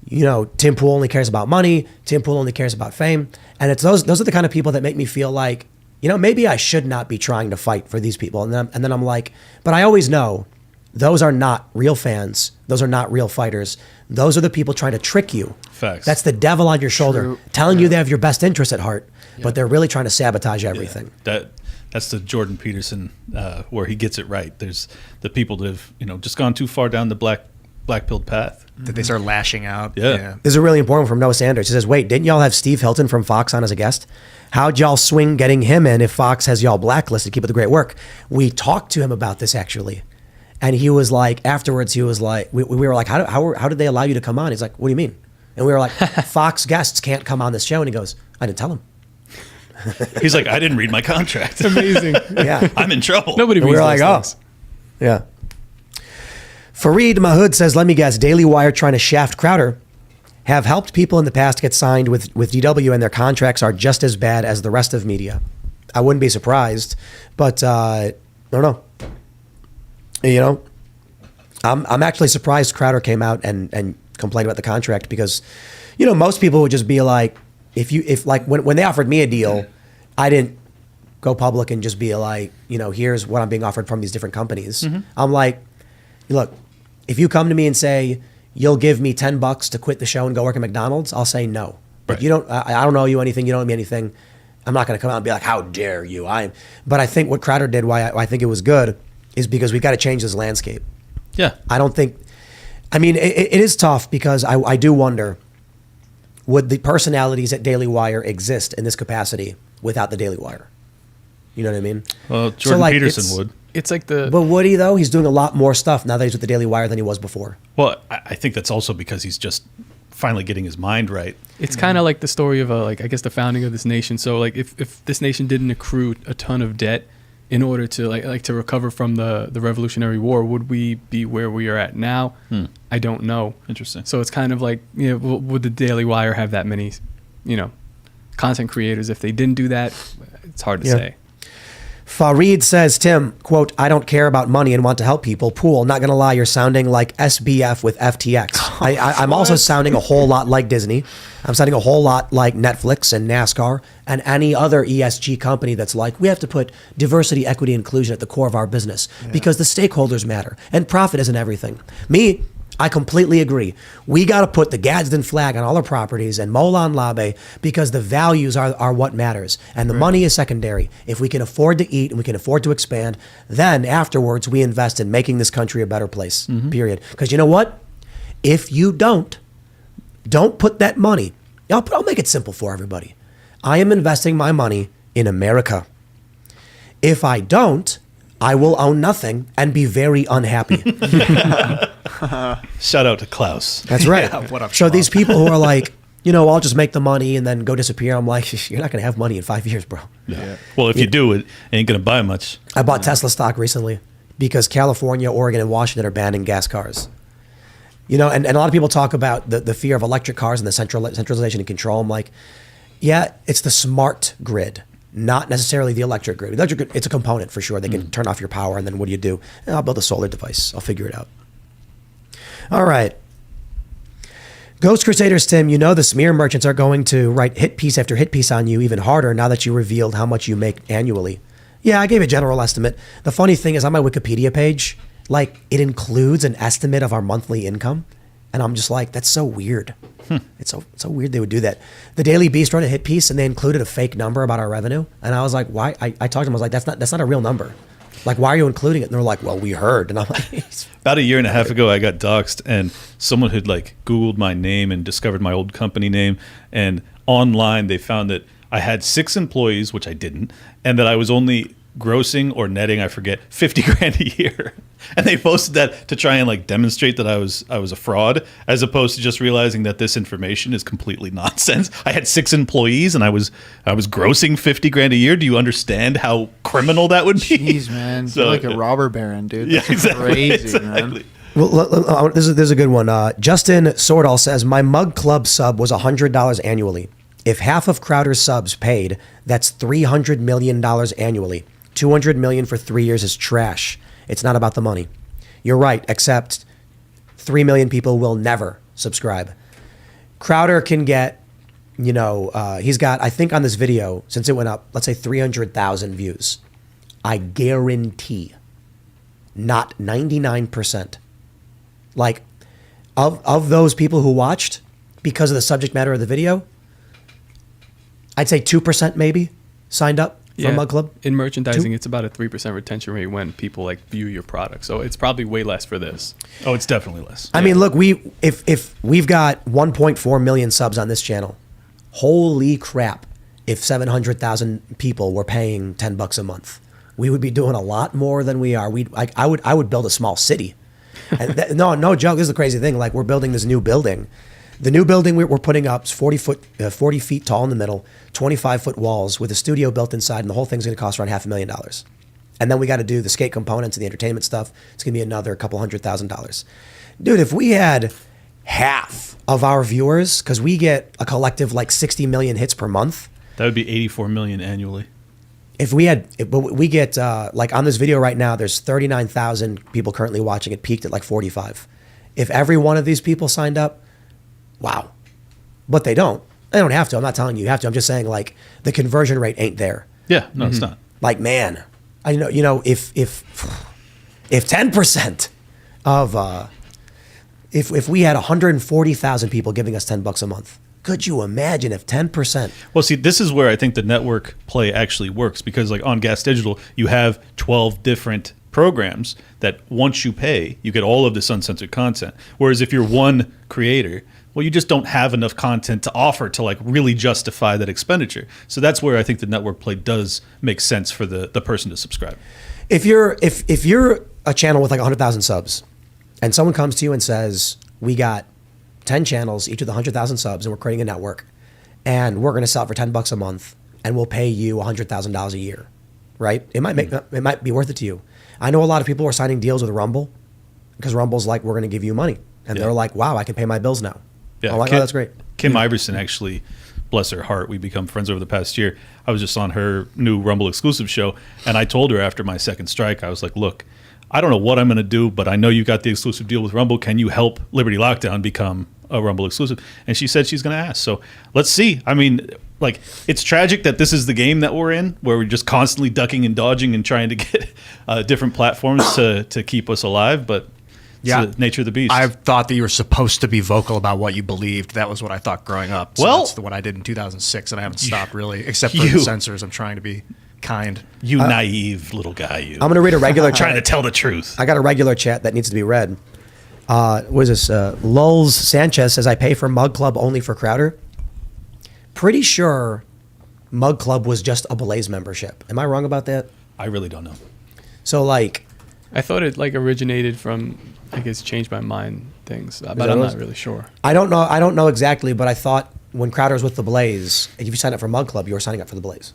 Tim Pool only cares about money. Tim Pool only cares about fame. And it's those are the kind of people that make me feel like, maybe I should not be trying to fight for these people. And then I'm like, but I always know Those are not real fans. Those are not real fighters. Those are the people trying to trick you. Facts. That's the devil on your shoulder, True. telling you they have your best interest at heart, but they're really trying to sabotage everything. That's the Jordan Peterson where he gets it right. There's the people that have just gone too far down the black-pilled path. That they start lashing out. Yeah. This is really important from Noah Sanders. He says, wait, didn't y'all have Steve Hilton from Fox on as a guest? How'd y'all swing getting him in if Fox has y'all blacklisted? Keep up the great work. We talked to him about this, actually. And he was like, afterwards, he was like, we were like, how did they allow you to come on? He's like, what do you mean? And we were like, Fox guests can't come on this show. And he goes, I didn't tell him. He's like, I didn't read my contract. Amazing. Yeah. I'm in trouble. Nobody And reads we were like, those things. Yeah. Fareed Mahood says, let me guess, Daily Wire trying to shaft Crowder have helped people in the past get signed with DW, and their contracts are just as bad as the rest of media. I wouldn't be surprised, but I don't know. I'm actually surprised Crowder came out and complained about the contract, because, most people would just be like, when they offered me a deal, I didn't go public and just be like, here's what I'm being offered from these different companies. I'm like, look, if you come to me and say you'll give me $10 to quit the show and go work at McDonald's, I'll say no. But Right. I don't owe you anything. You don't owe me anything. I'm not going to come out and be like, how dare you? But I think what Crowder did, why I think it was good, is because we've got to change this landscape. Yeah. I don't think, it is tough, because I do wonder, would the personalities at Daily Wire exist in this capacity without the Daily Wire? You know what I mean? Well, Jordan Peterson would. It's like the But would he, though? He's doing a lot more stuff now that he's with the Daily Wire than he was before. Well, I think that's also because he's just finally getting his mind right. It's kind of like the story of I guess the founding of this nation. So like if this nation didn't accrue a ton of debt in order to like to recover from the Revolutionary War, would we be where we are at now? I don't know. Interesting. So it's kind of like, would the Daily Wire have that many, content creators? If they didn't do that, it's hard to say. Fareed says, Tim, quote, I don't care about money and want to help people. Pool, not going to lie, you're sounding like SBF with FTX. I'm also sounding a whole lot like Disney. I'm sounding a whole lot like Netflix and NASCAR and any other ESG company that's like, we have to put diversity, equity, inclusion at the core of our business because the stakeholders matter and profit isn't everything. Me, I completely agree. We got to put the Gadsden flag on all our properties and Molan Labe, because the values are what matters. And the money is secondary. If we can afford to eat and we can afford to expand, then afterwards we invest in making this country a better place, period. Because you know what? If you don't put that money, I'll make it simple for everybody. I am investing my money in America. If I don't, I will own nothing and be very unhappy. Shout out to Klaus. That's right. Yeah, what up, So Schwab? these people who are like, I'll just make the money and then go disappear. I'm like, you're not going to have money in 5 years, bro. Yeah. Well, if you do, it ain't going to buy much. I bought Tesla stock recently because California, Oregon, and Washington are banning gas cars. And a lot of people talk about the fear of electric cars and the centralization and control. I'm like, yeah, it's the smart grid, not necessarily the electric grid. Electric grid, it's a component for sure. They can turn off your power, and then what do? I'll build a solar device. I'll figure it out. All right. Ghost Crusaders, Tim, the smear merchants are going to write hit piece after hit piece on you even harder now that you revealed how much you make annually. Yeah, I gave a general estimate. The funny thing is on my Wikipedia page, it includes an estimate of our monthly income. And I'm just like, that's so weird. It's so weird they would do that. The Daily Beast wrote a hit piece and they included a fake number about our revenue. And I was like, why? I talked to them. I was like, that's not a real number. Like, why are you including it? And they're like, well, we heard. And I'm like, About a year and a half ago, I got doxxed, and someone had Googled my name and discovered my old company name. And online, they found that I had 6 employees, which I didn't, and that I was only grossing or netting, I forget, 50 grand a year. And they posted that to try and demonstrate that I was a fraud, as opposed to just realizing that this information is completely nonsense. I had 6 employees and I was grossing 50 grand a year. Do you understand how criminal that would be? Jeez, man. So, You're like a robber baron, dude. Yeah, That's exactly. crazy, man. exactly. well, this is a good one. Justin Sordall says, my Mug Club sub was $100 annually. If half of Crowder's subs paid, that's $300 million annually. $200 million for 3 years is trash. It's not about the money. You're right, except 3 million people will never subscribe. Crowder can get, he's got, I think on this video, since it went up, let's say 300,000 views. I guarantee not 99%. Like, of those people who watched, because of the subject matter of the video, I'd say 2% maybe signed up for Mug Club. In merchandising, it's about a 3% retention rate when people like view your product. So it's probably way less for this. Oh, it's definitely less. I mean, look, if we've got 1.4 million subs on this channel, holy crap! If 700,000 people were paying $10 a month, we would be doing a lot more than we are. I would build a small city. And no joke. This is the crazy thing. Like, we're building this new building. The new building we're putting up is 40 feet tall in the middle, 25-foot walls with a studio built inside, and the whole thing's going to cost around $500,000. And then we got to do the skate components and the entertainment stuff. It's going to be another couple $100,000. Dude, if we had half of our viewers, because we get a collective like 60 million hits per month. That would be 84 million annually. If we get like on this video right now, there's 39,000 people currently watching. It peaked at like 45. If every one of these people signed up, wow. But they don't. They don't have to. I'm not telling you have to. I'm just saying, like, the conversion rate ain't there. Yeah, no, it's not. Like, man, I know. You know, if 10% of if we had 140,000 people giving us $10 a month, could you imagine if 10%? Well, see, this is where I think the network play actually works, because like on Gas Digital, you have 12 different programs that once you pay, you get all of this uncensored content. Whereas if you're one creator, well, you just don't have enough content to offer to like really justify that expenditure. So that's where I think the network play does make sense for the person to subscribe. If you're a channel with like 100,000 subs, and someone comes to you and says, we got 10 channels, each with 100,000 subs, and we're creating a network, and we're going to sell it for $10 a month, and we'll pay you $100,000 a year, right? It might be worth it to you. I know a lot of people are signing deals with Rumble because Rumble's like, we're going to give you money, and they're like, wow, I can pay my bills now. Yeah, I'm like, oh, that's great. Kim Iverson, actually, bless her heart, we become friends over the past year. I was just on her new Rumble exclusive show, and I told her after my second strike, I was like, look, I don't know what I'm going to do, but I know you got the exclusive deal with Rumble. Can you help Liberty Lockdown become a Rumble exclusive? And she said she's going to ask. So let's see. I mean, like, it's tragic that this is the game that we're in, where we're just constantly ducking and dodging and trying to get different platforms to keep us alive. But it's the nature of the beast. I thought that you were supposed to be vocal about what you believed. That was what I thought growing up. So Well, that's what I did in 2006, and I haven't stopped really, except for the censors. I'm trying to be kind. You naive little guy, you. I'm going to read a regular trying to chat. tell the truth. I got a regular chat that needs to be read. What is this? Lulz Sanchez says, I pay for Mug Club only for Crowder. Pretty sure Mug Club was just a Blaze membership. Am I wrong about that? I really don't know. So, like, I thought it like originated from, I guess, change my mind things, but that I'm what it not was? really sure. I don't know exactly, but I thought when Crowder was with the Blaze, if you sign up for Mug Club, you were signing up for the Blaze.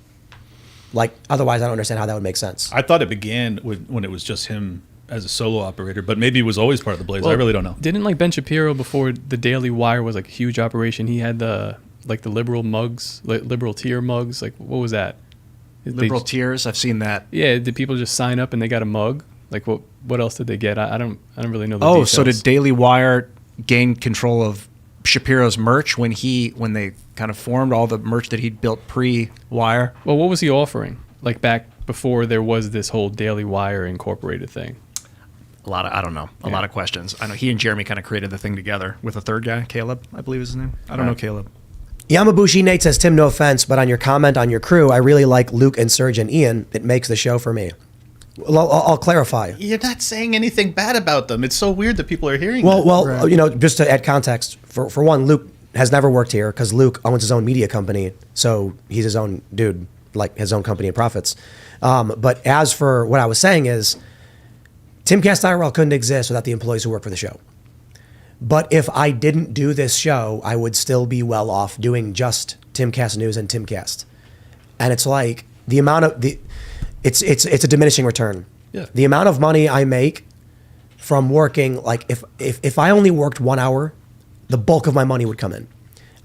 Like, otherwise, I don't understand how that would make sense. I thought it began when it was just him as a solo operator, but maybe it was always part of the Blaze. I really don't know. Didn't like Ben Shapiro, before the Daily Wire was like a huge operation, he had the liberal mugs, liberal tier mugs. Like, what was that? Liberal tiers, I've seen that. Yeah, did people just sign up and they got a mug? Like, what else did they get? I don't really know the Oh, details. so did Daily Wire gain control of Shapiro's merch when they kind of formed all the merch that he'd built pre-Wire? Well, what was he offering? Like back before there was this whole Daily Wire Incorporated thing. I don't know. A lot of questions. I know he and Jeremy kind of created the thing together with a third guy, Caleb, I believe is his name. I don't know Caleb. Yamabushi Nate says, Tim, no offense, but on your comment on your crew, I really like Luke and Serge and Ian. It makes the show for me. Well, I'll clarify. You're not saying anything bad about them. It's so weird that people are hearing Well, you know, just to add context, for one, Luke has never worked here because Luke owns his own media company, so he's his own dude, like his own company and profits. But as for what I was saying is, Timcast IRL couldn't exist without the employees who work for the show. But if I didn't do this show, I would still be well off doing just Timcast News and Timcast. And it's like the amount of it's a diminishing return. Yeah. The amount of money I make from working, like if I only worked 1 hour, the bulk of my money would come in.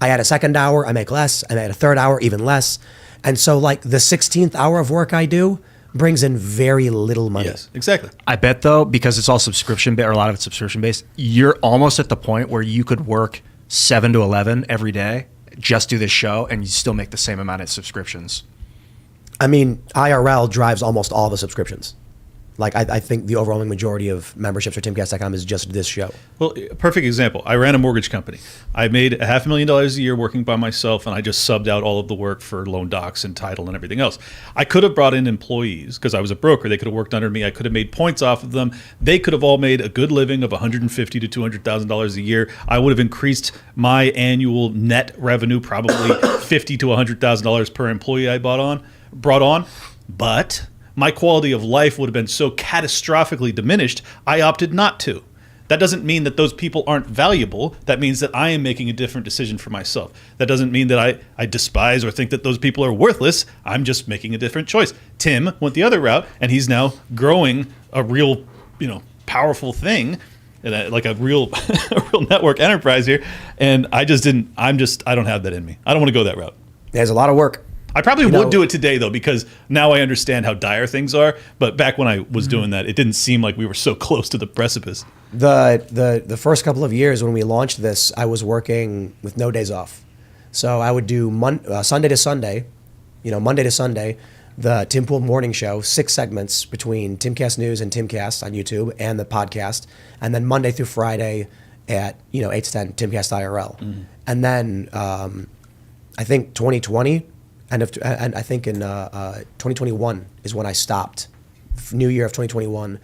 I had a second hour, I make less. I had a third hour, even less. And so like the 16th hour of work I do brings in very little money. Yes, exactly. I bet though, because it's all subscription based, or a lot of it's subscription based, you're almost at the point where you could work 7 to 11 every day, just do this show, and you still make the same amount of subscriptions. I mean, IRL drives almost all the subscriptions. Like, I think the overwhelming majority of memberships for Timcast.com is just this show. Well, perfect example. I ran a mortgage company. I made $500,000 a year working by myself, and I just subbed out all of the work for loan docs and title and everything else. I could have brought in employees because I was a broker. They could have worked under me. I could have made points off of them. They could have all made a good living of $150,000 to $200,000 a year. I would have increased my annual net revenue probably $50,000 to $100,000 per employee I brought on. But my quality of life would have been so catastrophically diminished, I opted not to. That doesn't mean that those people aren't valuable. That means that I am making a different decision for myself. That doesn't mean that I despise or think that those people are worthless. I'm just making a different choice. Tim went the other route, and he's now growing a real, powerful thing, like a real network enterprise here. And I don't have that in me. I don't want to go that route. There's a lot of work. I probably would do it today, though, because now I understand how dire things are. But back when I was doing that, it didn't seem like we were so close to the precipice. The first couple of years when we launched this, I was working with no days off. So I would do Sunday to Sunday, Monday to Sunday, the Tim Pool Morning Show, 6 segments between Timcast News and Timcast on YouTube and the podcast. And then Monday through Friday at, 8 to 10, Timcast IRL. And then I think 2020... And I think in 2021 is when I stopped. New year of 2021,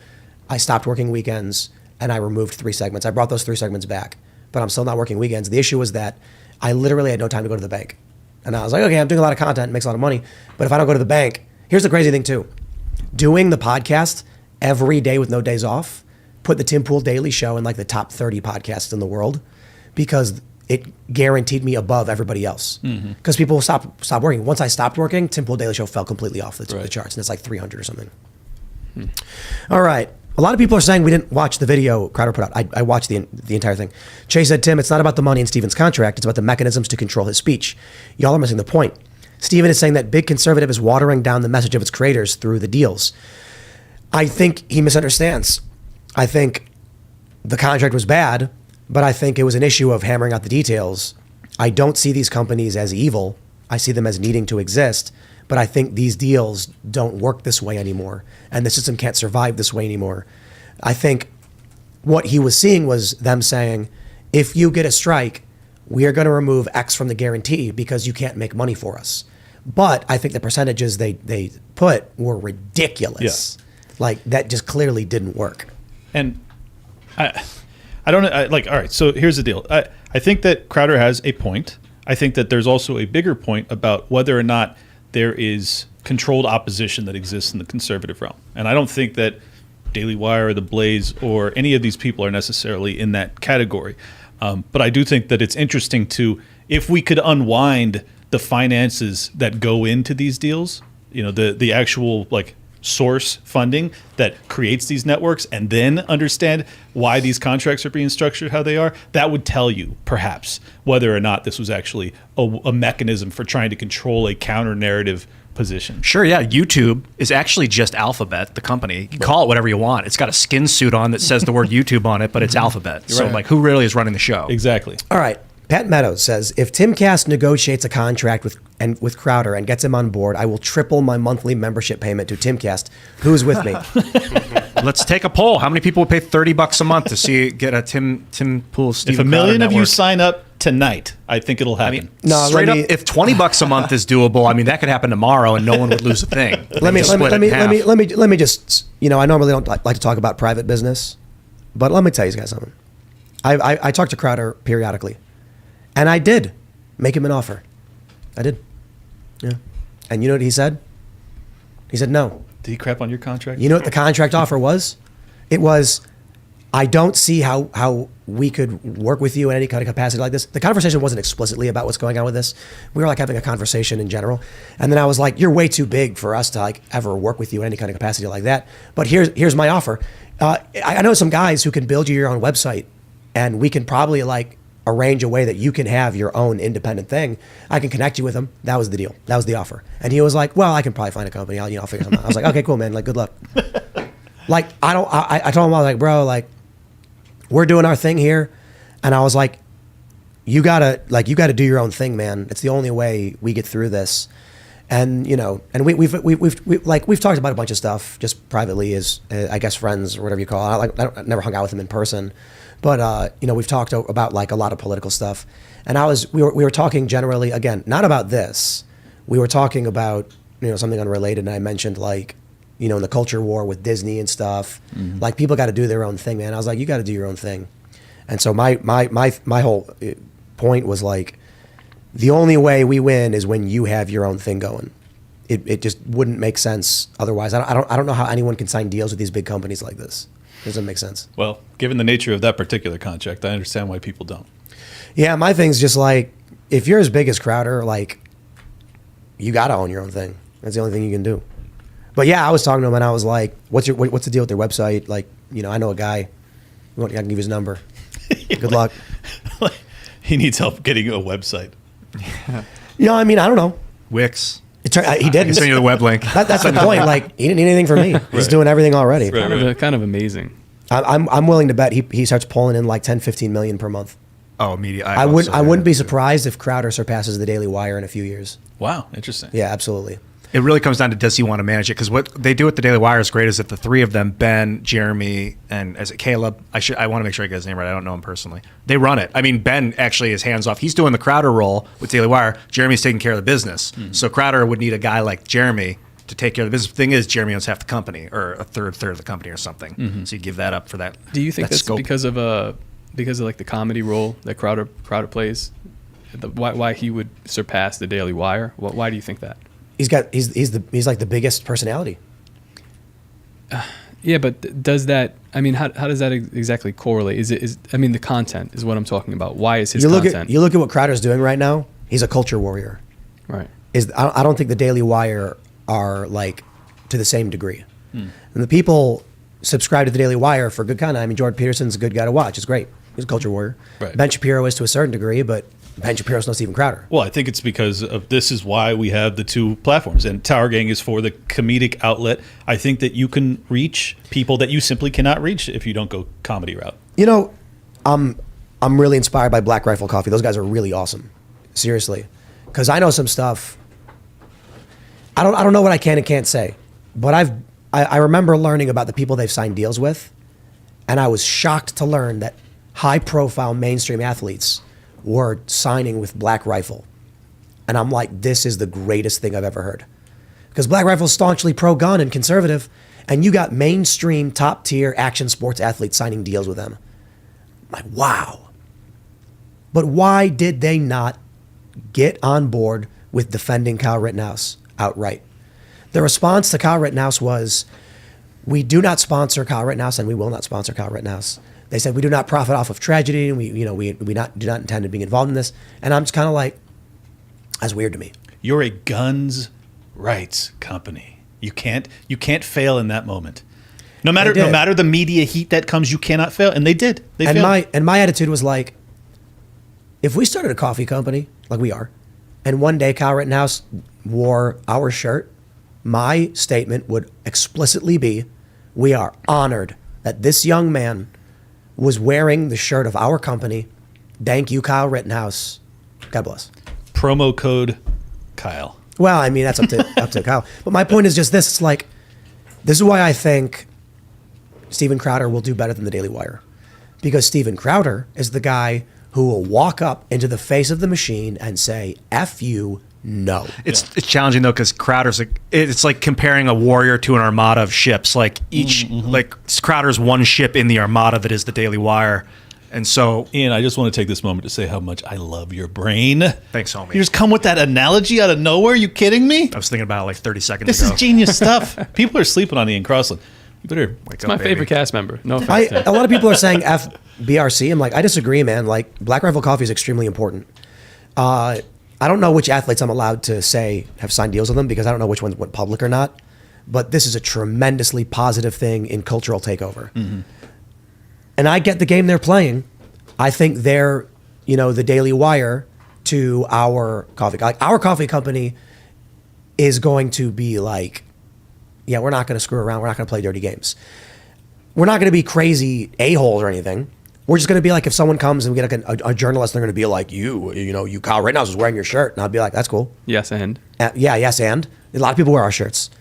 I stopped working weekends and I removed 3 segments. I brought those 3 segments back, but I'm still not working weekends. The issue was that I literally had no time to go to the bank. And I was like, okay, I'm doing a lot of content, it makes a lot of money, but if I don't go to the bank, here's the crazy thing too. Doing the podcast every day with no days off put the Tim Pool Daily Show in like the top 30 podcasts in the world because it guaranteed me above everybody else. Because people will stop working. Once I stopped working, Tim Pool Daily Show fell completely off the charts, and it's like 300 or something. All right. A lot of people are saying we didn't watch the video Crowder put out. I watched the entire thing. Chase said, Tim, it's not about the money in Stephen's contract. It's about the mechanisms to control his speech. Y'all are missing the point. Stephen is saying that big conservative is watering down the message of its creators through the deals. I think he misunderstands. I think the contract was bad, but I think it was an issue of hammering out the details. I don't see these companies as evil. I see them as needing to exist. But I think these deals don't work this way anymore. And the system can't survive this way anymore. I think what he was seeing was them saying, if you get a strike, we are going to remove X from the guarantee because you can't make money for us. But I think the percentages they put were ridiculous. Yeah. Like, that just clearly didn't work. And I don't all right, so here's the deal. I think that Crowder has a point. I think that there's also a bigger point about whether or not there is controlled opposition that exists in the conservative realm. And I don't think that Daily Wire or The Blaze or any of these people are necessarily in that category. But I do think that it's interesting if we could unwind the finances that go into these deals, the actual source funding that creates these networks, and then understand why these contracts are being structured how they are, that would tell you perhaps whether or not this was actually a mechanism for trying to control a counter narrative position. Sure, yeah. YouTube is actually just Alphabet, the company. You can call it whatever you want. It's got a skin suit on that says the word YouTube on it, but it's Alphabet. So who really is running the show? Exactly. All right. Pat Meadows says, if Timcast negotiates a contract with Crowder and gets him on board, I will triple my monthly membership payment to Timcast. Who's with me? Let's take a poll. How many people would pay $30 a month to get a Tim Pool Stephen If a million Crowder of you network? sign up tonight, I think it'll happen. Straight up, if $20 a month is doable, that could happen tomorrow and no one would lose a thing. Let me just, I normally don't like to talk about private business, but let me tell you guys something. I talk to Crowder periodically. And I did make him an offer. I did. Yeah. And you know what he said? He said no. Did he crap on your contract? You know what the contract offer was? It was, I don't see how we could work with you in any kind of capacity like this. The conversation wasn't explicitly about what's going on with this. We were having a conversation in general. And then I was like, you're way too big for us to ever work with you in any kind of capacity like that. But here's my offer. I know some guys who can build you your own website, and we can probably arrange a way that you can have your own independent thing. I can connect you with them. That was the deal. That was the offer. And he was like, well, I can probably find a company. I'll figure something out. I was like, okay, cool, man. Good luck. I told him, I was like, bro, we're doing our thing here. And I was like, you gotta do your own thing, man. It's the only way we get through this. And and we've talked about a bunch of stuff just privately as I guess friends or whatever you call it. I never hung out with him in person, but we've talked about like a lot of political stuff. And we were talking generally, again, not about this. We were talking about something unrelated, and I mentioned like in the culture war with Disney and stuff. Like people got to do their own thing, man. I was like, you got to do your own thing. And so my whole point was like, the only way we win is when you have your own thing going. It just wouldn't make sense otherwise. I don't know how anyone can sign deals with these big companies like this. It doesn't make sense. Well, given the nature of that particular contract, I understand why people don't. Yeah, my thing's just like, if you're as big as Crowder, like, you got to own your own thing. That's the only thing you can do. But yeah, I was talking to him and I was like, what's the deal with their website? Like, I know a guy. I can give you his number. Good luck. He needs help getting a website. I mean, I don't know. Wix. He did. I can send you the web link. That's the point. Like, he didn't need anything from me. He's doing everything already. Kind of amazing. I'm willing to bet he starts pulling in like 10, 15 million per month. Oh, media. I wouldn't be surprised if Crowder surpasses the Daily Wire in a few years. Wow, interesting. Yeah, absolutely. It really comes down to, does he want to manage it? Because what they do at the Daily Wire is great. Is that the three of them, Ben, Jeremy, and is it Caleb? I want to make sure I get his name right. I don't know him personally. They run it. I mean, Ben actually is hands off. He's doing the Crowder role with Daily Wire. Jeremy's taking care of the business. So Crowder would need a guy like Jeremy to take care of the business. The thing is, Jeremy owns half the company, or a third of the company, or something. So you give that up for that. Do you think that's scope. because of like the comedy role that Crowder plays? Why he would surpass the Daily Wire? Why do you think that? He's like the biggest personality. Yeah, but does that? I mean, how does that exactly correlate? The content is what I'm talking about. Why is his content? You look at what Crowder's doing right now. He's a culture warrior. Right. I don't think the Daily Wire are like to the same degree. And the people subscribe to the Daily Wire for good content. I mean, Jordan Peterson's a good guy to watch. It's great. He's a culture warrior. Right. Ben Shapiro is to a certain degree, but Ben Shapiro's no Steven Crowder. Well, I think it's because of this is why we have the two platforms, and Tower Gang is for the comedic outlet. I think that you can reach people that you simply cannot reach if you don't go comedy route. I'm really inspired by Black Rifle Coffee. Those guys are really awesome. Seriously. Because I know some stuff. I don't know what I can and can't say, but I remember learning about the people they've signed deals with, and I was shocked to learn that high-profile mainstream athletes were signing with Black Rifle. And I'm like, this is the greatest thing I've ever heard. Because Black Rifle's staunchly pro-gun and conservative, and you got mainstream top-tier action sports athletes signing deals with them. I'm like, wow. But why did they not get on board with defending Kyle Rittenhouse outright? The response to Kyle Rittenhouse was, we do not sponsor Kyle Rittenhouse, and we will not sponsor Kyle Rittenhouse. They said we do not profit off of tragedy, and we do not intend to be involved in this. And I'm just kind of like, that's weird to me. You're a guns rights company. You can't fail in that moment. No matter the media heat that comes, you cannot fail, and they did. They failed. My attitude was like, if we started a coffee company like we are, and one day Kyle Rittenhouse wore our shirt, my statement would explicitly be, we are honored that this young man was wearing the shirt of our company. Thank you, Kyle Rittenhouse. God bless. Promo code Kyle. Well, I mean, that's up to Kyle. But my point is just this. It's like, this is why I think Steven Crowder will do better than the Daily Wire. Because Steven Crowder is the guy who will walk up into the face of the machine and say, F you, no. It's challenging though, because Crowder's it's like comparing a warrior to an armada of ships. Like like Crowder's one ship in the armada that is the Daily Wire, and so Ian, I just want to take this moment to say how much I love your brain. Thanks, homie. You just come with that analogy out of nowhere. You kidding me? I was thinking about it like 30 seconds This ago. is genius stuff. People are sleeping on Ian Crossland. You better Wake It's up, my baby. favorite cast member. No offense. A lot of people are saying F BRC. I'm like, I disagree, man. Like, Black Rifle Coffee is extremely important. I don't know which athletes I'm allowed to say have signed deals with them because I don't know which ones went public or not. But this is a tremendously positive thing in cultural takeover. And I get the game they're playing. I think they're, the Daily Wire to our coffee. Like, our coffee company is going to be like, yeah, we're not going to screw around. We're not going to play dirty games. We're not going to be crazy a-holes or anything. We're just going to be like, if someone comes and we get like a journalist, they're going to be like, you Kyle Rittenhouse is wearing your shirt. And I'll be like, that's cool. Yes, and Yeah, yes, and a lot of people wear our shirts.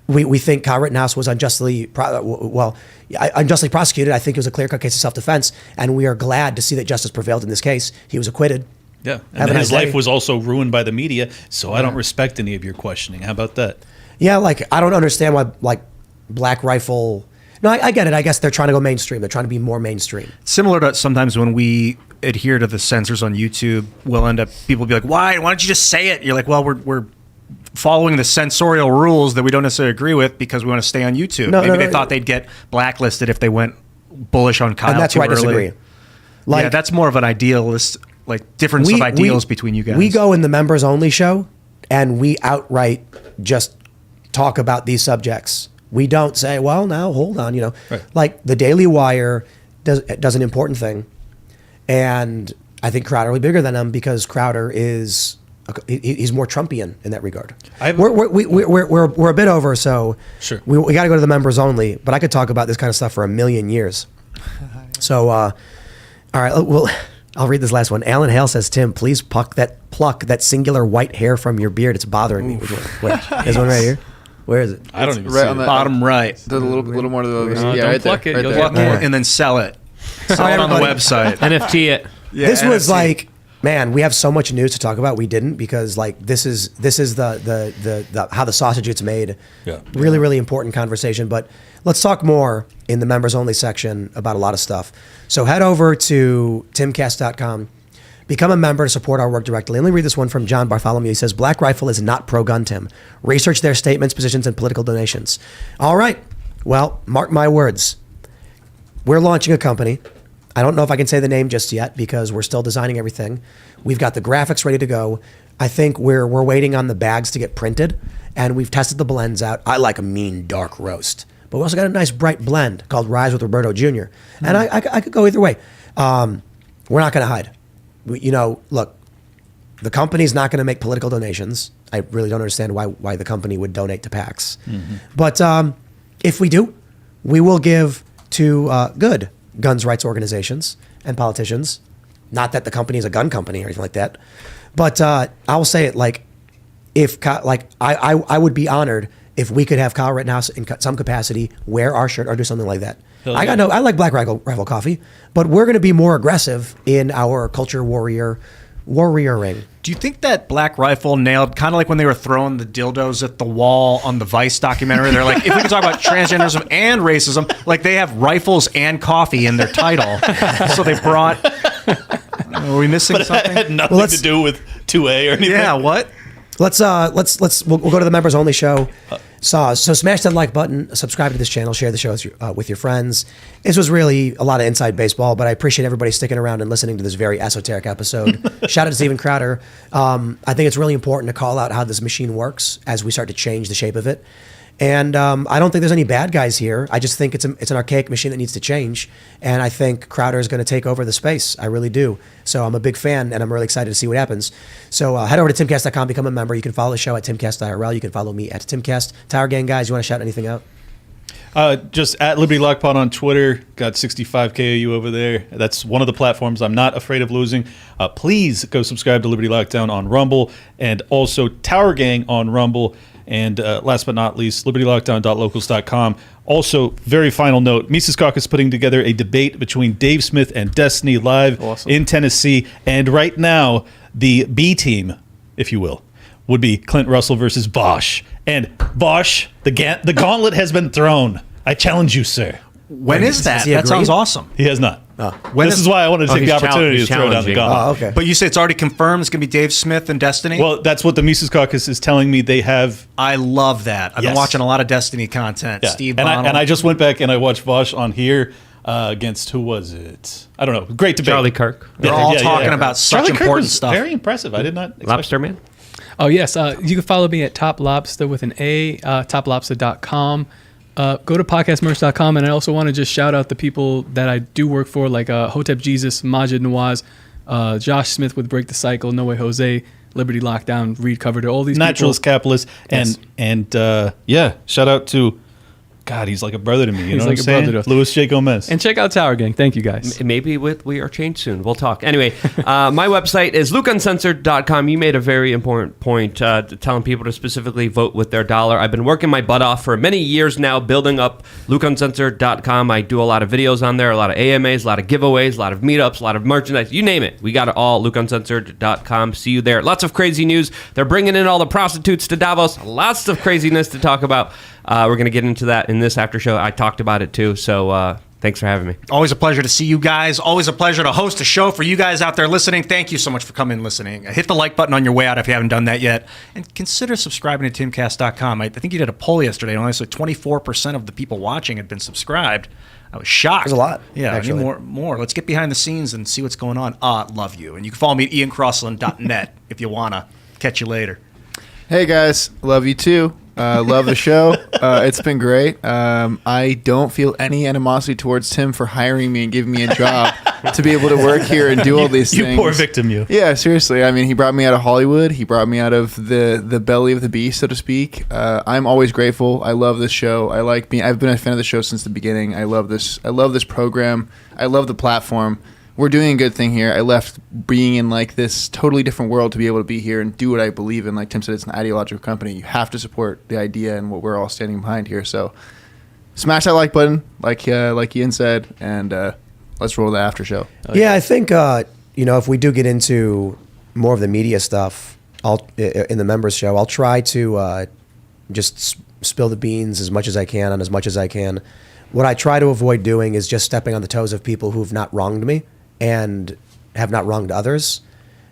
We think Kyle Rittenhouse was unjustly prosecuted. I think it was a clear-cut case of self-defense, and we are glad to see that justice prevailed in this case. He was acquitted. Yeah, Have and a nice his life day. was also ruined by the media, so I don't respect any of your questioning. How about that? Yeah, like I don't understand why like Black Rifle. No, I get it. I guess they're trying to go mainstream. They're trying to be more mainstream. Similar to sometimes when we adhere to the censors on YouTube, we'll end up, people will be like, why don't you just say it? You're like, well, we're following the censorial rules that we don't necessarily agree with because we want to stay on YouTube. Maybe they thought they'd get blacklisted if they went bullish on Kyle And that's too where I early. disagree. Like, yeah, that's more of an idealist, like difference of ideals between you guys. We go in the members only show and we outright just talk about these subjects. We don't say, well, now hold on, Right. Like the Daily Wire does an important thing. And I think Crowder will be bigger than him because Crowder he's more Trumpian in that regard. We're a bit over, so Sure. we got to go to the members only. But I could talk about this kind of stuff for a million years. So, all right, I'll read this last one. Alan Hale says, Tim, please pluck that singular white hair from your beard. It's bothering me. Which one? Wait, there's one right here. Where is it? I don't even right see on it. the Bottom right. The little more to the don't right pluck there, it, right you'll there. get Pluck and then sell it. Sell it on the everybody. website. NFT it. Yeah, This was NFC. like, man, we have so much news to talk about. We didn't because like this is the how the sausage gets made. Yeah. Really, really important conversation. But let's talk more in the members only section about a lot of stuff. So head over to timcast.com. Become a member to support our work directly. Let me read this one from John Bartholomew. He says, Black Rifle is not pro-gun, Tim. Research their statements, positions, and political donations. All right. Well, mark my words. We're launching a company. I don't know if I can say the name just yet because we're still designing everything. We've got the graphics ready to go. I think we're waiting on the bags to get printed, and we've tested the blends out. I like a mean dark roast, but we also got a nice bright blend called Rise with Roberto Jr. And I could go either way. We're not going to hide. Look, the company's not going to make political donations. I really don't understand why the company would donate to PACs. But if we do, we will give to good guns rights organizations and politicians. Not that the company is a gun company or anything like that. But I will say it like, I would be honored if we could have Kyle Rittenhouse in some capacity wear our shirt or do something like that. I like Black Rifle coffee, but we're going to be more aggressive in our culture warrioring. Do you think that Black Rifle nailed, kind of like when they were throwing the dildos at the wall on the Vice documentary? They're like, if we could talk about transgenderism and racism, like they have rifles and coffee in their title. So they brought. Are we missing But something? it had nothing to do with 2A or anything. Yeah. What? We'll go to the members only show. So smash that like button, subscribe to this channel, share the show with your friends. This was really a lot of inside baseball, but I appreciate everybody sticking around and listening to this very esoteric episode. Shout out to Steven Crowder. I think it's really important to call out how this machine works as we start to change the shape of it. And I don't think there's any bad guys here. I just think it's an archaic machine that needs to change. And I think Crowder is going to take over the space. I really do. So I'm a big fan, and I'm really excited to see what happens. So head over to timcast.com, become a member. You can follow the show at Timcast IRL. You can follow me at Timcast. Tower Gang guys, you want to shout anything out? Just at Liberty Lockpod on Twitter. Got 65K of you over there. That's one of the platforms I'm not afraid of losing. Please go subscribe to Liberty Lockdown on Rumble and also Tower Gang on Rumble. And last but not least, libertylockdown.locals.com. Also, very final note, Mises Caucus putting together a debate between Dave Smith and Destiny live in Tennessee. And right now, the B team, if you will, would be Clint Russell versus Bosch. And Bosch, the gauntlet has been thrown. I challenge you, sir. When is that? he That agree? sounds awesome. He has not. When This is why I wanted to take the he's opportunity to he's throw down the challenging. gauntlet. Oh, okay. But you say it's already confirmed it's going to be Dave Smith and Destiny? Well, that's what the Mises Caucus is telling me they have. I love that. I've been Yes. watching a lot of Destiny content. Yeah. Steve and Bonnell. I just went back and I watched Bosch on here against, who was it? I don't know. Great debate. Charlie Kirk. They're all talking about such Charlie Kirk important was stuff. Very impressive. I did not expect Lobster Man. Oh, yes. You can follow me at Top Lobster with an A, toplobster.com. Go to podcastmerch.com. And I also want to just shout out the people that I do work for, like Hotep Jesus, Majid Nawaz, Josh Smith with Break the Cycle, No Way Jose, Liberty Lockdown, Reed Covered, all these Naturalist people. Capitalist. Yes. And yeah, shout out to God, he's like a brother to me. You He's know like what a I'm brother saying? to us. Louis J. Gomez. And check out Tower Gang. Thank you, guys. Maybe We Are Changed soon. We'll talk. Anyway, my website is lukeuncensored.com. You made a very important point telling people to specifically vote with their dollar. I've been working my butt off for many years now building up lukeuncensored.com. I do a lot of videos on there, a lot of AMAs, a lot of giveaways, a lot of meetups, a lot of merchandise. You name it. We got it all. lukeuncensored.com. See you there. Lots of crazy news. They're bringing in all the prostitutes to Davos. Lots of craziness to talk about. We're going to get into that in this after show. I talked about it too. So thanks for having me. Always a pleasure to see you guys. Always a pleasure to host a show for you guys out there listening. Thank you so much for coming and listening. Hit the like button on your way out if you haven't done that yet. And consider subscribing to timcast.com. I think you did a poll yesterday, and only so 24% of the people watching had been subscribed. I was shocked. There's a lot, Yeah, I actually. need more. Let's get behind the scenes and see what's going on. Love you. And you can follow me at iancrossland.net if you want to. Catch you later. Hey guys, love you too. Love the show. It's been great. I don't feel any animosity towards Tim for hiring me and giving me a job to be able to work here and do all these You things. poor victim, you. Yeah, seriously. I mean, he brought me out of Hollywood. He brought me out of the belly of the beast, so to speak. I'm always grateful. I love this show. I've been a fan of the show since the beginning. I love this program. I love the platform. We're doing a good thing here. I left being in like this totally different world to be able to be here and do what I believe in. Like Tim said, it's an ideological company. You have to support the idea and what we're all standing behind here. So smash that like button, like Ian said, and let's roll the after show. Yeah, I think if we do get into more of the media stuff, in the members show, I'll try to just spill the beans as much as I can on as much as I can. What I try to avoid doing is just stepping on the toes of people who've not wronged me and have not wronged others.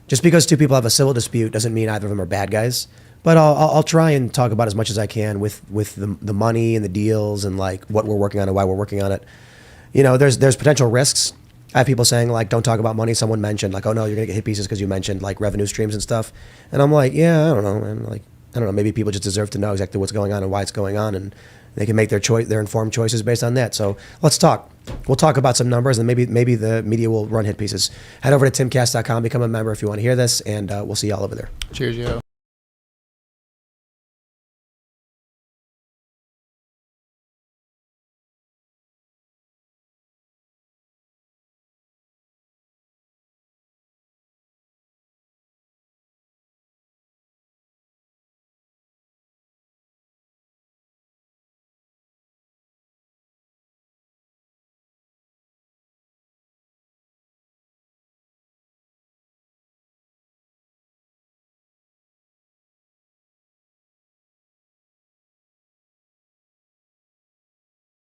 Just because two people have a civil dispute doesn't mean either of them are bad guys. But I'll try and talk about as much as I can with the money and the deals and like what we're working on and why we're working on it. There's potential risks. I have people saying like, don't talk about money. Someone mentioned like, oh no, you're gonna get hit pieces because you mentioned like revenue streams and stuff. And I'm like, yeah, I don't know, man. Like, I don't know. Maybe people just deserve to know exactly what's going on and why it's going on, and they can make their informed choices based on that. So let's talk. We'll talk about some numbers, and maybe the media will run hit pieces. Head over to timcast.com, become a member if you want to hear this, and we'll see you all over there. Cheers, yo.